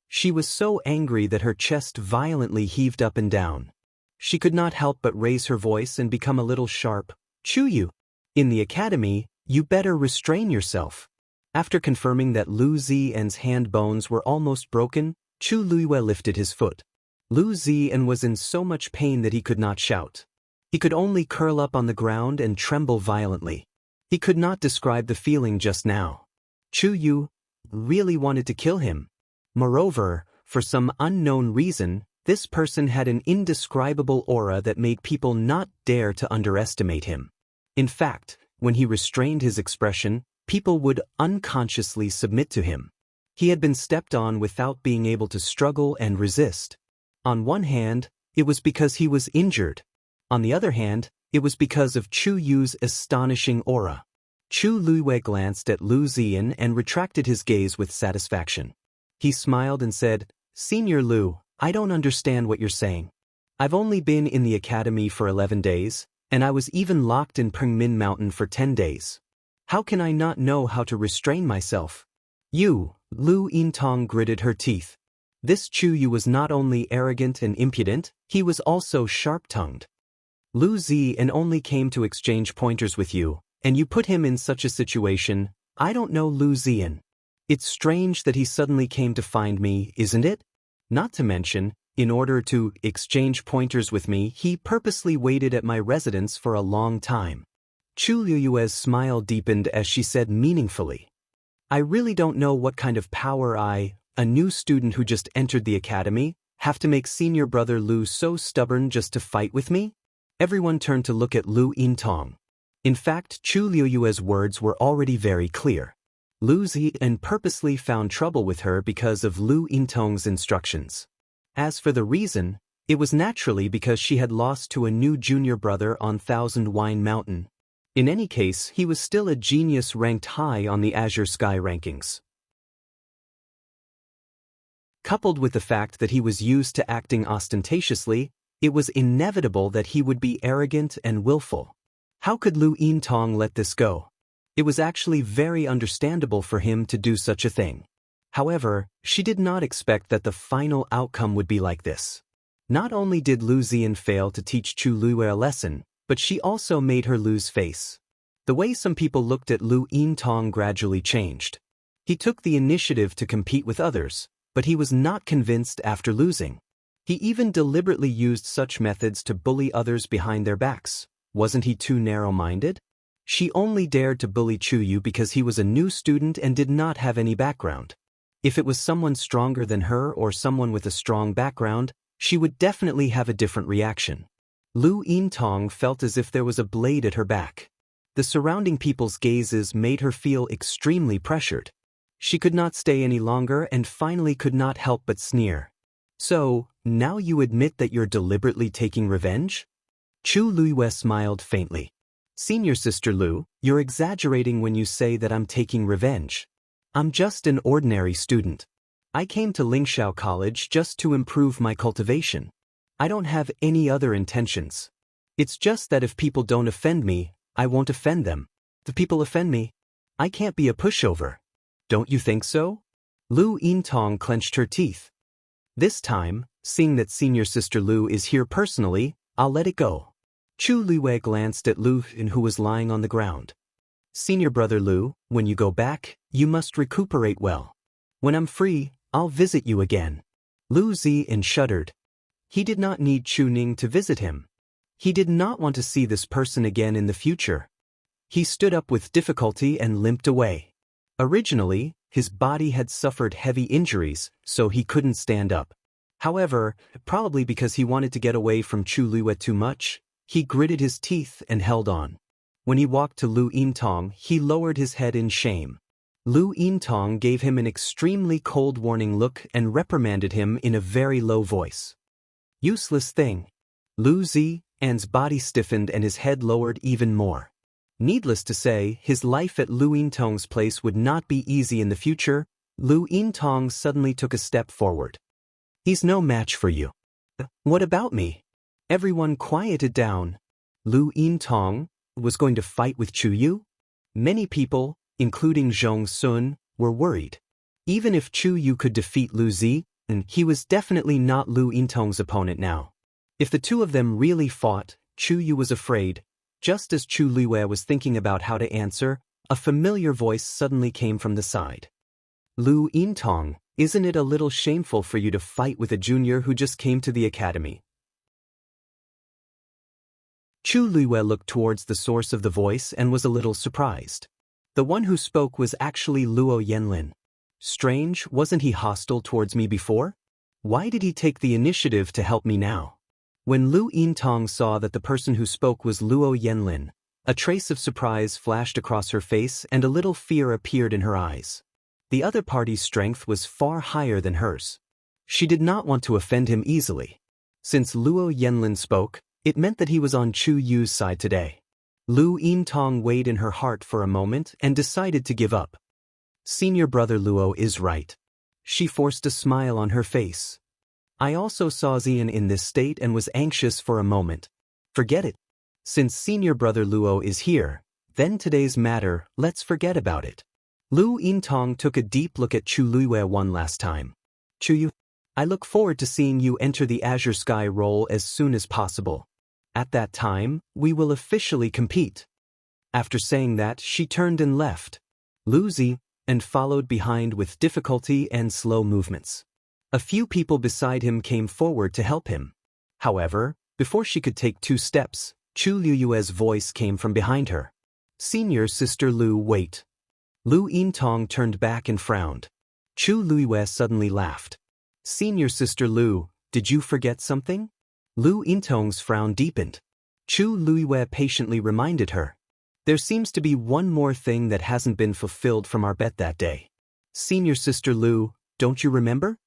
She was so angry that her chest violently heaved up and down. She could not help but raise her voice and become a little sharp. Chuyu, in the academy, you better restrain yourself. After confirming that Lu Ziyan's hand bones were almost broken, Chu Luiyue lifted his foot. Lu Ziyan was in so much pain that he could not shout. He could only curl up on the ground and tremble violently. He could not describe the feeling just now. Chu Yu really wanted to kill him. Moreover, for some unknown reason, this person had an indescribable aura that made people not dare to underestimate him. In fact, when he restrained his expression, people would unconsciously submit to him. He had been stepped on without being able to struggle and resist. On one hand, it was because he was injured. On the other hand, it was because of Chu Yu's astonishing aura. Chu Luiyue glanced at Lu Ziyan and retracted his gaze with satisfaction. He smiled and said, Senior Lu, I don't understand what you're saying. I've only been in the academy for 11 days, and I was even locked in Pengmin Mountain for 10 days. How can I not know how to restrain myself? You, Lu Yintong gritted her teeth. This Chu Yu was not only arrogant and impudent, he was also sharp-tongued. Lu Ziyan only came to exchange pointers with you, and you put him in such a situation. I don't know Lu Ziyan. It's strange that he suddenly came to find me, isn't it? Not to mention, in order to exchange pointers with me, he purposely waited at my residence for a long time. Chu Luiyue's smile deepened as she said meaningfully, I really don't know what kind of power I, a new student who just entered the academy, have to make senior brother Lu so stubborn just to fight with me? Everyone turned to look at Lu Yintong. In fact, Chu Luiyue's words were already very clear. Lu Ziyan purposely found trouble with her because of Lu Yintong's instructions. As for the reason, it was naturally because she had lost to a new junior brother on Thousand Wine Mountain. In any case, he was still a genius ranked high on the Azure Sky rankings. Coupled with the fact that he was used to acting ostentatiously, it was inevitable that he would be arrogant and willful. How could Lu Yintong let this go? It was actually very understandable for him to do such a thing. However, she did not expect that the final outcome would be like this. Not only did Lu Ziyan fail to teach Chu Luiyue a lesson, but she also made her lose face. The way some people looked at Lu Yintong gradually changed. He took the initiative to compete with others, but he was not convinced after losing. He even deliberately used such methods to bully others behind their backs. Wasn't he too narrow-minded? She only dared to bully Chu Yu because he was a new student and did not have any background. If it was someone stronger than her or someone with a strong background, she would definitely have a different reaction. Lu Yintong felt as if there was a blade at her back. The surrounding people's gazes made her feel extremely pressured. She could not stay any longer and finally could not help but sneer. So, now you admit that you're deliberately taking revenge? Chu Luiyue smiled faintly. Senior Sister Lu, you're exaggerating when you say that I'm taking revenge. I'm just an ordinary student. I came to Lingxiao College just to improve my cultivation. I don't have any other intentions. It's just that if people don't offend me, I won't offend them. If people offend me, I can't be a pushover. Don't you think so? Lu Yintong clenched her teeth. This time, seeing that Senior Sister Lu is here personally, I'll let it go. Chu Luiyue glanced at Lu Yan, who was lying on the ground. Senior brother Lu, when you go back, you must recuperate well. When I'm free, I'll visit you again. Lu Ziyan shuddered. He did not need Chu Ning to visit him. He did not want to see this person again in the future. He stood up with difficulty and limped away. Originally, his body had suffered heavy injuries, so he couldn't stand up. However, probably because he wanted to get away from Chu Luiyue too much, he gritted his teeth and held on. When he walked to Lu Yintong, he lowered his head in shame. Lu Yintong gave him an extremely cold warning look and reprimanded him in a very low voice. Useless thing. Lu Ziyan's body stiffened and his head lowered even more. Needless to say, his life at Lu Yintong's place would not be easy in the future. Lu Yintong suddenly took a step forward. He's no match for you. What about me? Everyone quieted down. Lu Yintong was going to fight with Chu Yu? Many people, including Zhong Sun, were worried. Even if Chu Yu could defeat Lu Zi, he was definitely not Lu Yintong's opponent now. If the two of them really fought, Chu Yu was afraid. Just as Chu Luiyue was thinking about how to answer, a familiar voice suddenly came from the side. Lu Yintong, isn't it a little shameful for you to fight with a junior who just came to the academy? Chu Luiyue looked towards the source of the voice and was a little surprised. The one who spoke was actually Luo Yanlin. Strange, wasn't he hostile towards me before? Why did he take the initiative to help me now? When Lu Yintong saw that the person who spoke was Luo Yanlin, a trace of surprise flashed across her face and a little fear appeared in her eyes. The other party's strength was far higher than hers. She did not want to offend him easily. Since Luo Yanlin spoke, it meant that he was on Chu Yu's side today. Lu Yintong weighed in her heart for a moment and decided to give up. Senior brother Luo is right. She forced a smile on her face. I also saw Xian in this state and was anxious for a moment. Forget it. Since senior brother Luo is here, then today's matter, let's forget about it. Lu Yintong took a deep look at Chu Luiyue one last time. Chu Yu, I look forward to seeing you enter the Azure Sky role as soon as possible. At that time, we will officially compete. After saying that, she turned and left. Lu Zi and followed behind with difficulty and slow movements. A few people beside him came forward to help him. However, before she could take 2 steps, Chu Luiyue's voice came from behind her. Senior sister Lu, wait. Lu Yintong turned back and frowned. Chu Luiyue suddenly laughed. Senior sister Lu, did you forget something? Lu Yintong's frown deepened. Chu Luiyue patiently reminded her. There seems to be one more thing that hasn't been fulfilled from our bet that day. Senior sister Lu, don't you remember?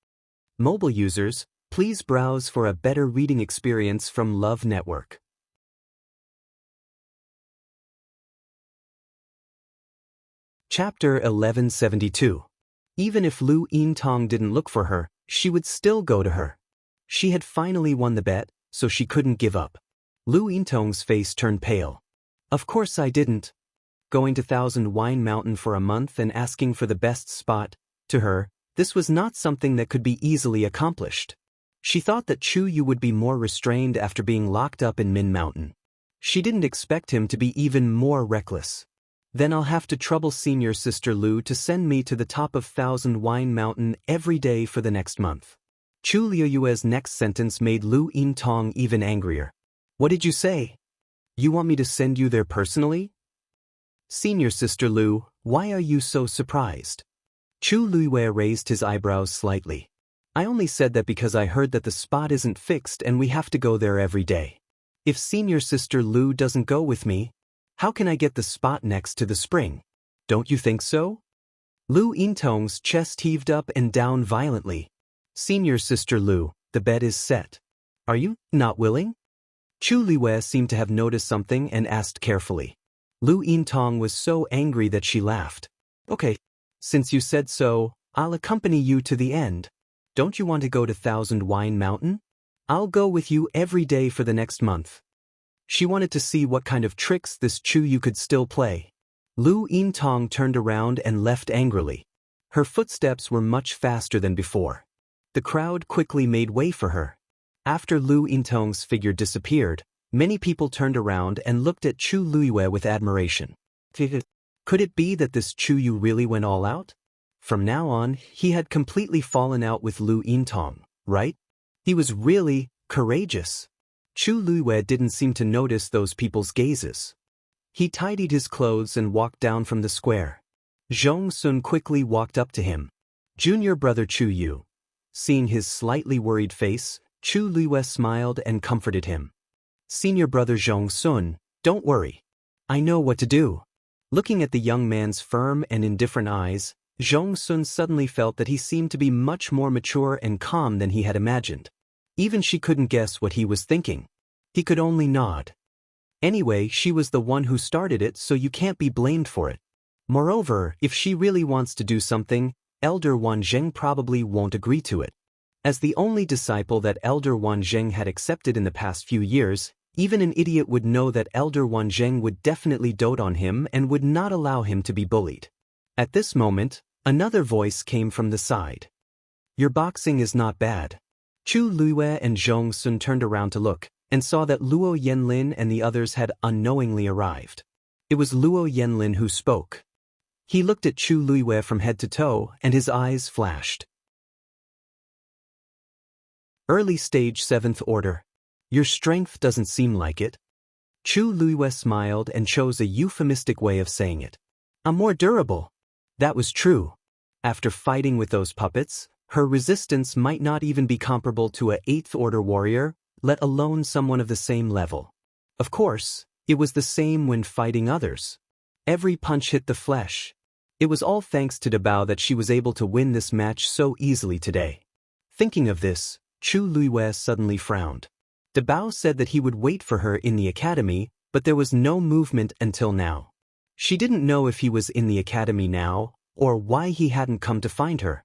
Mobile users, please browse for a better reading experience from Love Network. Chapter 1172. Even if Lu Yintong didn't look for her, she would still go to her. She had finally won the bet, so she couldn't give up. Lu Yintong's face turned pale. Of course I didn't. Going to Thousand Wine Mountain for a month and asking for the best spot, to her, this was not something that could be easily accomplished. She thought that Chu Yu would be more restrained after being locked up in Min Mountain. She didn't expect him to be even more reckless. Then I'll have to trouble senior sister Lu to send me to the top of Thousand Wine Mountain every day for the next month. Chu Luiyue's next sentence made Lu Yintong even angrier. What did you say? You want me to send you there personally? Senior sister Lu, why are you so surprised? Chu Luiyue raised his eyebrows slightly. I only said that because I heard that the spot isn't fixed and we have to go there every day. If senior sister Lu doesn't go with me, how can I get the spot next to the spring? Don't you think so? Lu Yintong's chest heaved up and down violently. Senior sister Lu, the bet is set. Are you not willing? Chu Luiyue seemed to have noticed something and asked carefully. Lu Yintong was so angry that she laughed. Okay, since you said so, I'll accompany you to the end. Don't you want to go to Thousand Wine Mountain? I'll go with you every day for the next month. She wanted to see what kind of tricks this Chu Yu could still play. Lu Yintong turned around and left angrily. Her footsteps were much faster than before. The crowd quickly made way for her. After Lu Yintong's figure disappeared, many people turned around and looked at Chu Luiyue with admiration. Could it be that this Chu Yu really went all out? From now on, he had completely fallen out with Lu Yintong, right? He was really courageous. Chu Luiyue didn't seem to notice those people's gazes. He tidied his clothes and walked down from the square. Zhong Sun quickly walked up to him. Junior brother Chu Yu. Seeing his slightly worried face, Chu Luiyue smiled and comforted him. Senior brother Zhong Sun, don't worry. I know what to do. Looking at the young man's firm and indifferent eyes, Zhong Sun suddenly felt that he seemed to be much more mature and calm than he had imagined. Even she couldn't guess what he was thinking. He could only nod. Anyway, she was the one who started it, so you can't be blamed for it. Moreover, if she really wants to do something, Elder Wan Zheng probably won't agree to it. As the only disciple that Elder Wan Zheng had accepted in the past few years, even an idiot would know that Elder Wan Zheng would definitely dote on him and would not allow him to be bullied. At this moment, another voice came from the side. Your boxing is not bad. Chu Luiyue and Zhong Sun turned around to look, and saw that Luo Yanlin and the others had unknowingly arrived. It was Luo Yanlin who spoke. He looked at Chu Luiyue from head to toe, and his eyes flashed. Early stage 7th order. Your strength doesn't seem like it. Chu Luiyue smiled and chose a euphemistic way of saying it. I'm more durable. That was true. After fighting with those puppets, her resistance might not even be comparable to a 8th order warrior, let alone someone of the same level. Of course, it was the same when fighting others. Every punch hit the flesh. It was all thanks to Dabao that she was able to win this match so easily today. Thinking of this, Chu Luiyue suddenly frowned. Dabao said that he would wait for her in the academy, but there was no movement until now. She didn't know if he was in the academy now, or why he hadn't come to find her.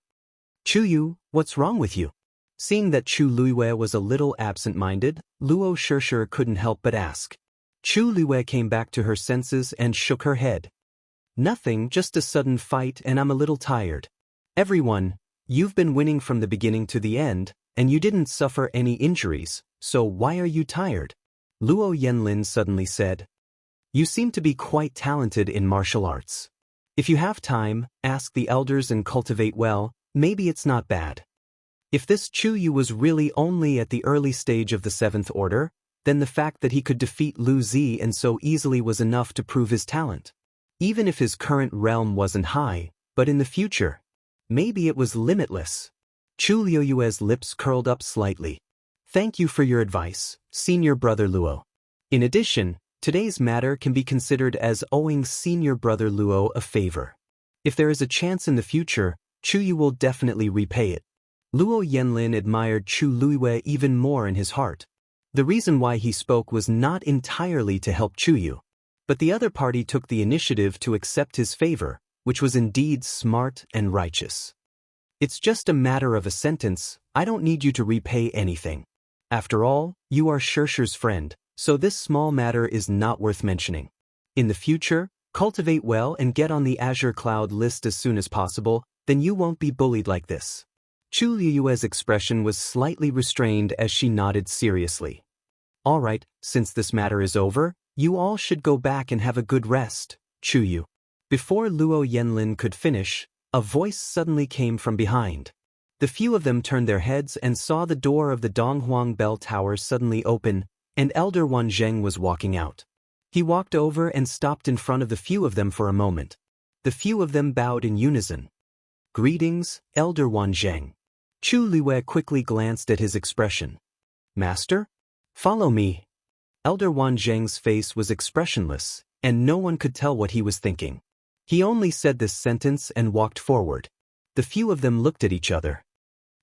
Chuyu, what's wrong with you? Seeing that Chu Luiyue was a little absent-minded, Luo Shishir couldn't help but ask. Chu Luiyue came back to her senses and shook her head. Nothing, just a sudden fight and I'm a little tired. Everyone, you've been winning from the beginning to the end, and you didn't suffer any injuries, so why are you tired? Luo Yanlin suddenly said. You seem to be quite talented in martial arts. If you have time, ask the elders and cultivate well, maybe it's not bad. If this Chuyu was really only at the early stage of the 7th order, then the fact that he could defeat Lu Zi and so easily was enough to prove his talent. Even if his current realm wasn't high, but in the future, maybe it was limitless. Chu Luiyue's lips curled up slightly. Thank you for your advice, senior brother Luo. In addition, today's matter can be considered as owing senior brother Luo a favor. If there is a chance in the future, Chuyu will definitely repay it. Luo Yanlin admired Chu Luiyue even more in his heart. The reason why he spoke was not entirely to help Chuyu, but the other party took the initiative to accept his favor, which was indeed smart and righteous. It's just a matter of a sentence, I don't need you to repay anything. After all, you are Shishir's friend, so this small matter is not worth mentioning. In the future, cultivate well and get on the Azure Cloud list as soon as possible, then you won't be bullied like this. Chu Luiyue's expression was slightly restrained as she nodded seriously. All right, since this matter is over, you all should go back and have a good rest, Chuyu. Before Luo Yanlin could finish, a voice suddenly came from behind. The few of them turned their heads and saw the door of the Donghuang Bell Tower suddenly open, and Elder Wan Zheng was walking out. He walked over and stopped in front of the few of them for a moment. The few of them bowed in unison. Greetings, Elder Wan Zheng. Chu Luiyue quickly glanced at his expression. Master? Follow me. Elder Wan Zheng's face was expressionless, and no one could tell what he was thinking. He only said this sentence and walked forward. The few of them looked at each other.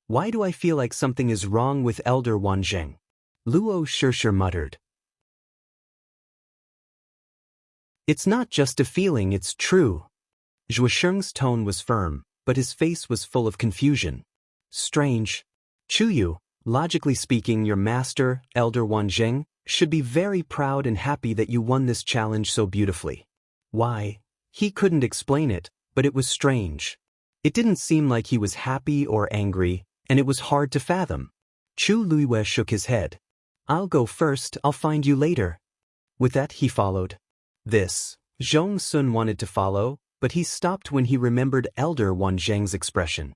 Why do I feel like something is wrong with Elder Wan Zheng? Luo Shishir muttered. It's not just a feeling, it's true. Zhuosheng's tone was firm, but his face was full of confusion. Strange. Chuyu, logically speaking, your master, Elder Wan Zheng, should be very proud and happy that you won this challenge so beautifully. Why? He couldn't explain it, but it was strange. It didn't seem like he was happy or angry, and it was hard to fathom. Chu Luiyue shook his head. I'll go first, I'll find you later. With that he followed. Zhong Sun wanted to follow, but he stopped when he remembered Elder Wan Zheng's expression.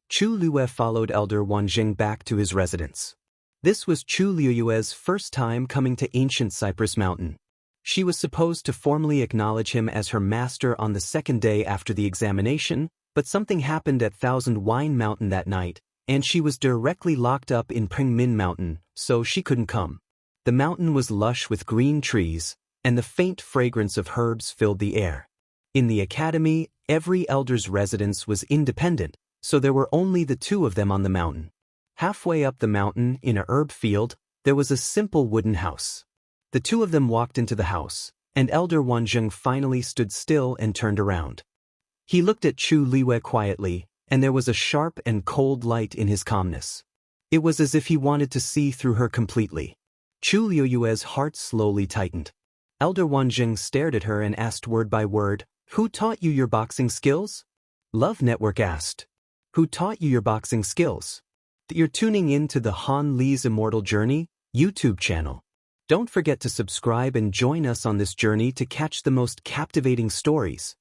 Chu Luiyue followed Elder Wan Zheng back to his residence. This was Chu Luiyue's first time coming to ancient Cypress Mountain. She was supposed to formally acknowledge him as her master on the second day after the examination, but something happened at Thousand Wine Mountain that night, and she was directly locked up in Pengmin Mountain, so she couldn't come. The mountain was lush with green trees, and the faint fragrance of herbs filled the air. In the academy, every elder's residence was independent, so there were only the two of them on the mountain. Halfway up the mountain, in a herb field, there was a simple wooden house. The two of them walked into the house, and Elder Wanzheng finally stood still and turned around. He looked at Chu Liwei quietly, and there was a sharp and cold light in his calmness. It was as if he wanted to see through her completely. Chu Liu's heart slowly tightened. Elder Wanzheng stared at her and asked word by word, "Who taught you your boxing skills?" Love Network asked, "Who taught you your boxing skills?" You're tuning in to the Han Li's Immortal Journey YouTube channel. Don't forget to subscribe and join us on this journey to catch the most captivating stories.